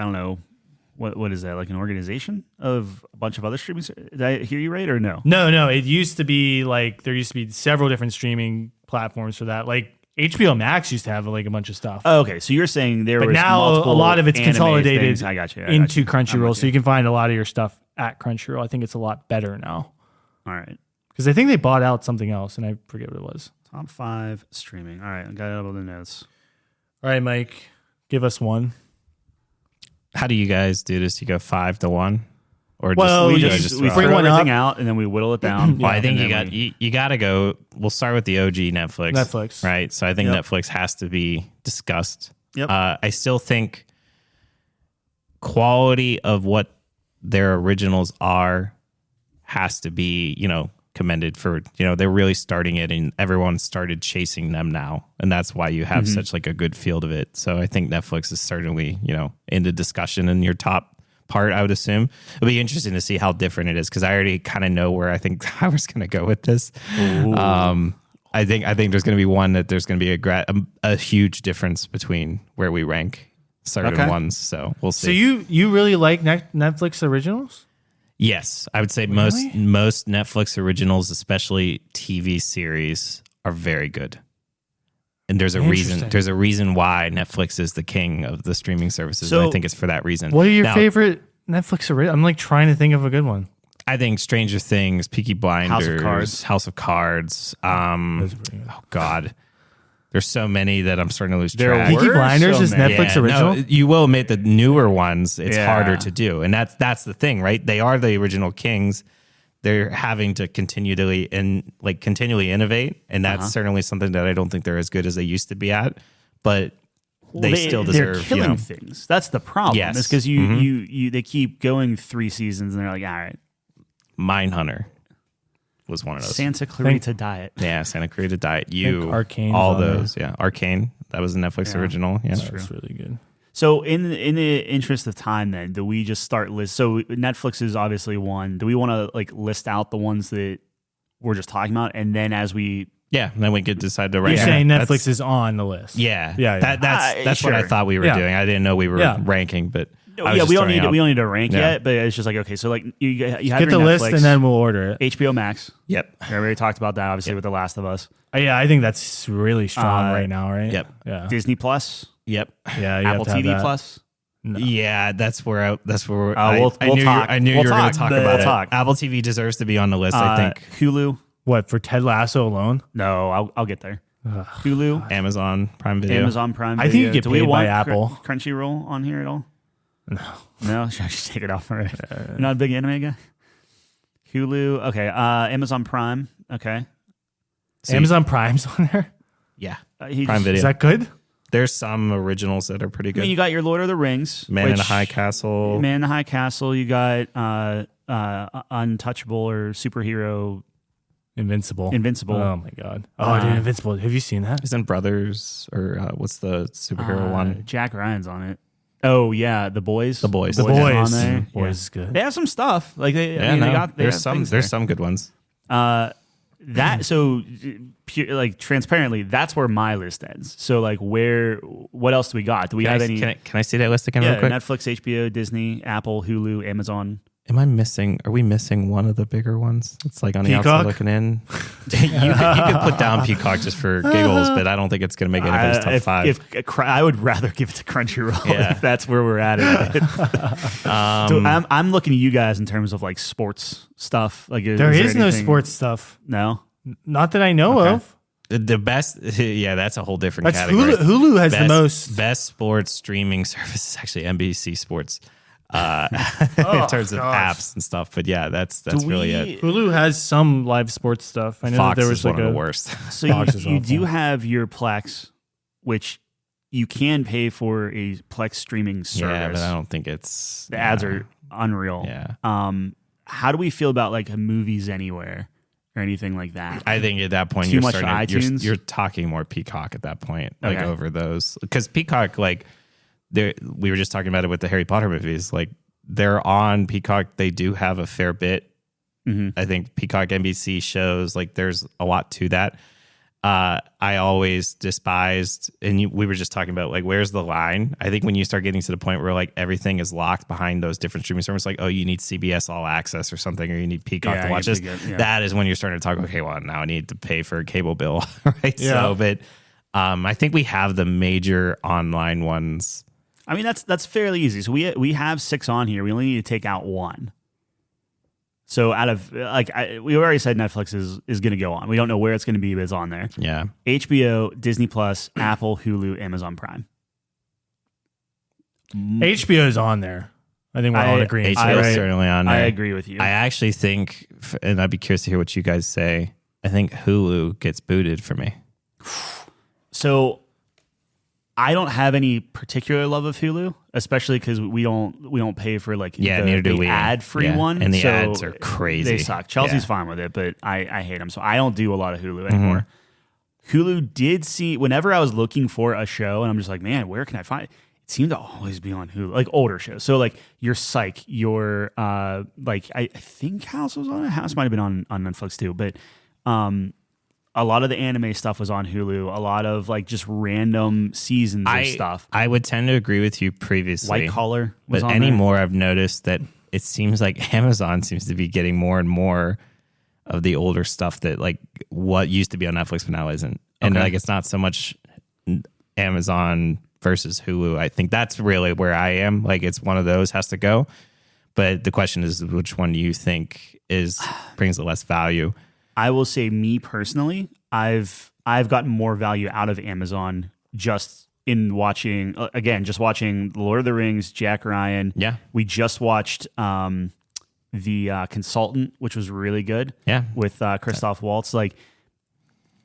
don't know, what is that, like an organization of a bunch of other streaming? Did I hear you right or no? No. It used to be like there used to be several different streaming platforms for that. Like HBO Max used to have like a bunch of stuff. Oh, okay, so you're saying there but was now multiple a lot of it's anime consolidated things. I got you. into Crunchyroll, so you can find a lot of your stuff at Crunchyroll. I think it's a lot better now. All right. Because I think they bought out something else, and I forget what it was. Top 5 streaming. All right, I got it up on the notes. All right, Mike, give us one. How do you guys do this? You go 5 to 1, or We just bring one everything up. out and then we whittle it down. Well, I think and you got to go. We'll start with the OG Netflix. Right? So I think Netflix has to be discussed. Yep. I still think quality of what their originals are has to be, commended for, they're really starting it and everyone started chasing them now. And that's why you have such like a good field of it. So I think Netflix is certainly, in the discussion in your top part, I would assume. It'll be interesting to see how different it is because I already kind of know where I think I was going to go with this. I think there's going to be one that there's going to be a huge difference between where we rank certain ones. So we'll see. So you really like Netflix originals? Yes, I would say most Netflix originals, especially TV series, are very good. And there's a reason. There's a reason why Netflix is the king of the streaming services. So, and I think it's for that reason. What are your favorite Netflix originals? I'm like trying to think of a good one. I think Stranger Things, Peaky Blinders, House of Cards. Oh God. There's so many that I'm starting to lose track. Peaky Blinders is Netflix original? No, you will admit the newer ones, it's harder to do. And that's the thing, right? They are the original kings. They're having to continually innovate. And that's certainly something that I don't think they're as good as they used to be at. But they still deserve. They're killing things. That's the problem. Yes. It's because you they keep going 3 seasons and they're like, all right. Mindhunter was one of those. Santa Clarita Diet. Yeah, Santa Clarita Diet. You, Arcane's all on those. Yeah, Arcane. That was a Netflix original. Yeah, That's really good. So in the interest of time, then, do we just start list? So Netflix is obviously one. Do we want to like list out the ones that we're just talking about, and then as we and then we could decide to rank. You're saying Netflix is on the list? Yeah. Yeah. That's what I thought we were doing. I didn't know we were ranking, but. we don't need to rank yet, but it's just like, okay, so like you have get your the Netflix, list and then we'll order it. HBO Max. Yep. We already talked about that, obviously, with The Last of Us. Yeah, I think that's really strong right now, right? Yep. Yeah. Disney Plus. Yep. Yeah. You Apple have to have TV that. Plus. Yeah, that's where I we'll knew talk. I knew We'll you were going talk. to talk We'll about talk. it. Apple TV deserves to be on the list, I think. Hulu. What, for Ted Lasso alone? No, I'll get there. Hulu. Amazon Prime Video. Amazon Prime Video. I think you get Do we paid by want Apple. Crunchyroll on here at all? No. Should I just take it off? All right. You're not a big anime guy? Hulu. Okay. Amazon Prime. Okay. So Amazon Prime's on there? Yeah. Prime Video. Is that good? There's some originals that are pretty good. I mean, you got your Lord of the Rings. Man in the High Castle. Man in the High Castle. You got Untouchable or superhero Invincible. Oh my God. Oh, dude, Invincible. Have you seen that? Isn't Brothers or what's the superhero one? Jack Ryan's on it. Oh yeah, The Boys. The Boys. The Boys is Boys. on there. Boys is good. They have some stuff. Like they There's some some good ones. That so pure, like transparently, that's where my list ends. So like what else do we got? Do we have any? Can I see that list again real quick? Netflix, HBO, Disney, Apple, Hulu, Amazon. Are we missing one of the bigger ones? It's like on the Peacock? outside looking in. you could put down Peacock just for giggles, but I don't think it's going to make anybody's top five. I would rather give it to Crunchyroll if that's where we're at. So I'm looking at you guys in terms of like sports stuff. Like there is no sports stuff. No, not that I know of. The best, that's a whole different That's category. Hulu has the most. Best sports streaming service is actually NBC Sports. In terms of apps and stuff, but yeah, that's really it. Hulu has some live sports stuff. I know Fox that there was is like one of the worst. So you do have your Plex, which you can pay for a Plex streaming service. Yeah, but I don't think it's the ads are unreal. Yeah. How do we feel about like movies anywhere or anything like that? I think at that point Too much iTunes? You're talking more Peacock at that point, like over those, because Peacock like. We were just talking about it with the Harry Potter movies. Like they're on Peacock. They do have a fair bit. Mm-hmm. I think Peacock NBC shows like there's a lot to that. I always despised, and we were just talking about like where's the line? I think when you start getting to the point where like everything is locked behind those different streaming services, like you need CBS All Access or something, or you need Peacock to watch this. That is when you're starting to talk. Okay, well now I need to pay for a cable bill, right? Yeah. So, but I think we have the major online ones. I mean, that's fairly easy. So we have 6 on here. We only need to take out 1. So out of we already said Netflix is going to go on. We don't know where it's going to be, but it's on there. Yeah. HBO, Disney Plus, Apple, Hulu, Amazon Prime. HBO is on there. I think we're all in agreement. HBO is certainly on there. I agree with you. I actually think, and I'd be curious to hear what you guys say. I think Hulu gets booted for me. So I don't have any particular love of Hulu, especially because we don't pay for like neither do we. Ad-free one, and the ads are crazy. They suck. Chelsea's fine with it, but I hate them, so I don't do a lot of Hulu anymore. Hulu did see whenever I was looking for a show, and I'm just like, man, where can I find it? It seemed to always be on Hulu, like older shows. So like your Psych, your like I think House was on it. House might have been on Netflix too, but a lot of the anime stuff was on Hulu. A lot of like just random seasons of stuff. I would tend to agree with you previously. White Collar was but on anymore I've noticed that it seems like Amazon seems to be getting more and more of the older stuff that like what used to be on Netflix but now isn't. And like it's not so much Amazon versus Hulu. I think that's really where I am. Like it's one of those has to go. But the question is which one do you think brings the less value? I will say, me personally, I've gotten more value out of Amazon just in watching The Lord of the Rings, Jack Ryan. Yeah, we just watched the Consultant, which was really good. Yeah, with Christoph Waltz. Like,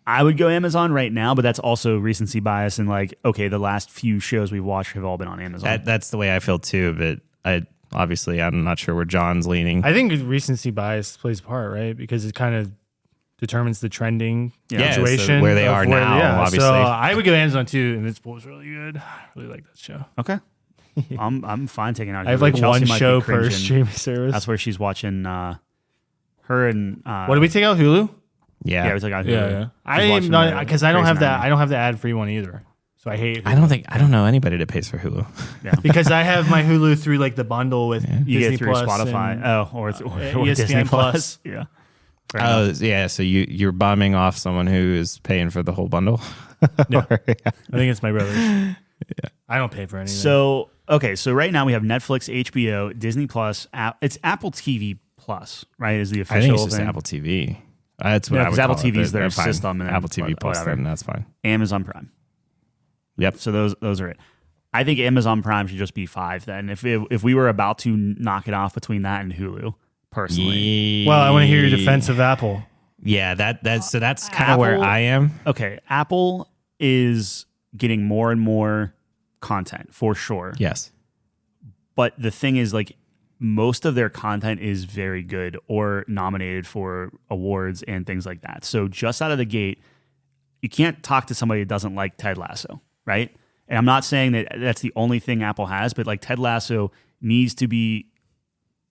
I would go Amazon right now, but that's also recency bias. And like, okay, the last few shows we've watched have all been on Amazon. That's the way I feel too. But I'm not sure where John's leaning. I think recency bias plays a part, right? Because it kind of determines the trending situation so where they are now. Obviously, so I would go Amazon too. Invincible was really good. I really like that show. Okay, I'm fine taking out. I have like Chelsea one show per streaming service. That's where she's watching. Her and what did we take out? Hulu. Yeah, we took out Hulu. Yeah. I am not because I don't have that. I don't have the ad free one either. So I hate Hulu. I don't know anybody that pays for Hulu. Yeah. Because I have my Hulu through like the bundle with you Disney get through Plus Spotify. Or ESPN Disney Plus. Yeah. Yeah. So you're bombing off someone who is paying for the whole bundle. Yeah. I think it's my brother's. Yeah. I don't pay for anything. So okay, so right now we have Netflix, HBO, Disney Plus. It's Apple TV Plus, right? Is the official I think it's just thing? Apple TV. That's what I would because Apple call it. TV is their They're fine. system. And Apple TV Plus, whatever. then that's fine. Amazon Prime. Yep. So those are it. I think Amazon Prime should just be $5 then. If we were about to knock it off between that and Hulu, personally. Well, I want to hear your defense of Apple. Yeah, that's kind of where I am. Okay, Apple is getting more and more content for sure. Yes. But the thing is, like, most of their content is very good or nominated for awards and things like that. So just out of the gate, you can't talk to somebody that doesn't like Ted Lasso, right? And I'm not saying that that's the only thing Apple has, but like Ted Lasso needs to be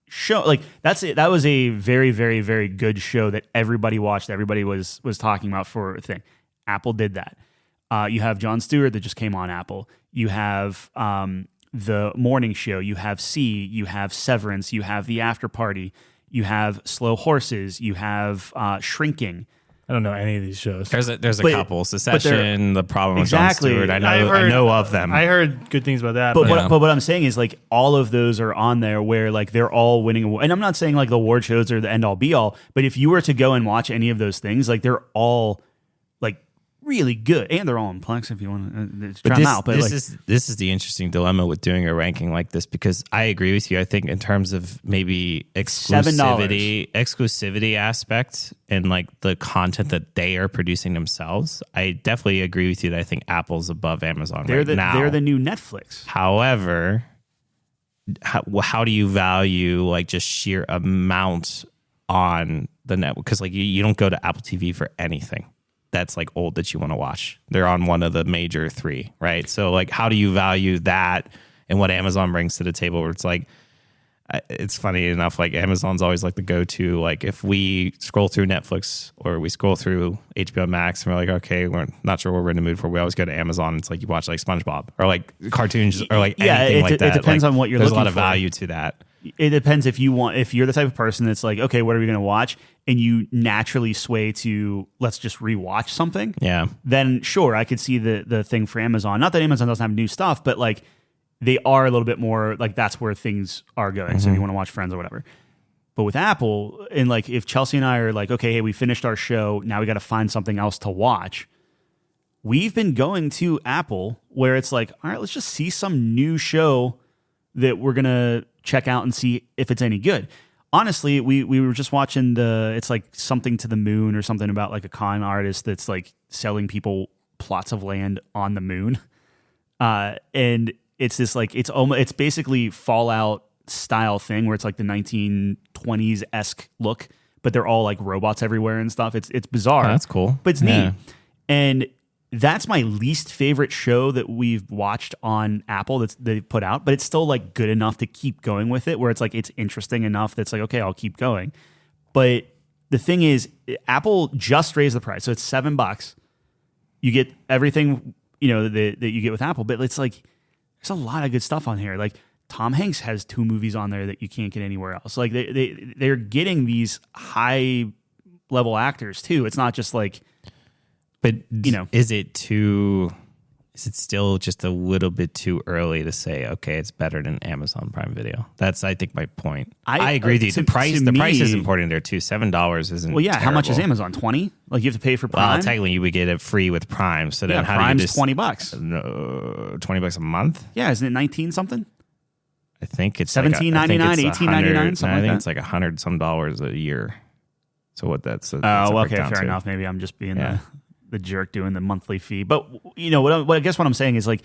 shown. Like that was a very, very, very good show that everybody watched. Everybody was talking about for a thing. Apple did that. You have Jon Stewart that just came on Apple. You have the morning show. You have C. You have Severance. You have The After Party. You have Slow Horses. You have Shrinking. I don't know any of these shows. There's a couple. Secession, The Problem with Exactly. Jon Stewart. I know of them. I heard good things about that. But But, what I'm saying is, like, all of those are on there where, like, they're all winning awards. And I'm not saying, like, the award shows are the end-all, be-all, but if you were to go and watch any of those things, like, they're all, like, really good. And they're all in Plex if you want to try them out. But this is the interesting dilemma with doing a ranking like this, because I agree with you. I think in terms of maybe exclusivity aspect and like the content that they are producing themselves, I definitely agree with you that I think Apple's above Amazon they're the new Netflix. However, how do you value like just sheer amount on the network? Because like you don't go to Apple TV for anything that's like old that you want to watch. They're on one of the major three, right? So like, how do you value that and what Amazon brings to the table? Where it's like, it's funny enough, like Amazon's always like the go-to. Like if we scroll through Netflix or we scroll through HBO Max and we're like, okay, we're not sure what we're in the mood for, we always go to Amazon. It's like you watch like SpongeBob or like cartoons or like anything like that. It depends on what you're looking for. There's a lot of value to that. It depends if you're the type of person that's like, okay, what are we going to watch? And you naturally sway to, let's just rewatch something. Yeah. Then sure, I could see the thing for Amazon. Not that Amazon doesn't have new stuff, but like they are a little bit more like that's where things are going. Mm-hmm. So if you want to watch Friends or whatever. But with Apple, and like if Chelsea and I are like, okay, hey, we finished our show. Now we got to find something else to watch. We've been going to Apple where it's like, all right, let's just see some new show that we're going to check out and see if it's any good. Honestly, we were just watching it's like Something to the Moon or something about like a con artist that's like selling people plots of land on the moon. And it's this like, it's basically Fallout style thing where it's like the 1920s-esque look, but they're all like robots everywhere and stuff. It's bizarre. Oh, that's cool. But it's neat. And that's my least favorite show that we've watched on Apple they've put out, but it's still like good enough to keep going with it where it's like it's interesting enough that's like, okay, I'll keep going. But the thing is, Apple just raised the price. So it's $7. You get everything, that you get with Apple, but it's like there's a lot of good stuff on here. Like Tom Hanks has 2 movies on there that you can't get anywhere else. Like they're getting these high level actors too. It's not just like, but is it still just a little bit too early to say, okay, it's better than Amazon Prime Video? That's, I think, my point. I agree with you. The price is important there too. $7 isn't. Well, yeah. terrible. How much is Amazon? 20? Like you have to pay for Prime? Well, technically you would get it free with Prime. So then how Prime's do you just $20. No, $20 a month? Yeah, isn't it 19 something? I think it's $17.99, $18.99, something I think like it's like $100 some a year. So what that's? Okay, fair enough. Maybe I'm just being the jerk doing the monthly fee. But what I guess what I'm saying is like,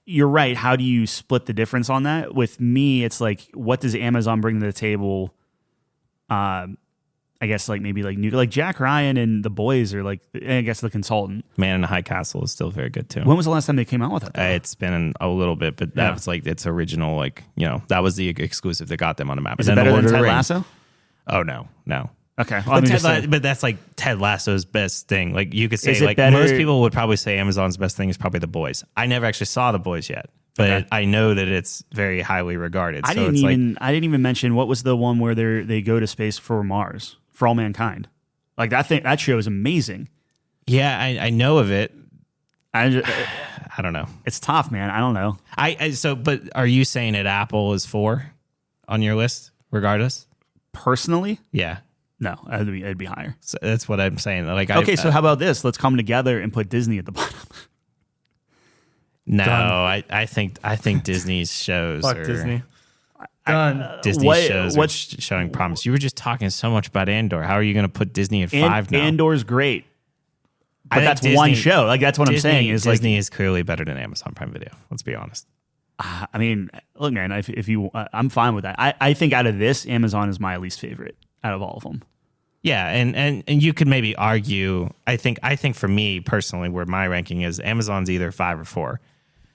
you're right. How do you split the difference on that? With me, it's like, what does Amazon bring to the table? I guess like maybe like new, like Jack Ryan and The Boys are like, I guess The Consultant. Man in the High Castle is still very good too. When was the last time they came out with it? It's been a little bit, but that was like its original, like, that was the exclusive that got them on the map. Is it better than Ted Lasso? Oh, no. Okay. Well, but that's like Ted Lasso's best thing. Like you could say, like better? Most people would probably say Amazon's best thing is probably The Boys. I never actually saw The Boys yet, but I know that it's very highly regarded. I didn't even mention what was the one where they go to space for Mars, For All Mankind. Like that show is amazing. Yeah, I know of it. I I don't know. It's tough, man. I don't know. But are you saying that Apple is 4 on your list, regardless? Personally, Yeah. no, it'd be higher. So that's what I'm saying. Like, So how about this? Let's come together and put Disney at the bottom. No, I think Disney's shows Fuck are Disney. Done. Disney shows are showing promise. You were just talking so much about Andor. How are you going to put Disney at 5 now? Andor's great, but think that's Disney- one show. Like that's what I'm saying. Is Disney is clearly better than Amazon Prime Video. Let's be honest. I mean, look, man. If you, I'm fine with that. I think out of this, Amazon is my least favorite out of all of them. Yeah, and you could maybe argue. I think for me personally, where my ranking is, Amazon's either 5 or 4.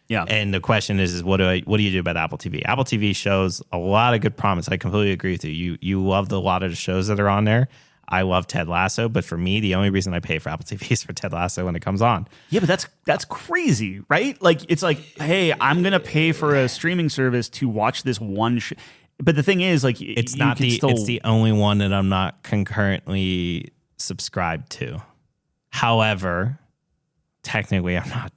Yeah. And the question is what do you do about Apple TV? Apple TV shows a lot of good promise. I completely agree with you. You loved a lot of the shows that are on there. I love Ted Lasso, but for me, the only reason I pay for Apple TV is for Ted Lasso when it comes on. Yeah, but that's crazy, right? Like it's like, hey, I'm gonna pay for a streaming service to watch this one show. But the thing is, like, It's the only one that I'm not concurrently subscribed to. However, technically, I'm not.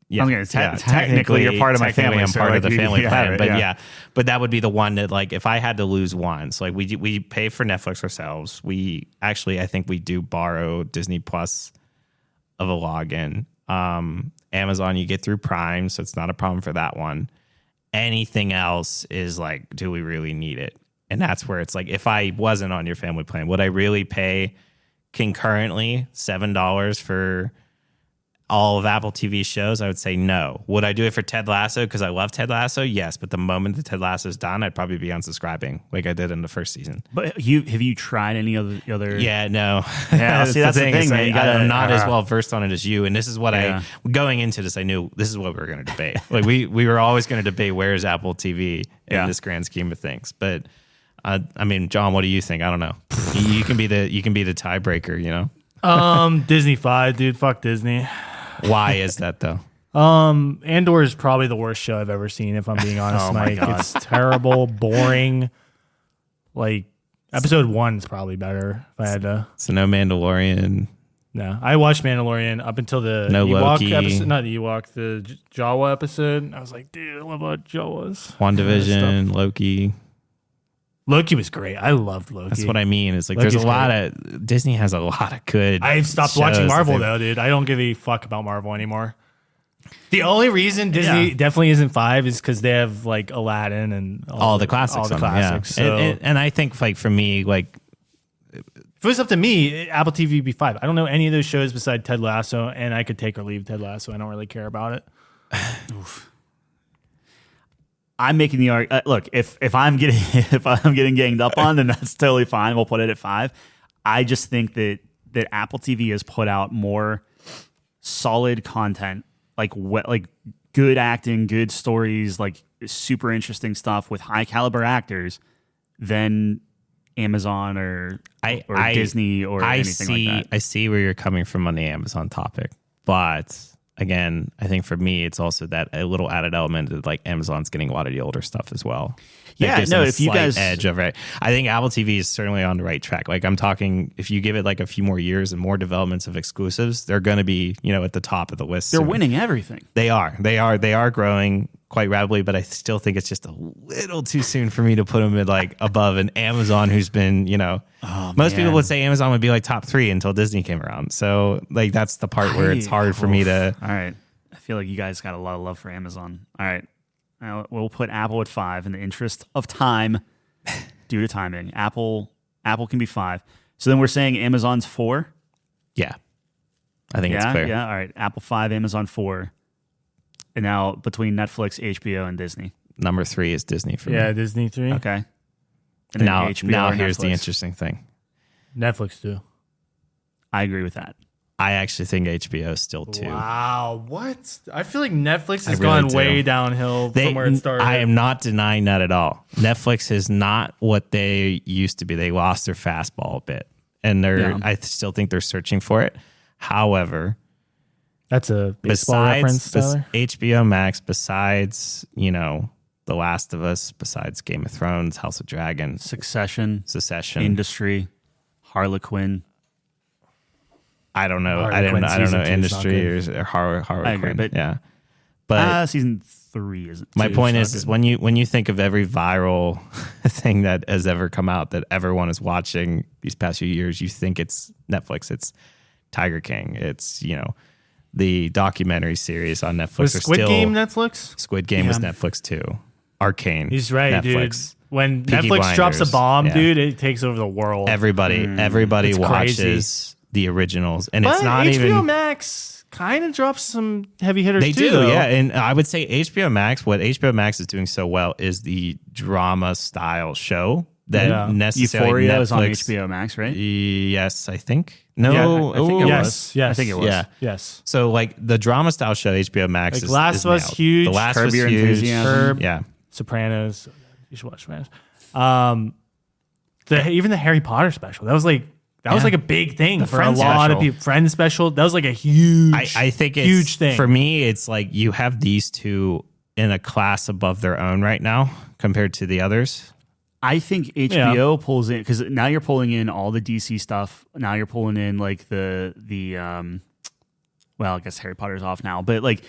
Yeah, technically, you're part of my family. I'm part of the family plan, but yeah. but that would be the one that, like, if I had to lose one, so like we pay for Netflix ourselves. I think we do borrow Disney Plus of a login. Amazon, you get through Prime, so it's not a problem for that one. Anything else is like, do we really need it? And that's where it's like, if I wasn't on your family plan, would I really pay concurrently $7 for all of Apple TV shows? I would say no. Would I do it for Ted Lasso because I love Ted Lasso? Yes, but the moment that Ted Lasso is done, I'd probably be unsubscribing like I did in the first season. But have you tried any other? Yeah, no. Yeah, see, that's the thing, man. I'm not as well versed on it as you, and this is what going into this, I knew this is what we were going to debate. Like we were always going to debate where is Apple TV in this grand scheme of things. But I mean, John, what do you think? I don't know. You can be the tiebreaker. You know. Disney 5, dude. Fuck Disney. Why is that though? Andor is probably the worst show I've ever seen, if I'm being honest. Oh my God. It's terrible, boring. Like episode 1 is probably better if I had to. So no Mandalorian. No, I watched Mandalorian up until the Ewok Loki episode, not the Ewok, the Jawa episode. I was like, dude, I love about Jawas. WandaVision, Loki. Loki was great. I loved Loki. That's what I mean. It's like Loki's there's a lot of Disney has a lot of good. I've stopped watching Marvel though, dude. I don't give a fuck about Marvel anymore. The only reason Disney definitely isn't 5 is because they have like Aladdin and all the classics. All the classics. Yeah. So. And I think like for me, like if it was up to me, Apple TV would be 5. I don't know any of those shows besides Ted Lasso, and I could take or leave Ted Lasso. I don't really care about it. Oof. I'm making the argument. Look, if I'm getting ganged up on, then that's totally fine. We'll put it at 5. I just think that Apple TV has put out more solid content, like good acting, good stories, like super interesting stuff with high caliber actors than Amazon or Disney or anything like that. I see where you're coming from on the Amazon topic, but again, I think for me, it's also that a little added element that like Amazon's getting a lot of the older stuff as well. Yeah, no, if you guys edge of it, I think Apple TV is certainly on the right track. Like I'm talking, if you give it like a few more years and more developments of exclusives, they're going to be, at the top of the list. They're winning everything. They are growing quite rapidly, but I still think it's just a little too soon for me to put them at like above an Amazon who's been, most people would say Amazon would be like top 3 until Disney came around. So like that's the part where it's hard for me to. All right, I feel like you guys got a lot of love for Amazon. All right. Now, we'll put Apple at 5 in the interest of time, due to timing. Apple can be 5. So then we're saying Amazon's 4? Yeah. I think it's clear. Yeah, all right. Apple 5, Amazon 4. And now between Netflix, HBO, and Disney. Number 3 is Disney for me. Yeah, Disney 3. Okay. And now here's the interesting thing. Netflix too. I agree with that. I actually think HBO is still 2. Wow, what? I feel like Netflix has gone way downhill from where it started. I am not denying that at all. Netflix is not what they used to be. They lost their fastball a bit, and I still think they're searching for it. However, that's a baseball reference, Tyler. HBO Max, besides The Last of Us, besides Game of Thrones, House of Dragons, Succession, Industry, Harlequin. I don't know. Harley I don't Quinn know. I don't know season 2 is not industry or Harley I agree, Quinn. but- Yeah, but season 3 isn't. my two, point it's is not good. when you think of every viral thing that has ever come out that everyone is watching these past few years, you think it's Netflix. It's Tiger King. It's the documentary series on Netflix. Was Squid Game Netflix? Squid Game was Netflix too. Arcane. He's right, Netflix. dude. When Peaky Netflix drops a Blinders. bomb, Yeah. dude, it takes over the world. Everybody It's watches the originals, and but it's not HBO even. Max kind of drops some heavy hitters They too, do, though. yeah. And I would say HBO Max. What HBO Max is doing so well is the drama style show that necessarily Euphoria Netflix, is on HBO Max, right? Yes, I think. No, Yeah, I think it Yes, yes. I think it was. Yeah. Yes. So like the drama style show HBO Max Like is Last is of Us, nailed. huge. The Last Curb of Us Your huge. Enthusiasm. Curb. Yeah. Sopranos. You should watch Sopranos. Even the Harry Potter special. That was like a big thing for Friends a lot of special. people. Friends special. That was like a huge. I think it's huge thing for me. It's like you have these two in a class above their own right now compared to the others. I think HBO pulls in because now you're pulling in all the DC stuff. Now you're pulling in like the well, I guess Harry Potter's off now, but like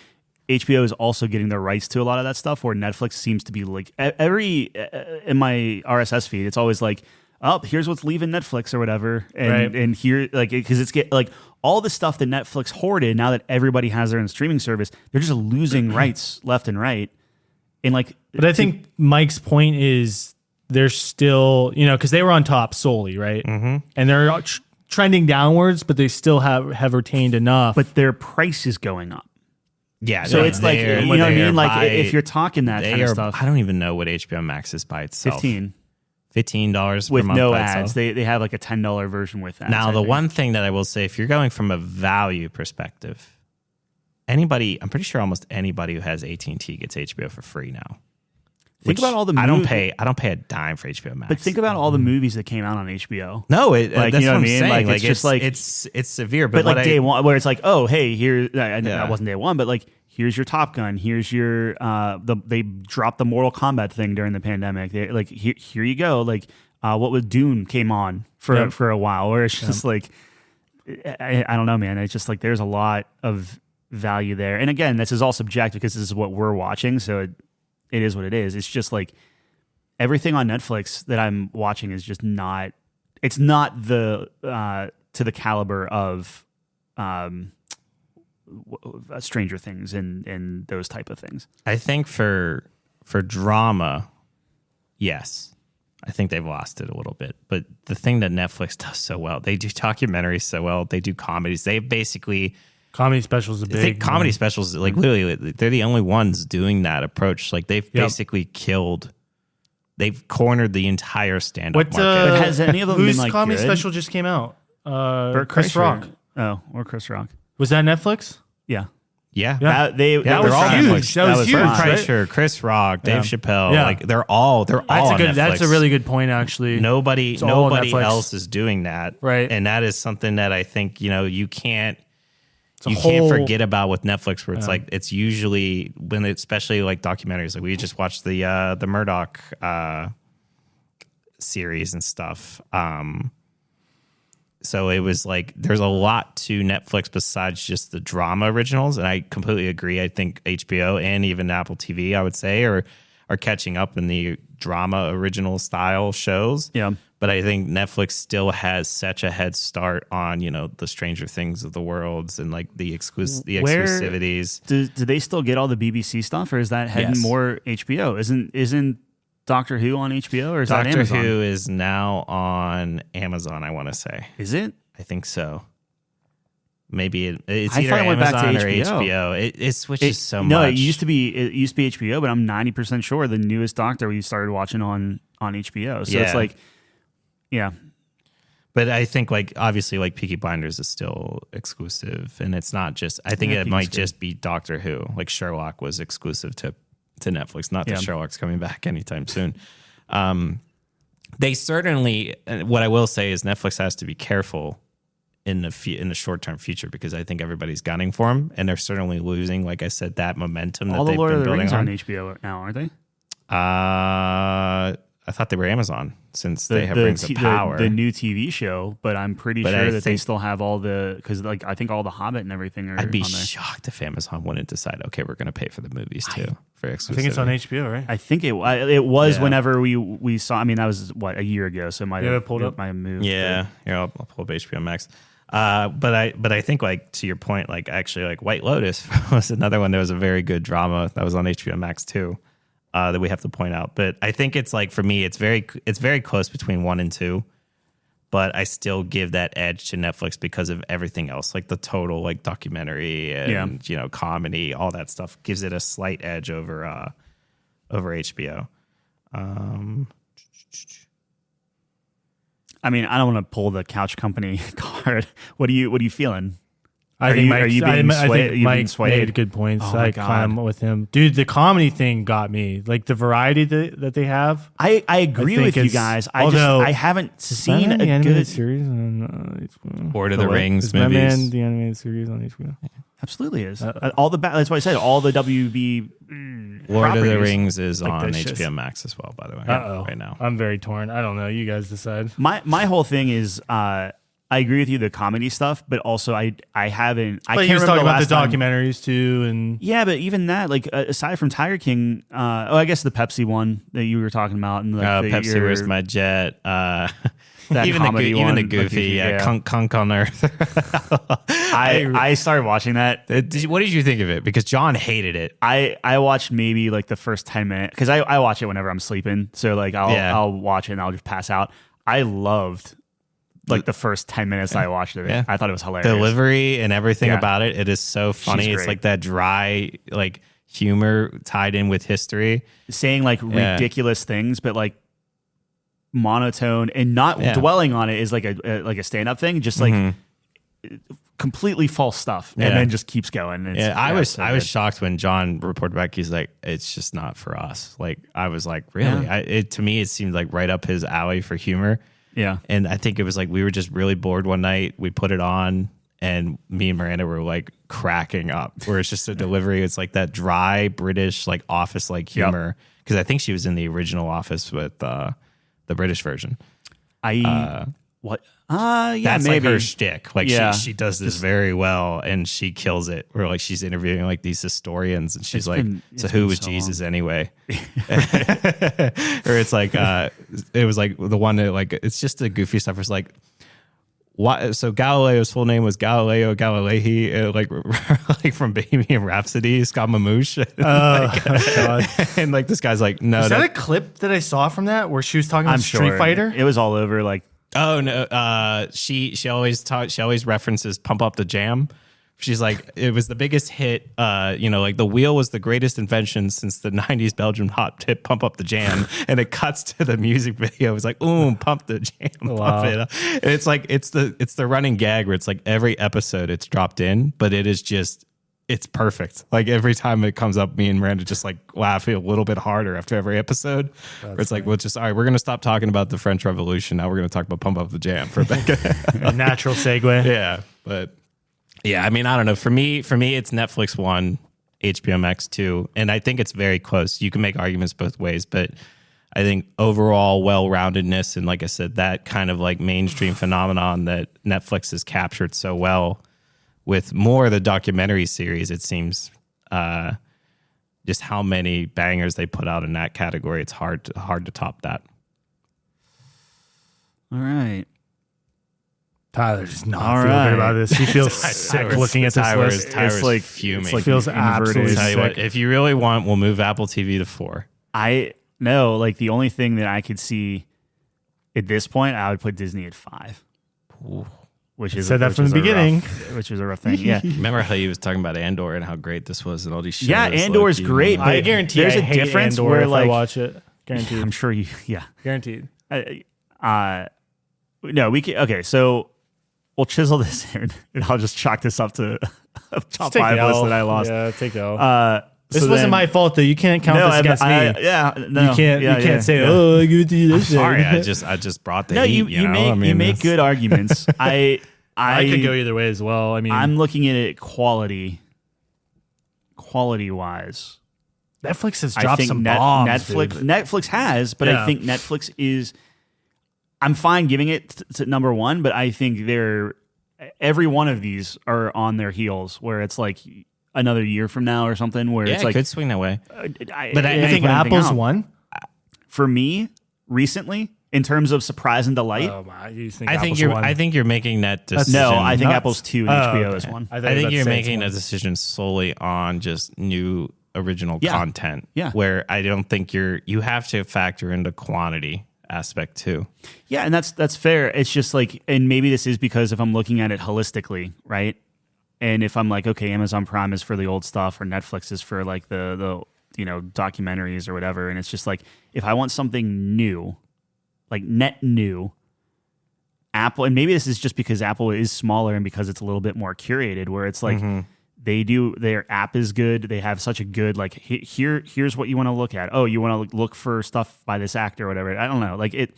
HBO is also getting the rights to a lot of that stuff. Where Netflix seems to be like in my RSS feed, it's always like, oh, here's what's leaving Netflix or whatever, and here like because it's like all the stuff that Netflix hoarded. Now that everybody has their own streaming service, they're just losing rights left and right. And like, But I think Mike's point is they're still, because they were on top solely, right? Mm-hmm. And they're trending downwards, but they still have retained enough. but their price is going up. Yeah. So it's like, you know what I mean? Like if you're talking that kind of stuff, I don't even know what HBO Max is by itself. $15 $15 with per month no by ads. itself. They have like a $10 version with ads. Now, I the think. one thing that I will say, if you're going from a value perspective, I'm pretty sure almost anybody who has AT&T gets HBO for free now. Think about all the I don't movies- pay a dime for HBO Max. But think about all the movies that came out on HBO. no, Like, that's you know what I'm what I mean? saying. Like, it's just like- it's severe. But But like day one, where it's like, oh, hey, here that Yeah. wasn't day one, but like here's your Top Gun, here's your they dropped the Mortal Kombat thing during the pandemic. They, like here you go. Like what was Dune came on for a while, where it's just like I don't know, man. It's just like there's a lot of value there. And again, this is all subjective because this is what we're watching, so it is what it is. It's just like everything on Netflix that I'm watching is just not. It's not the to the caliber of Stranger Things and those type of things. I think for drama, yes, I think they've lost it a little bit. But the thing that Netflix does so well, they do documentaries so well. They do comedies. They basically comedy specials are I think big. comedy specials, like literally, they're the only ones doing that approach. Like they've basically they've cornered the entire stand-up market. But has any of them whose been like comedy good? special just came out? Chris Chris Rock. or Chris Rock. Was that Netflix? Yeah. Yeah. Yeah. That was was huge. Netflix. That was huge. Bert right? Kreischer, Chris Rock, Dave Chappelle, Yeah. like they're all That's on Netflix. That's a really good point, actually. Nobody all on Netflix. else is doing that. Right. And that is something that I think, you can't a can't whole- forget about with Netflix, where it's like it's usually when especially like documentaries, like we just watched the Murdoch series and stuff. So it was like there's a lot to Netflix besides just the drama originals, and I completely agree. I think HBO and even Apple TV, I would say, are catching up in the drama original style shows. Yeah. But I think Netflix still has such a head start on, the Stranger Things of the worlds and like the exclusivities. Do they still get all the BBC stuff, or is that heading Yes. more HBO? Isn't Doctor Who on HBO, or is that Doctor Amazon? Who is now on Amazon, I want to say. Is it? I think so. Maybe it's I either thought it went back to Amazon or HBO. HBO. It switches so much. No, it used to be HBO, but I'm 90% sure the newest Doctor we started watching on HBO. So it's Yeah. like, yeah. But I think like obviously like Peaky Blinders is still exclusive, and it's not just. I think it might just be Doctor Who. Like Sherlock was exclusive to Netflix. Not that Sherlock's coming back anytime soon. They certainly. What I will say is Netflix has to be careful in the short term future, because I think everybody's gunning for them, and they're certainly losing. Like I said, that momentum All that the they've Lord been of the building Rings are on. on HBO now, aren't they? I thought they were Amazon since they have Rings of Power. The new TV show, but I'm pretty sure that they still have all the, because like I think all the Hobbit and everything are. I'd be on there. shocked if Amazon wouldn't decide, okay, we're going to pay for the movies too for exclusivity. I think it's on HBO, right? I think it was whenever we saw. I mean, that was what, a year ago, so might have pulled up. Might have moved. Yeah, here I'll pull up HBO Max. But I think, like, to your point, like actually like White Lotus was another one that was a very good drama that was on HBO Max too. That we have to point out, but I think it's like, for me, it's very close between 1 and 2, but I still give that edge to Netflix because of everything else, like the total like documentary and comedy, all that stuff gives it a slight edge over HBO. I mean, I don't want to pull the Couch Company card. What are you feeling? I think Mike made good points. Oh, I climb with him. Dude, the comedy thing got me. Like the variety that they have. I agree with you guys. I haven't seen the a animated good series on HBO. Lord of the Rings Is movies. Batman the animated series on HBO? Absolutely is. All the that's why I said all the WB. Lord of the properties. Rings is on that's just- HBO Max as well, by the way. Right now. I'm very torn. I don't know. You guys decide. My whole thing is. I agree with you, the comedy stuff, but also I haven't. I But can't he was remember talking about last the time- documentaries too, and Yeah, but even that, like aside from Tiger King, I guess the Pepsi one that you were talking about, and like Pepsi Where's My Jet. that even comedy even one, the goofy, Kunk on Earth. I started watching that. What did you think of it? Because John hated it. I watched maybe like the first 10 minutes because I watch it whenever I'm sleeping. So like I'll watch it and I'll just pass out. I loved like the first 10 minutes I watched it. Yeah. I thought it was hilarious. Delivery and everything about it. It is so funny. She's It's great. like that dry like humor tied in with history. Saying like ridiculous things, but like monotone and not dwelling on it is like a stand-up thing. Just like completely false stuff, and then just keeps going. I was shocked when John reported back. He's like, "It's just not for us." Like I was like, "Really?" To me, it seemed like right up his alley for humor. Yeah, and I think it was like we were just really bored one night. We put it on, and me and Miranda were like cracking up. Where it's just a delivery. It's like that dry British like office like humor. Because I think she was in the original Office with the British version. What? Yeah, that's maybe like her shtick. Like she does this very well, and she kills it. Where like she's interviewing like these historians, and she's like, "So who was Jesus anyway?" Or it's like it was like the one that like it's just the goofy stuff. It's like, why? So Galileo's full name was Galileo Galilei, like from Bohemian Rhapsody, Scott Mamouche. And like this guy's like, no, is that a clip that I saw from that where she was talking about Street Fighter? It was all over. Like, oh no, she always references Pump Up the Jam. She's like, it was the biggest hit. Like the wheel was the greatest invention since the '90s Belgian hot hit Pump Up the Jam, and it cuts to the music video. It was like, pump the jam, pump it up. And it's like it's the running gag where it's like every episode it's dropped in, but it is just it's perfect. Like every time it comes up, me and Miranda just like laugh a little bit harder after every episode. Where it's like, well, just all right, we're gonna stop talking about the French Revolution. Now we're gonna talk about Pump Up the Jam for a bit. A natural segue. Yeah, but. Yeah, I mean, I don't know. For me, it's Netflix 1, HBO Max 2, and I think it's very close. You can make arguments both ways, but I think overall well-roundedness and, like I said, that kind of like mainstream phenomenon that Netflix has captured so well with more of the documentary series, it seems, just how many bangers they put out in that category. It's hard to top that. all right. Tyler does not feel good about this. He feels sick looking at this list. Tyler's like fuming. It's like feels absolutely Tell you what, if you really want, we'll move Apple TV to 4. I know, like the only thing that I could see at this point, I would put Disney at 5. Ooh. Which is said that from the beginning. Which is a rough thing. Yeah. Remember how he was talking about Andor and how great this was and all these shows? Yeah, Andor is great. I guarantee there's I a hate difference Andor where if like I watch it. Guaranteed. I'm sure you. Yeah. Guaranteed. No, we can. Okay, so we'll chisel this in, and I'll just chalk this up to a top 5 list that I lost. Yeah, take the L. This so wasn't then- my fault though. You can't count this against me. No, You can't say, yeah. "Oh, I give it to you this." Sorry, thing." I just brought the No, heat. you know? make good arguments. I could go either way as well. I mean, I'm looking at it quality wise. Netflix has dropped some bombs. Netflix has, but I think Netflix is. I'm fine giving it to number one, but I think every one of these are on their heels, where it's like another year from now or something, where it's like it could swing that way. But I think Apple's won for me recently in terms of surprise and delight. I think you're making that decision. No, I think Apple's 2 and HBO is 1. I think you're making a decision solely on just new original content. Yeah, where I don't think you have to factor into quantity aspect too. Yeah, and that's fair. It's just like, and maybe this is because if I'm looking at it holistically, right? And if I'm like, okay, Amazon Prime is for the old stuff, or Netflix is for like the documentaries or whatever, and it's just like, if I want something new, like net new, Apple, and maybe this is just because Apple is smaller and because it's a little bit more curated, where it's like their app is good. They have such a good like here's what you want to look at. Oh, you want to look for stuff by this actor or whatever. I don't know, like it.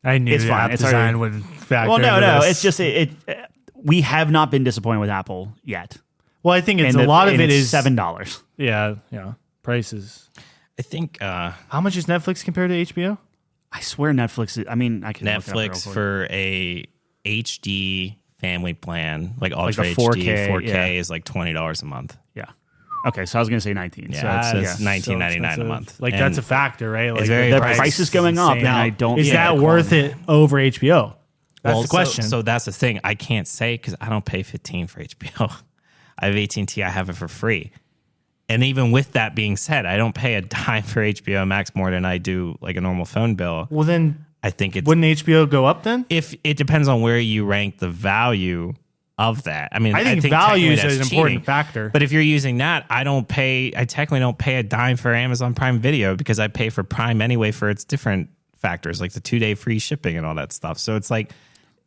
I knew it's the fine. app design would factor. Well, no. This. It's just we have not been disappointed with Apple yet. Well, I think a lot of it is $7. Yeah, prices. I think how much is Netflix compared to HBO? I swear Netflix. I mean, I can Netflix for a HD family plan, like Ultra like HD 4K, 4K is like $20 a month. Yeah. Okay, so I was gonna say 19. Yeah, so it's $19.99 a month. Like that's a factor, right? Like the price is going up, and I don't. Is that worth it over HBO? That's the question. So that's the thing. I can't say because I don't pay $15 for HBO. I have AT&T. I have it for free. And even with that being said, I don't pay a dime for HBO Max more than I do like a normal phone bill. Well, then I think wouldn't HBO go up then? If it depends on where you rank the value of that. I mean, I think value is an important factor. But if you're using that, I technically don't pay a dime for Amazon Prime Video because I pay for Prime anyway for its different factors, like the 2-day free shipping and all that stuff. So it's like,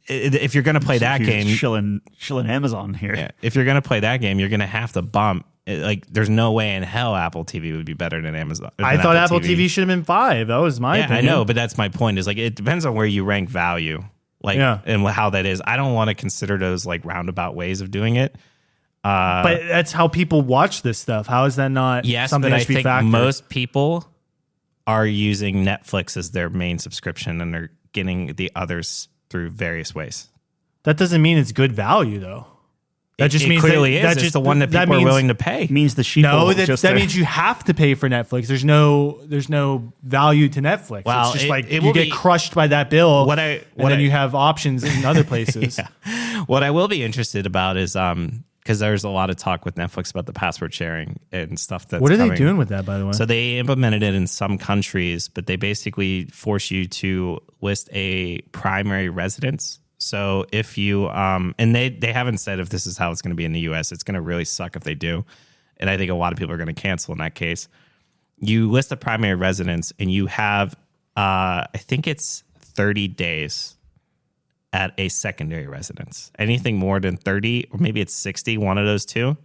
if you're going to play that game, shilling Amazon here. Yeah, if you're going to play that game, you're going to have to bump. Like, there's no way in hell Apple TV would be better than Amazon. I thought Apple TV should have been 5. That was my opinion. I know, but that's my point. Is like it depends on where you rank value, and how that is. I don't want to consider those like roundabout ways of doing it. But that's how people watch this stuff. How is that not something that should be factored? I think most people are using Netflix as their main subscription, and they're getting the others through various ways. That doesn't mean it's good value, though. That just means clearly is. It's the one that people are willing to pay. Means the sheep. No, that means you have to pay for Netflix. There's no value to Netflix. Well, it's just you get crushed by that bill. And then you have options in other places. What I will be interested about is because there's a lot of talk with Netflix about the password sharing and stuff. What are they doing with that, by the way? So they implemented it in some countries, but they basically force you to list a primary residence. So if you, and they haven't said if this is how it's going to be in the US, it's going to really suck if they do. And I think a lot of people are going to cancel in that case. You list a primary residence and you have, I think it's 30 days at a secondary residence. Anything more than 30, or maybe it's 60, one of those two.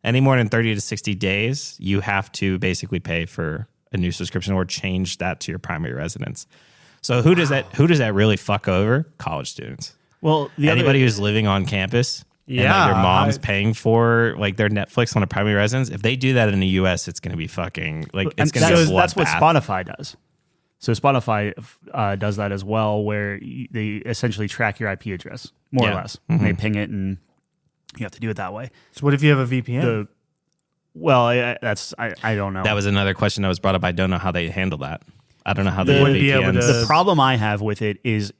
Any more than 30 to 60 days, you have to basically pay for a new subscription or change that to your primary residence. So who does that really fuck over? College students. Well, anybody who's living on campus, and like your mom's paying for like their Netflix on a primary residence. If they do that in the US, it's going to be fucking like it's going to be a bloodbath. That's what Spotify does. So Spotify does that as well, where they essentially track your IP address more or less. Mm-hmm. And they ping it, and you have to do it that way. So what if you have a VPN? I don't know. That was another question that was brought up. I don't know how they handle that. I don't know how they do VPNs. The problem I have with it is,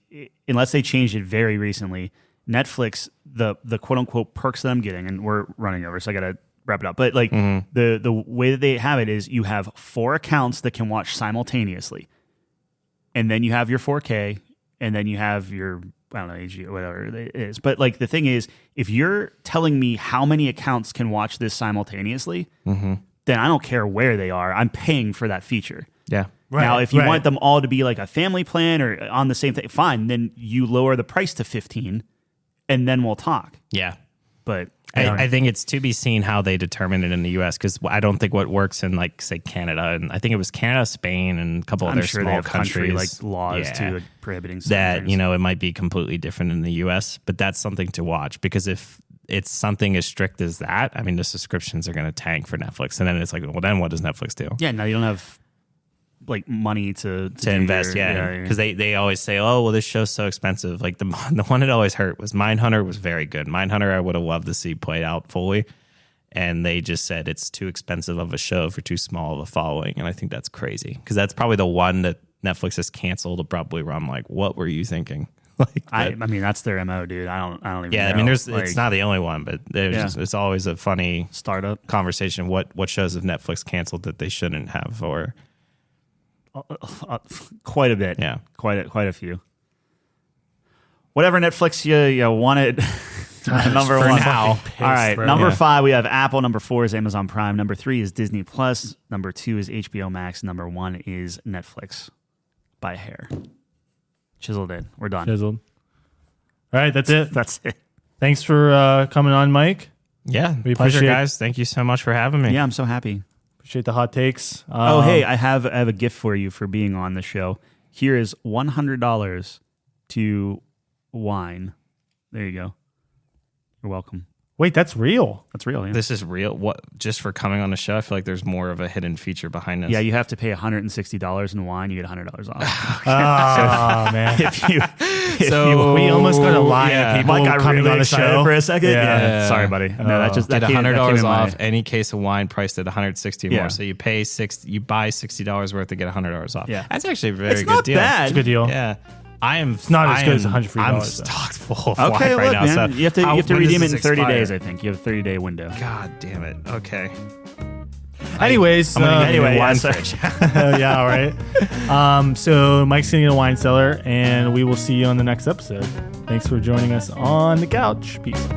unless they changed it very recently, Netflix, the quote unquote perks that I'm getting, and we're running over, so I got to wrap it up. But like the way that they have it is, you have 4 accounts that can watch simultaneously, and then you have your 4K, and then you have your, I don't know, AG or whatever it is. But like the thing is, if you're telling me how many accounts can watch this simultaneously, then I don't care where they are. I'm paying for that feature. Yeah. Right, now, if you want them all to be like a family plan or on the same thing, fine. Then you lower the price to 15, and then we'll talk. Yeah, but I think it's to be seen how they determine it in the U.S. because I don't think what works in like say Canada, and I think it was Canada, Spain, and a couple other small countries like laws to prohibiting that. You know, it might be completely different in the U.S. But that's something to watch because if it's something as strict as that, I mean, the subscriptions are going to tank for Netflix. And then it's like, well, then what does Netflix do? Yeah, no, you don't have like money to invest. Because they always say, oh, well, this show's so expensive. Like the one that always hurt was Mindhunter was very good. Mindhunter, I would have loved to see played out fully. And they just said it's too expensive of a show for too small of a following. And I think that's crazy because that's probably the one that Netflix has canceled abruptly where I'm like, what were you thinking? Like I mean, that's their MO, dude. I don't even know. Yeah, I mean, it's not the only one, but it's always a funny startup conversation. What shows have Netflix canceled that they shouldn't have, or quite a bit. Yeah, quite a few. Whatever Netflix you wanted. Number one now. All right, bro. Number 5 we have Apple. Number 4 is Amazon Prime. Number 3 is Disney Plus. Number 2 is HBO Max. Number 1 is Netflix by a hair. Chiseled in. We're done. Chiseled. All right, that's it. That's it. Thanks for coming on, Mike. Yeah, we pleasure, appreciate guys. Thank you so much for having me. Yeah, I'm so happy. Appreciate the hot takes. Hey, I have a gift for you for being on the show. Here is $100 to wine. There you go. You're welcome. Wait, that's real. That's real, yeah. This is real. What? Just for coming on the show, I feel like there's more of a hidden feature behind this. Yeah, you have to pay $160 in wine. You get $100 off. Oh, man. We almost got to lie to people Mike got coming really on the show for a second. Yeah. Sorry, buddy. No, that just get that $100 off any case of wine priced at $160 Yeah. more. So you buy $60 worth to get $100 off. Yeah. That's actually a very It's good not deal. bad. It's a good deal. Yeah. It's not as good as $100 free I'm dollars, though. stocked full of Okay, wine right now. man. So you have to when redeem does it in this 30 expire? days, I think. You have a 30-day window. God damn it. Okay. Anyways, anyway, wine yeah, fridge. yeah, all right. So Mike's going to get a wine cellar, and we will see you on the next episode. Thanks for joining us on the couch. Peace.